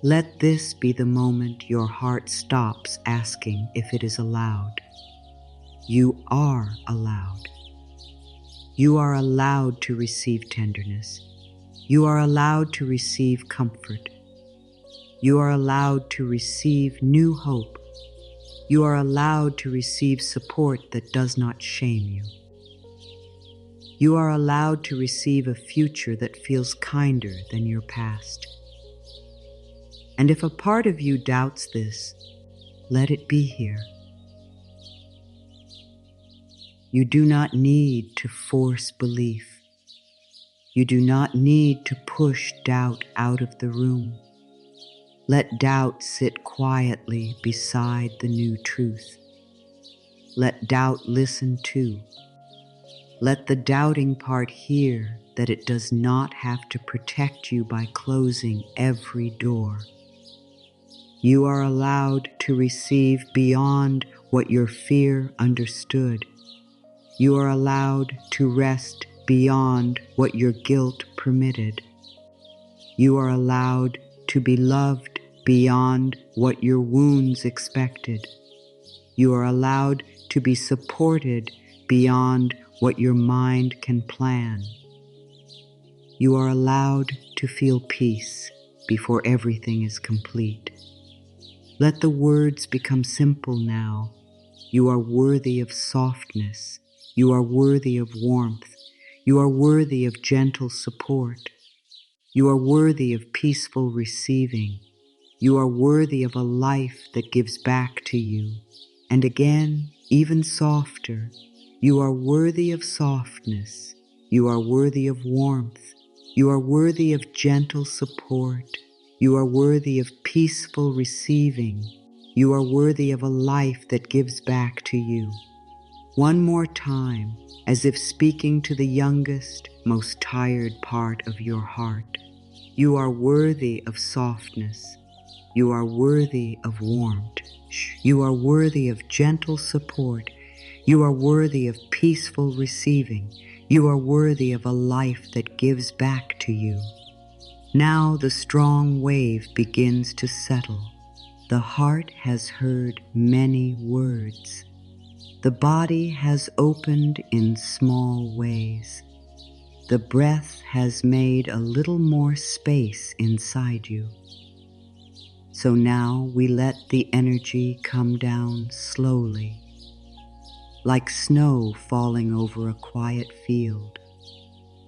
Let this be the moment your heart stops asking if it is allowed. You are allowed. You are allowed to receive tenderness. You are allowed to receive comfort. You are allowed to receive new hope. You are allowed to receive support that does not shame you. You are allowed to receive a future that feels kinder than your past. And if a part of you doubts this, let it be here. You do not need to force belief. You do not need to push doubt out of the room. Let doubt sit quietly beside the new truth. Let doubt listen too. Let the doubting part hear that it does not have to protect you by closing every door. You are allowed to receive beyond what your fear understood. You are allowed to rest beyond what your guilt permitted. You are allowed to be loved beyond what your wounds expected. You are allowed to be supported beyond what your mind can plan. You are allowed to feel peace before everything is complete. Let the words become simple now. You are worthy of softness. You are worthy of warmth. You are worthy of gentle support. You are worthy of peaceful receiving. You are worthy of a life that gives back to you. And again, even softer, you are worthy of softness. You are worthy of warmth. You are worthy of gentle support. You are worthy of peaceful receiving. You are worthy of a life that gives back to you. One more time, as if speaking to the youngest, most tired part of your heart. You are worthy of softness. You are worthy of warmth. You are worthy of gentle support. You are worthy of peaceful receiving. You are worthy of a life that gives back to you. Now the strong wave begins to settle. The heart has heard many words. The body has opened in small ways. The breath has made a little more space inside you. So now we let the energy come down slowly, like snow falling over a quiet field,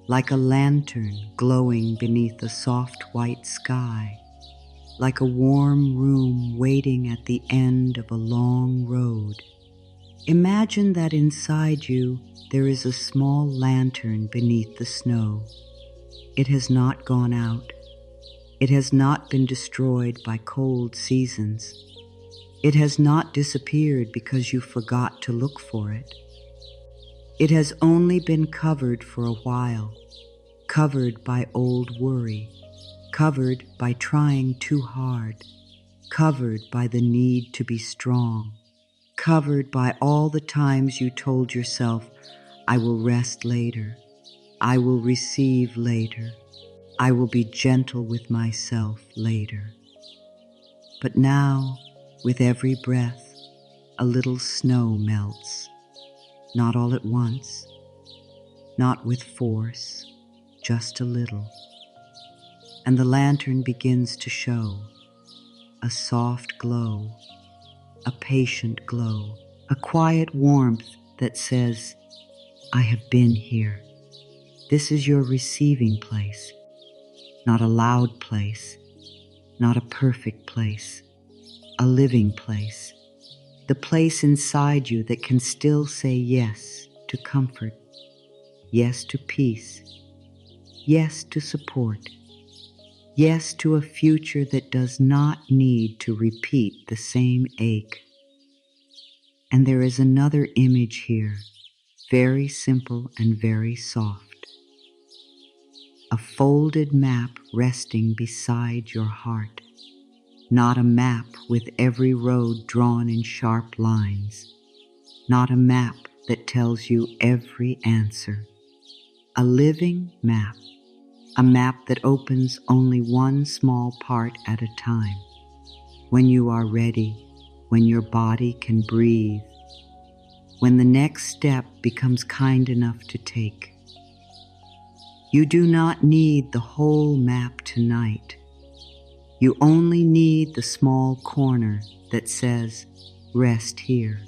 like a lantern glowing beneath a soft white sky, like a warm room waiting at the end of a long road. Imagine that inside you there is a small lantern beneath the snow. It has not gone out. It has not been destroyed by cold seasons. It has not disappeared because you forgot to look for it. It has only been covered for a while, covered by old worry, covered by trying too hard, covered by the need to be strong, covered by all the times you told yourself, I will rest later, I will receive later, I will be gentle with myself later. But now, with every breath, a little snow melts, not all at once, not with force, just a little. And the lantern begins to show a soft glow, a patient glow, a quiet warmth that says, I have been here. This is your receiving place, not a loud place, not a perfect place, a living place, the place inside you that can still say yes to comfort, yes to peace, yes to support, yes to a future that does not need to repeat the same ache. And there is another image here, very simple and very soft. A folded map resting beside your heart, not a map with every road drawn in sharp lines, not a map that tells you every answer, a living map, a map that opens only one small part at a time. When you are ready, when your body can breathe, when the next step becomes kind enough to take. You do not need the whole map tonight. You only need the small corner that says, rest here.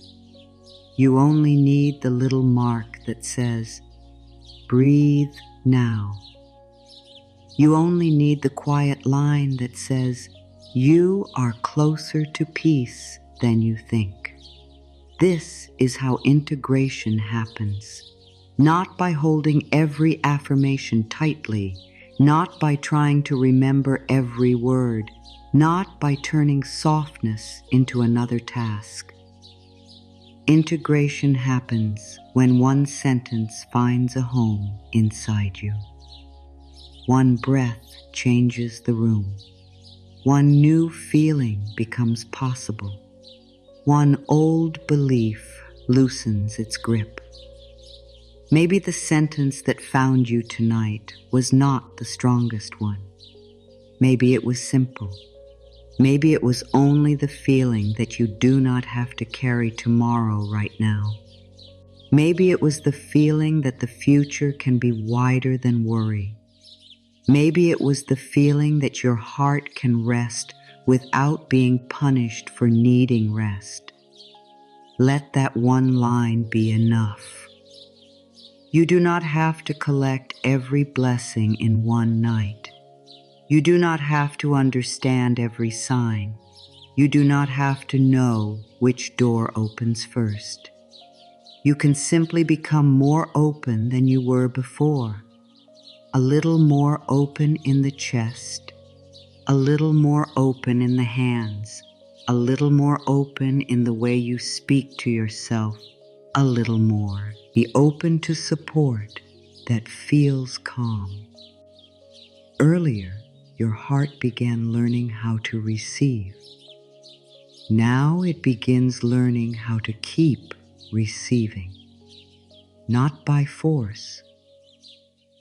You only need the little mark that says, breathe now. You only need the quiet line that says, you are closer to peace than you think. This is how integration happens. Not by holding every affirmation tightly, not by trying to remember every word, not by turning softness into another task. Integration happens when one sentence finds a home inside you. One breath changes the room. One new feeling becomes possible. One old belief loosens its grip. Maybe the sentence that found you tonight was not the strongest one. Maybe it was simple. Maybe it was only the feeling that you do not have to carry tomorrow right now. Maybe it was the feeling that the future can be wider than worry. Maybe it was the feeling that your heart can rest without being punished for needing rest. Let that one line be enough. You do not have to collect every blessing in one night. You do not have to understand every sign. You do not have to know which door opens first. You can simply become more open than you were before. A little more open in the chest, a little more open in the hands, a little more open in the way you speak to yourself, a little more. Be open to support that feels calm. Earlier, your heart began learning how to receive. Now it begins learning how to keep receiving. Not by force,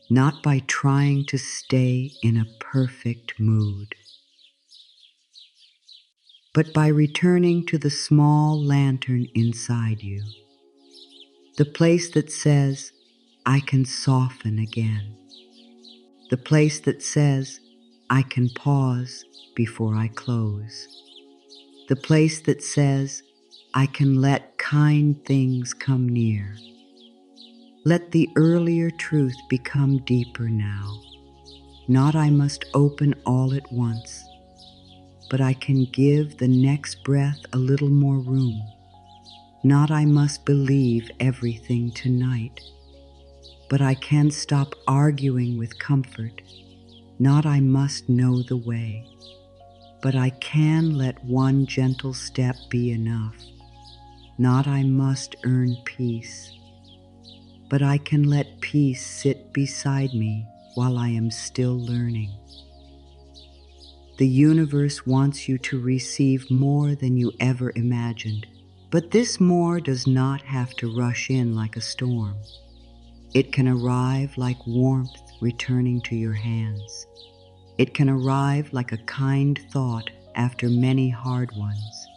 not by trying to stay in a perfect mood, but by returning to the small lantern inside you. The place that says, I can soften again. The place that says, I can pause before I close. The place that says, I can let kind things come near. Let the earlier truth become deeper now. Not I must open all at once, but I can give the next breath a little more room. Not I must believe everything tonight, but I can stop arguing with comfort. Not I must know the way, but I can let one gentle step be enough. Not I must earn peace, but I can let peace sit beside me while I am still learning. The universe wants you to receive more than you ever imagined, but this more does not have to rush in like a storm. It can arrive like warmth returning to your hands. It can arrive like a kind thought after many hard ones.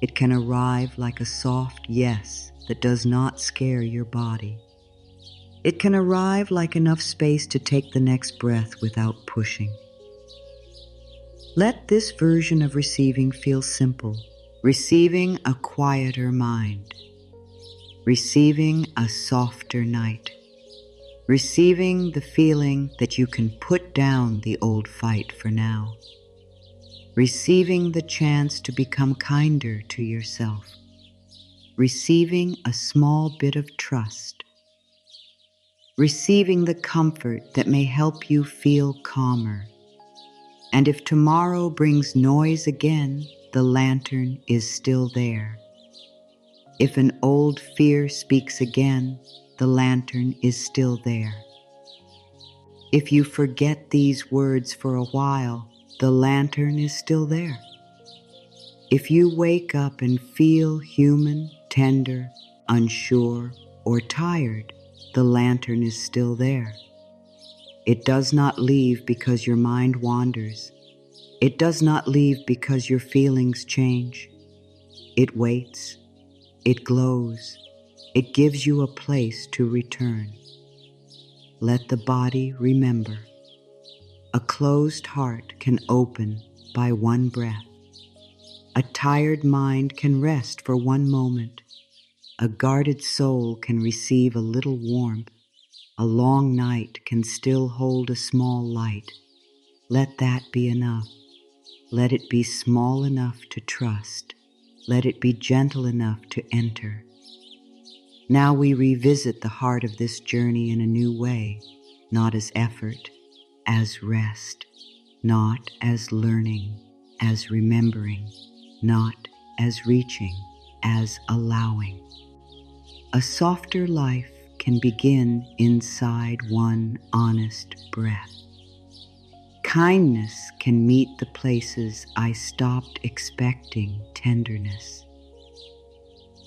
It can arrive like a soft yes that does not scare your body. It can arrive like enough space to take the next breath without pushing. Let this version of receiving feel simple. Receiving a quieter mind. Receiving a softer night. Receiving the feeling that you can put down the old fight for now. Receiving the chance to become kinder to yourself. Receiving a small bit of trust. Receiving the comfort that may help you feel calmer. And if tomorrow brings noise again, the lantern is still there. If an old fear speaks again, the lantern is still there. If you forget these words for a while, the lantern is still there. If you wake up and feel human, tender, unsure, or tired, the lantern is still there. It does not leave because your mind wanders. It does not leave because your feelings change. It waits. It glows. It gives you a place to return. Let the body remember. A closed heart can open by one breath. A tired mind can rest for one moment. A guarded soul can receive a little warmth. A long night can still hold a small light. Let that be enough. Let it be small enough to trust. Let it be gentle enough to enter. Now we revisit the heart of this journey in a new way, not as effort, as rest, not as learning, as remembering, not as reaching, as allowing. A softer life can begin inside one honest breath. Kindness can meet the places I stopped expecting tenderness.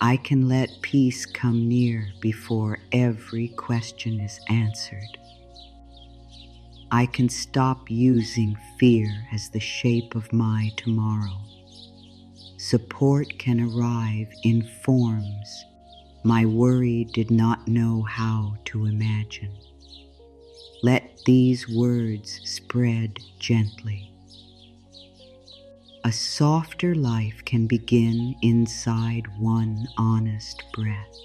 I can let peace come near before every question is answered. I can stop using fear as the shape of my tomorrow. Support can arrive in forms my worry did not know how to imagine. Let these words spread gently. A softer life can begin inside one honest breath.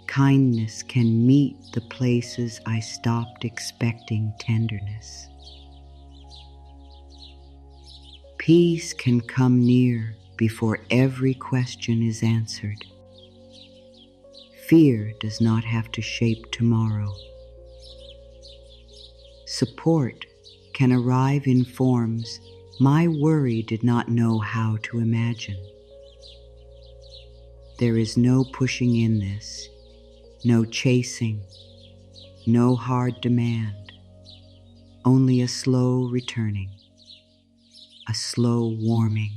Kindness can meet the places I stopped expecting tenderness. Peace can come near before every question is answered. Fear does not have to shape tomorrow. Support can arrive in forms my worry did not know how to imagine. There is no pushing in this, no chasing, no hard demand, only a slow returning, a slow warming,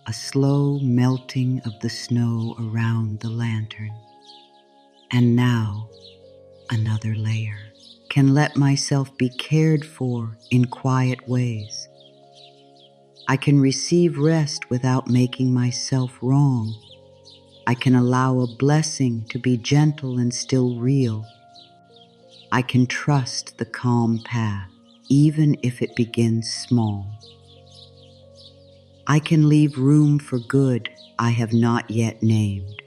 a slow melting of the snow around the lantern. And now, another layer. Can let myself be cared for in quiet ways. I can receive rest without making myself wrong. I can allow a blessing to be gentle and still real. I can trust the calm path, even if it begins small. I can leave room for good I have not yet named.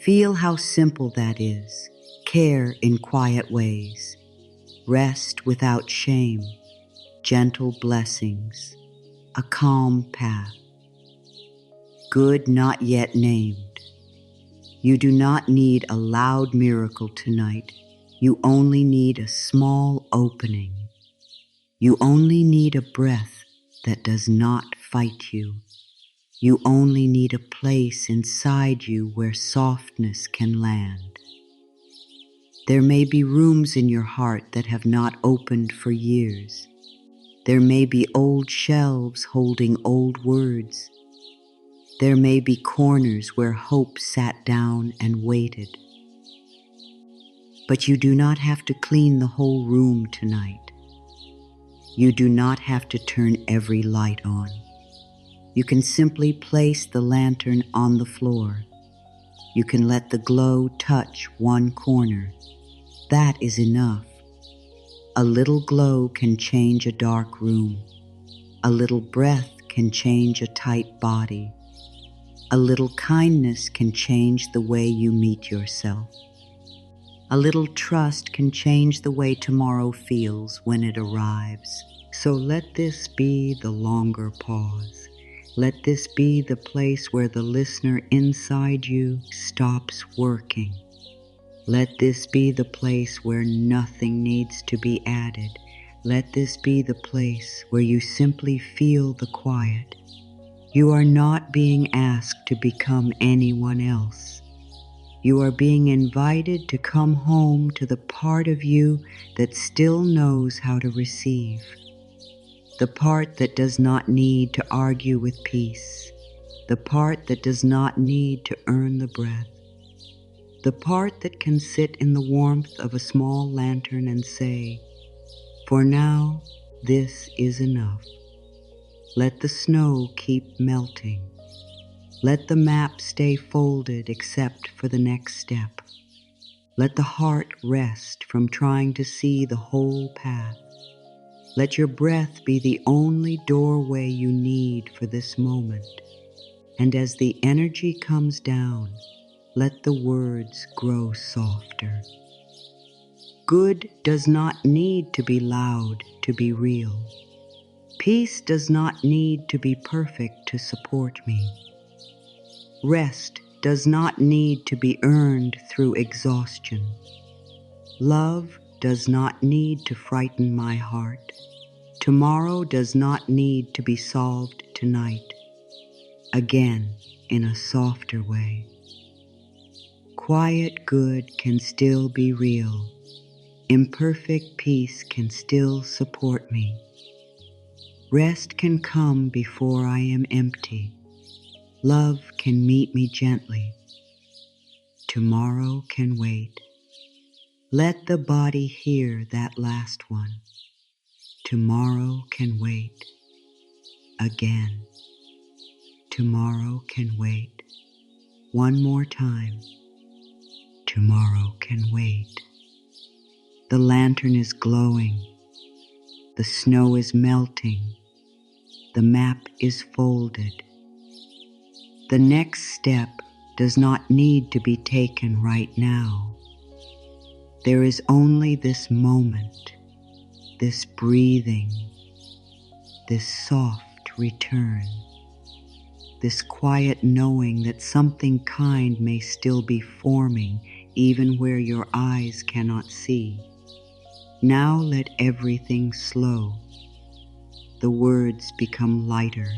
Feel how simple that is. Care in quiet ways. Rest without shame. Gentle blessings. A calm path. Good not yet named. You do not need a loud miracle tonight. You only need a small opening. You only need a breath that does not fight you. You only need a place inside you where softness can land. There may be rooms in your heart that have not opened for years. There may be old shelves holding old words. There may be corners where hope sat down and waited. But you do not have to clean the whole room tonight. You do not have to turn every light on. You can simply place the lantern on the floor. You can let the glow touch one corner. That is enough. A little glow can change a dark room. A little breath can change a tight body. A little kindness can change the way you meet yourself. A little trust can change the way tomorrow feels when it arrives. So let this be the longer pause. Let this be the place where the listener inside you stops working. Let this be the place where nothing needs to be added. Let this be the place where you simply feel the quiet. You are not being asked to become anyone else. You are being invited to come home to the part of you that still knows how to receive. The part that does not need to argue with peace. The part that does not need to earn the breath. The part that can sit in the warmth of a small lantern and say, "For now, this is enough." Let the snow keep melting. Let the map stay folded except for the next step. Let the heart rest from trying to see the whole path. Let your breath be the only doorway you need for this moment. And as the energy comes down, let the words grow softer. Good does not need to be loud to be real. Peace does not need to be perfect to support me. Rest does not need to be earned through exhaustion. Love does not need to frighten my heart. Tomorrow does not need to be solved tonight. Again, in a softer way. Quiet good can still be real. Imperfect peace can still support me. Rest can come before I am empty. Love can meet me gently. Tomorrow can wait. Let the body hear that last one. Tomorrow can wait. Again. Tomorrow can wait. One more time. Tomorrow can wait. The lantern is glowing. The snow is melting. The map is folded. The next step does not need to be taken right now. There is only this moment, this breathing, this soft return, this quiet knowing that something kind may still be forming even where your eyes cannot see. Now let everything slow. The words become lighter.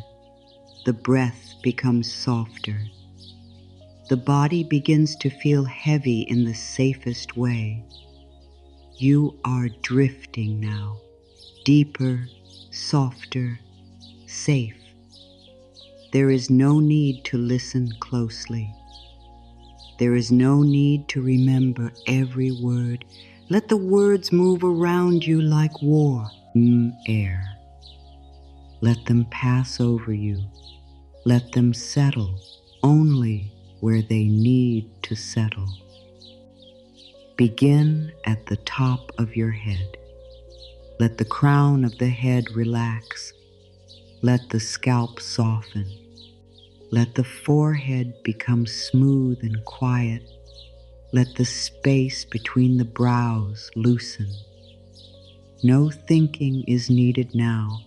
The breath becomes softer. The body begins to feel heavy in the safest way. You are drifting now, deeper, softer, safe. There is no need to listen closely. There is no need to remember every word. Let the words move around you like war, air. Let them pass over you. Let them settle only where they need to settle. Begin at the top of your head. Let the crown of the head relax. Let the scalp soften. Let the forehead become smooth and quiet. Let the space between the brows loosen. No thinking is needed now.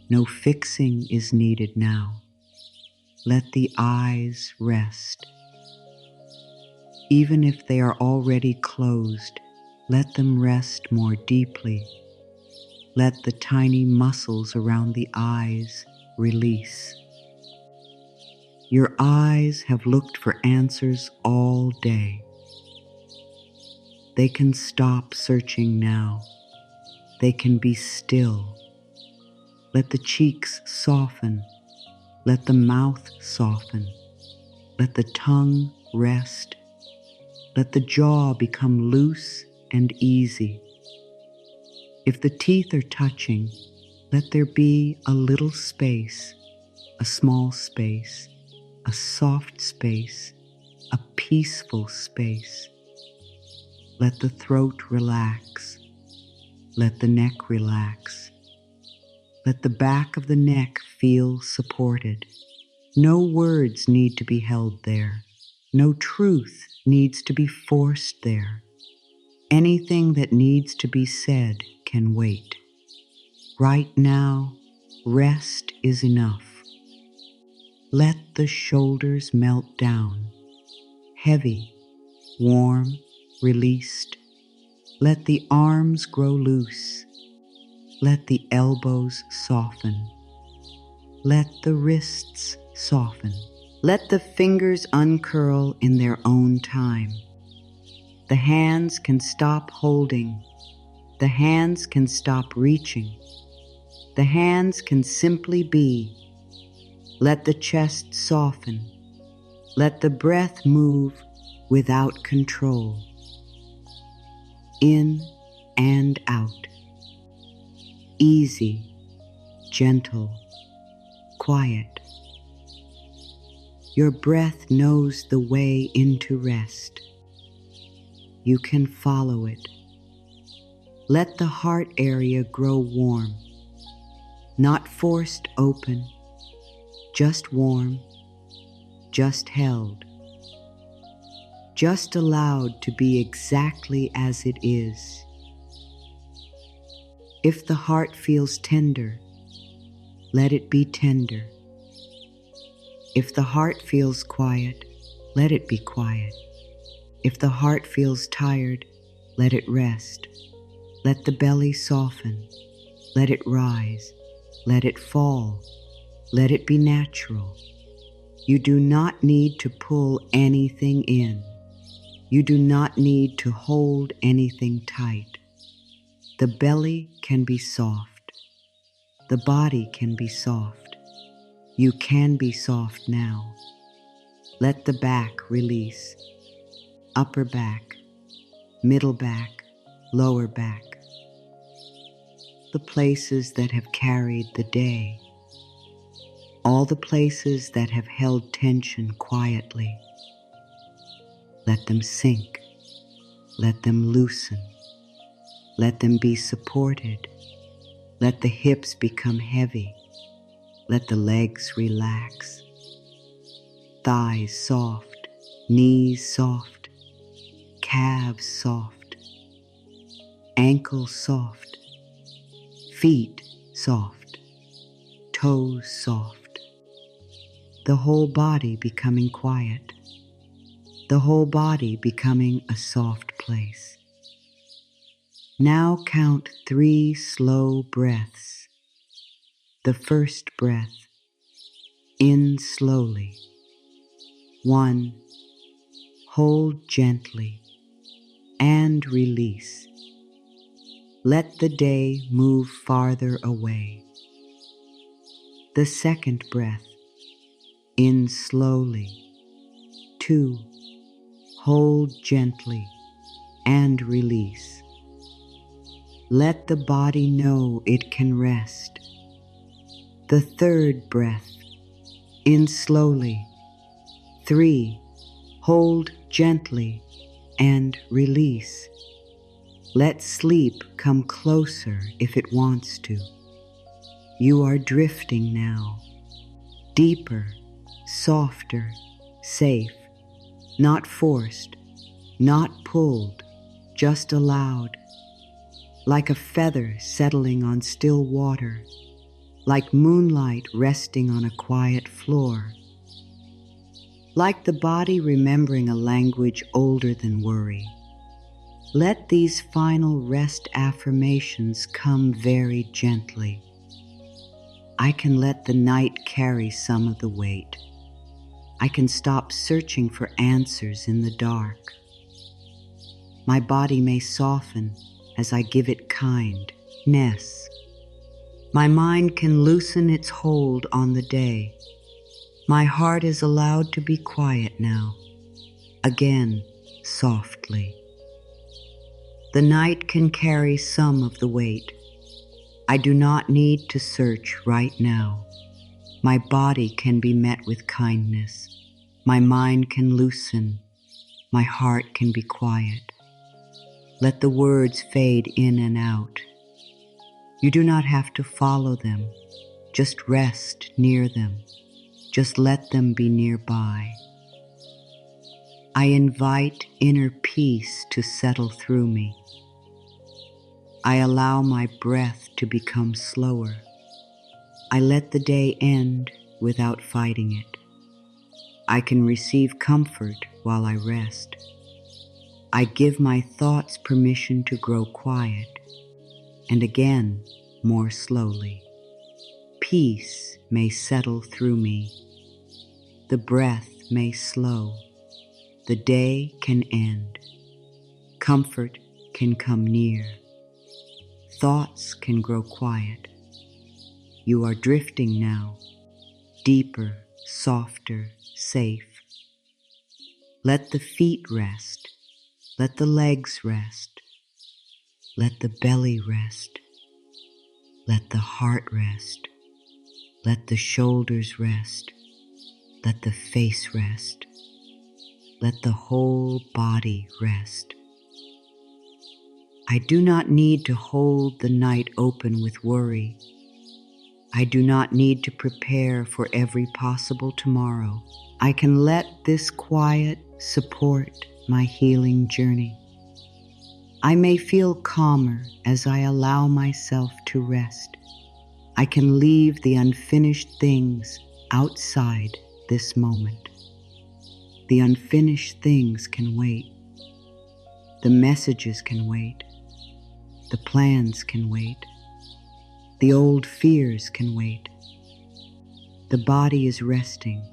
No fixing is needed now. Let the eyes rest. Even if they are already closed, let them rest more deeply. Let the tiny muscles around the eyes release. Your eyes have looked for answers all day. They can stop searching now. They can be still. Let the cheeks soften. Let the mouth soften. Let the tongue rest. Let the jaw become loose and easy. If the teeth are touching, let there be a little space, a small space, a soft space, a peaceful space. Let the throat relax. Let the neck relax. Let the back of the neck feel supported. No words need to be held there. No truth needs to be forced there. Anything that needs to be said can wait. Right now, rest is enough. Let the shoulders melt down, heavy, warm, released. Let the arms grow loose. Let the elbows soften. Let the wrists soften. Let the fingers uncurl in their own time. The hands can stop holding. The hands can stop reaching. The hands can simply be. Let the chest soften. Let the breath move without control. In and out. Easy, gentle, quiet. Your breath knows the way into rest. You can follow it. Let the heart area grow warm, not forced open, just warm, just held, just allowed to be exactly as it is. If the heart feels tender, let it be tender. If the heart feels quiet, let it be quiet. If the heart feels tired, let it rest. Let the belly soften. Let it rise. Let it fall. Let it be natural. You do not need to pull anything in. You do not need to hold anything tight. The belly can be soft. The body can be soft. You can be soft now. Let the back release. Upper back, middle back, lower back. The places that have carried the day. All the places that have held tension quietly. Let them sink. Let them loosen. Let them be supported. Let the hips become heavy. Let the legs relax. Thighs soft, knees soft, calves soft, ankles soft, feet soft, toes soft. The whole body becoming quiet. The whole body becoming a soft place. Now count 3 slow breaths. The first breath, in slowly. 1, hold gently and release. Let the day move farther away. The second breath, in slowly. 2, hold gently and release. Let the body know it can rest. The third breath, in slowly. 3, hold gently and release. Let sleep come closer if it wants to. You are drifting now, deeper, softer, safe, not forced, not pulled, just allowed. Like a feather settling on still water, like moonlight resting on a quiet floor, like the body remembering a language older than worry. Let these final rest affirmations come very gently. I can let the night carry some of the weight. I can stop searching for answers in the dark. My body may soften as I give it kindness. My mind can loosen its hold on the day. My heart is allowed to be quiet now, again softly. The night can carry some of the weight. I do not need to search right now. My body can be met with kindness. My mind can loosen. My heart can be quiet. Let the words fade in and out. You do not have to follow them. Just rest near them. Just let them be nearby. I invite inner peace to settle through me. I allow my breath to become slower. I let the day end without fighting it. I can receive comfort while I rest. I give my thoughts permission to grow quiet, and again, more slowly. Peace may settle through me. The breath may slow. The day can end. Comfort can come near. Thoughts can grow quiet. You are drifting now, deeper, softer, safe. Let the feet rest. Let the legs rest. Let the belly rest. Let the heart rest. Let the shoulders rest. Let the face rest. Let the whole body rest. I do not need to hold the night open with worry. I do not need to prepare for every possible tomorrow. I can let this quiet support my healing journey. I may feel calmer as I allow myself to rest. I can leave the unfinished things outside this moment. The unfinished things can wait. The messages can wait. The plans can wait. The old fears can wait. The body is resting.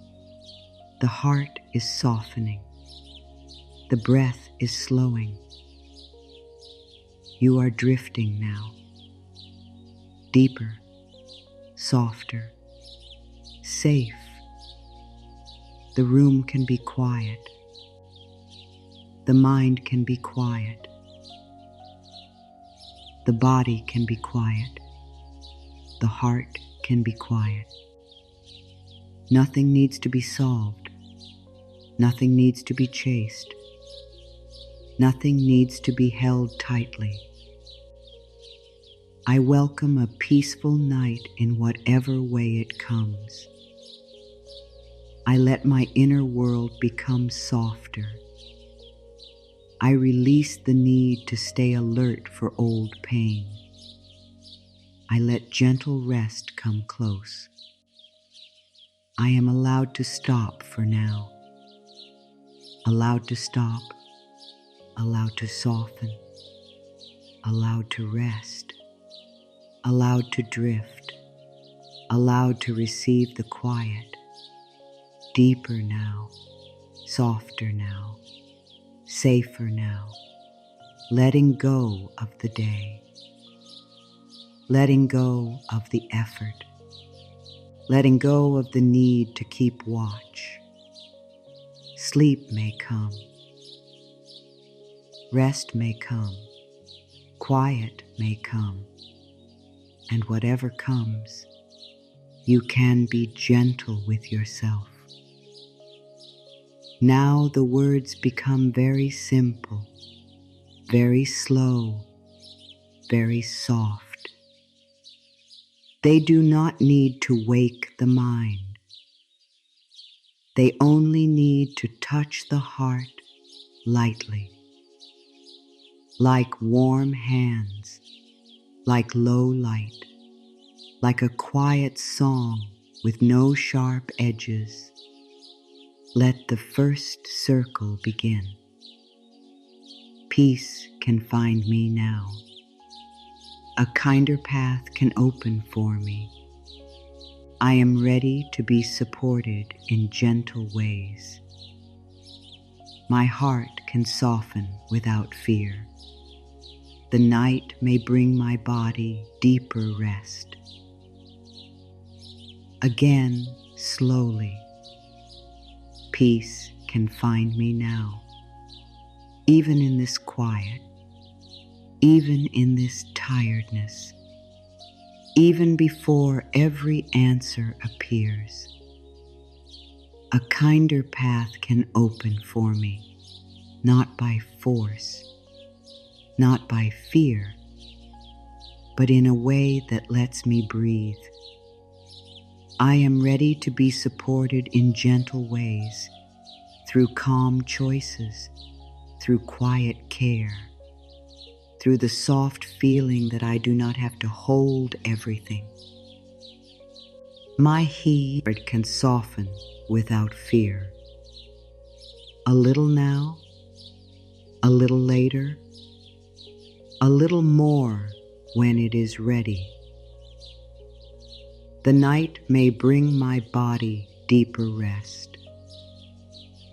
The heart is softening. The breath is slowing. You are drifting now. Deeper, softer, safe. The room can be quiet. The mind can be quiet. The body can be quiet. The heart can be quiet. Nothing needs to be solved. Nothing needs to be chased. Nothing needs to be held tightly. I welcome a peaceful night in whatever way it comes. I let my inner world become softer. I release the need to stay alert for old pain. I let gentle rest come close. I am allowed to stop for now. Allowed to stop. Allowed to soften. Allowed to rest. Allowed to drift. Allowed to receive the quiet. Deeper now. Softer now. Safer now, letting go of the day, letting go of the effort, letting go of the need to keep watch. Sleep may come, rest may come, quiet may come, and whatever comes, you can be gentle with yourself. Now the words become very simple, very slow, very soft. They do not need to wake the mind. They only need to touch the heart lightly, like warm hands, like low light, like a quiet song with no sharp edges. Let the first circle begin. Peace can find me now. A kinder path can open for me. I am ready to be supported in gentle ways. my heart can soften without fear. The night may bring my body deeper rest. Again, slowly, peace can find me now, even in this quiet, even in this tiredness, even before every answer appears. A kinder path can open for me, not by force, not by fear, but in a way that lets me breathe. I am ready to be supported in gentle ways, through calm choices, through quiet care, through the soft feeling that I do not have to hold everything. My heart can soften without fear. A little now, a little later, a little more when it is ready. The night may bring my body deeper rest,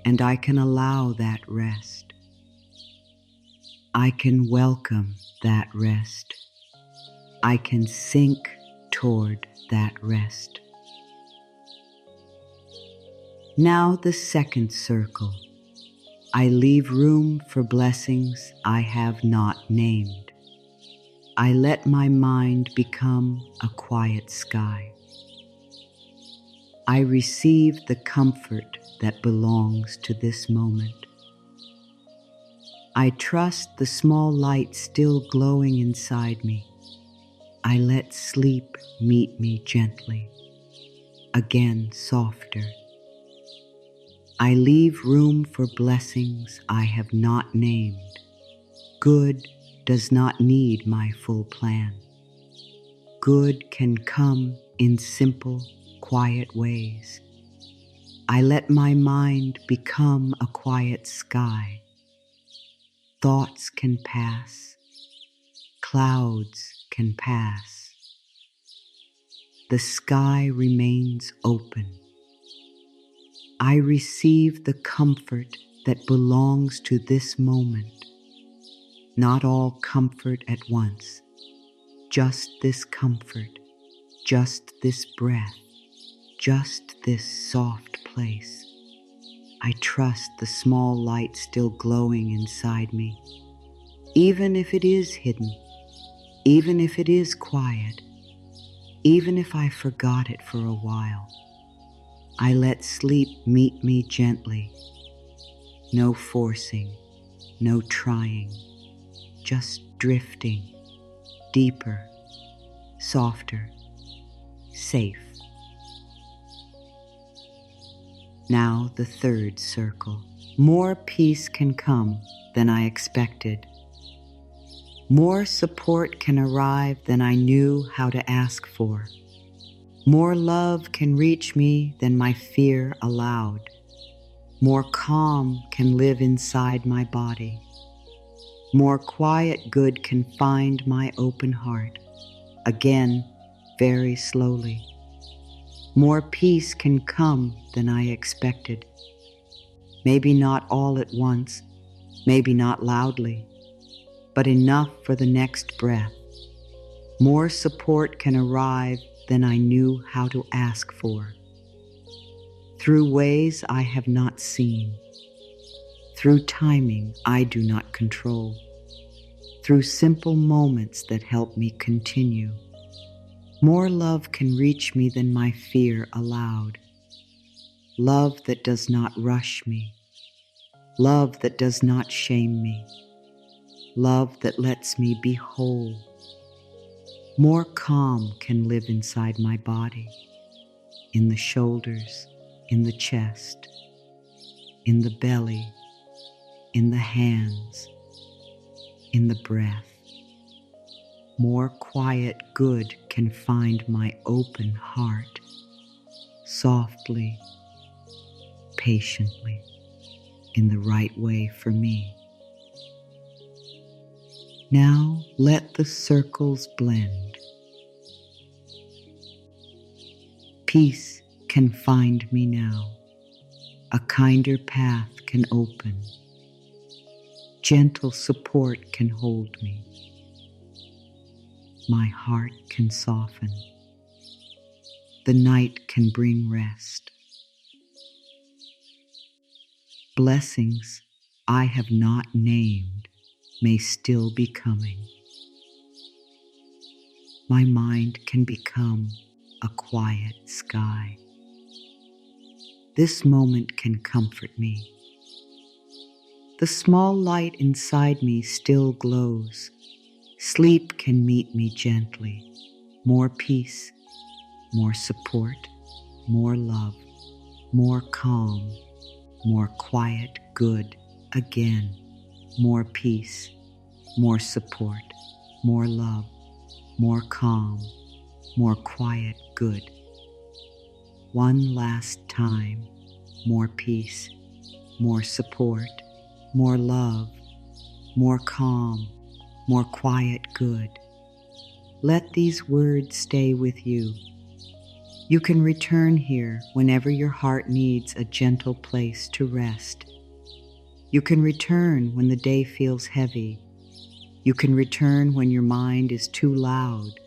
and I can allow that rest. I can welcome that rest. I can sink toward that rest. Now the second circle. I leave room for blessings I have not named. I let my mind become a quiet sky. I receive the comfort that belongs to this moment. I trust the small light still glowing inside me. I let sleep meet me gently, again softer. I leave room for blessings I have not named. Good does not need my full plan. Good can come in simple, quiet ways. I let my mind become a quiet sky. Thoughts can pass. Clouds can pass. The sky remains open. I receive the comfort that belongs to this moment. Not all comfort at once, just this comfort, just this breath, just this soft place. I trust the small light still glowing inside me, even if it is hidden, even if it is quiet, even if I forgot it for a while. I let sleep meet me gently. No forcing, no trying, just drifting, deeper, softer, safe. Now the third circle. More peace can come than I expected. More support can arrive than I knew how to ask for. More love can reach me than my fear allowed. More calm can live inside my body. More quiet good can find my open heart. Again, very slowly. More peace can come than I expected. Maybe not all at once, maybe not loudly, but enough for the next breath. More support can arrive than I knew how to ask for. Through ways I have not seen. Through timing I do not control. Through simple moments that help me continue. More love can reach me than my fear allowed. Love that does not rush me. Love that does not shame me. Love that lets me be whole. More calm can live inside my body, in the shoulders, in the chest, in the belly, in the hands, in the breath. More quiet good can find my open heart, softly, patiently, in the right way for me. Now let the circles blend. Peace can find me now. A kinder path can open. Gentle support can hold me. My heart can soften. The night can bring rest. Blessings I have not named may still be coming. My mind can become a quiet sky. This moment can comfort me. The small light inside me still glows. Sleep can meet me gently. More peace, more support, more love, more calm, more quiet, good, again, more peace, more support, more love, more calm, more quiet, good. One last time, more peace, more support, more love, more calm, more quiet, good. Let these words stay with you. You can return here whenever your heart needs a gentle place to rest. You can return when the day feels heavy. You can return when your mind is too loud.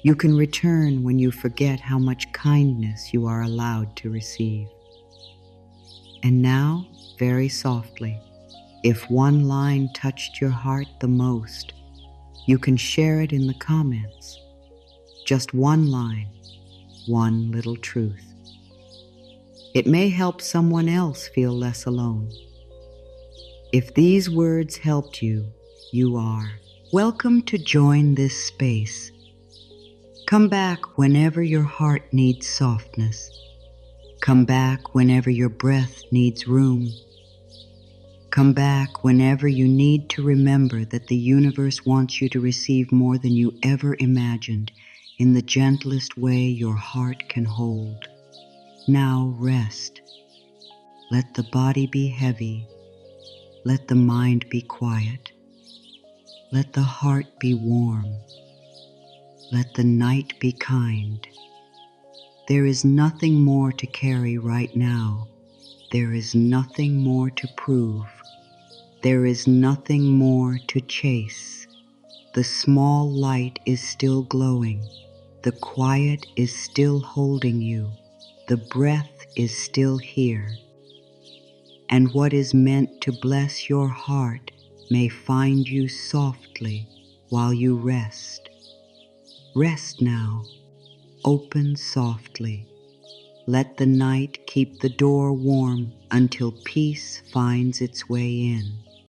You can return when you forget how much kindness you are allowed to receive. And now, very softly, if one line touched your heart the most, you can share it in the comments. Just one line, one little truth. It may help someone else feel less alone. If these words helped you, you are welcome to join this space. Come back whenever your heart needs softness. Come back whenever your breath needs room. Come back whenever you need to remember that the universe wants you to receive more than you ever imagined in the gentlest way your heart can hold. Now rest. Let the body be heavy. Let the mind be quiet. Let the heart be warm. Let the night be kind. There is nothing more to carry right now. There is nothing more to prove. There is nothing more to chase. The small light is still glowing. The quiet is still holding you. The breath is still here. And what is meant to bless your heart may find you softly while you rest. Rest now. Open softly. Let the night keep the door warm until peace finds its way in.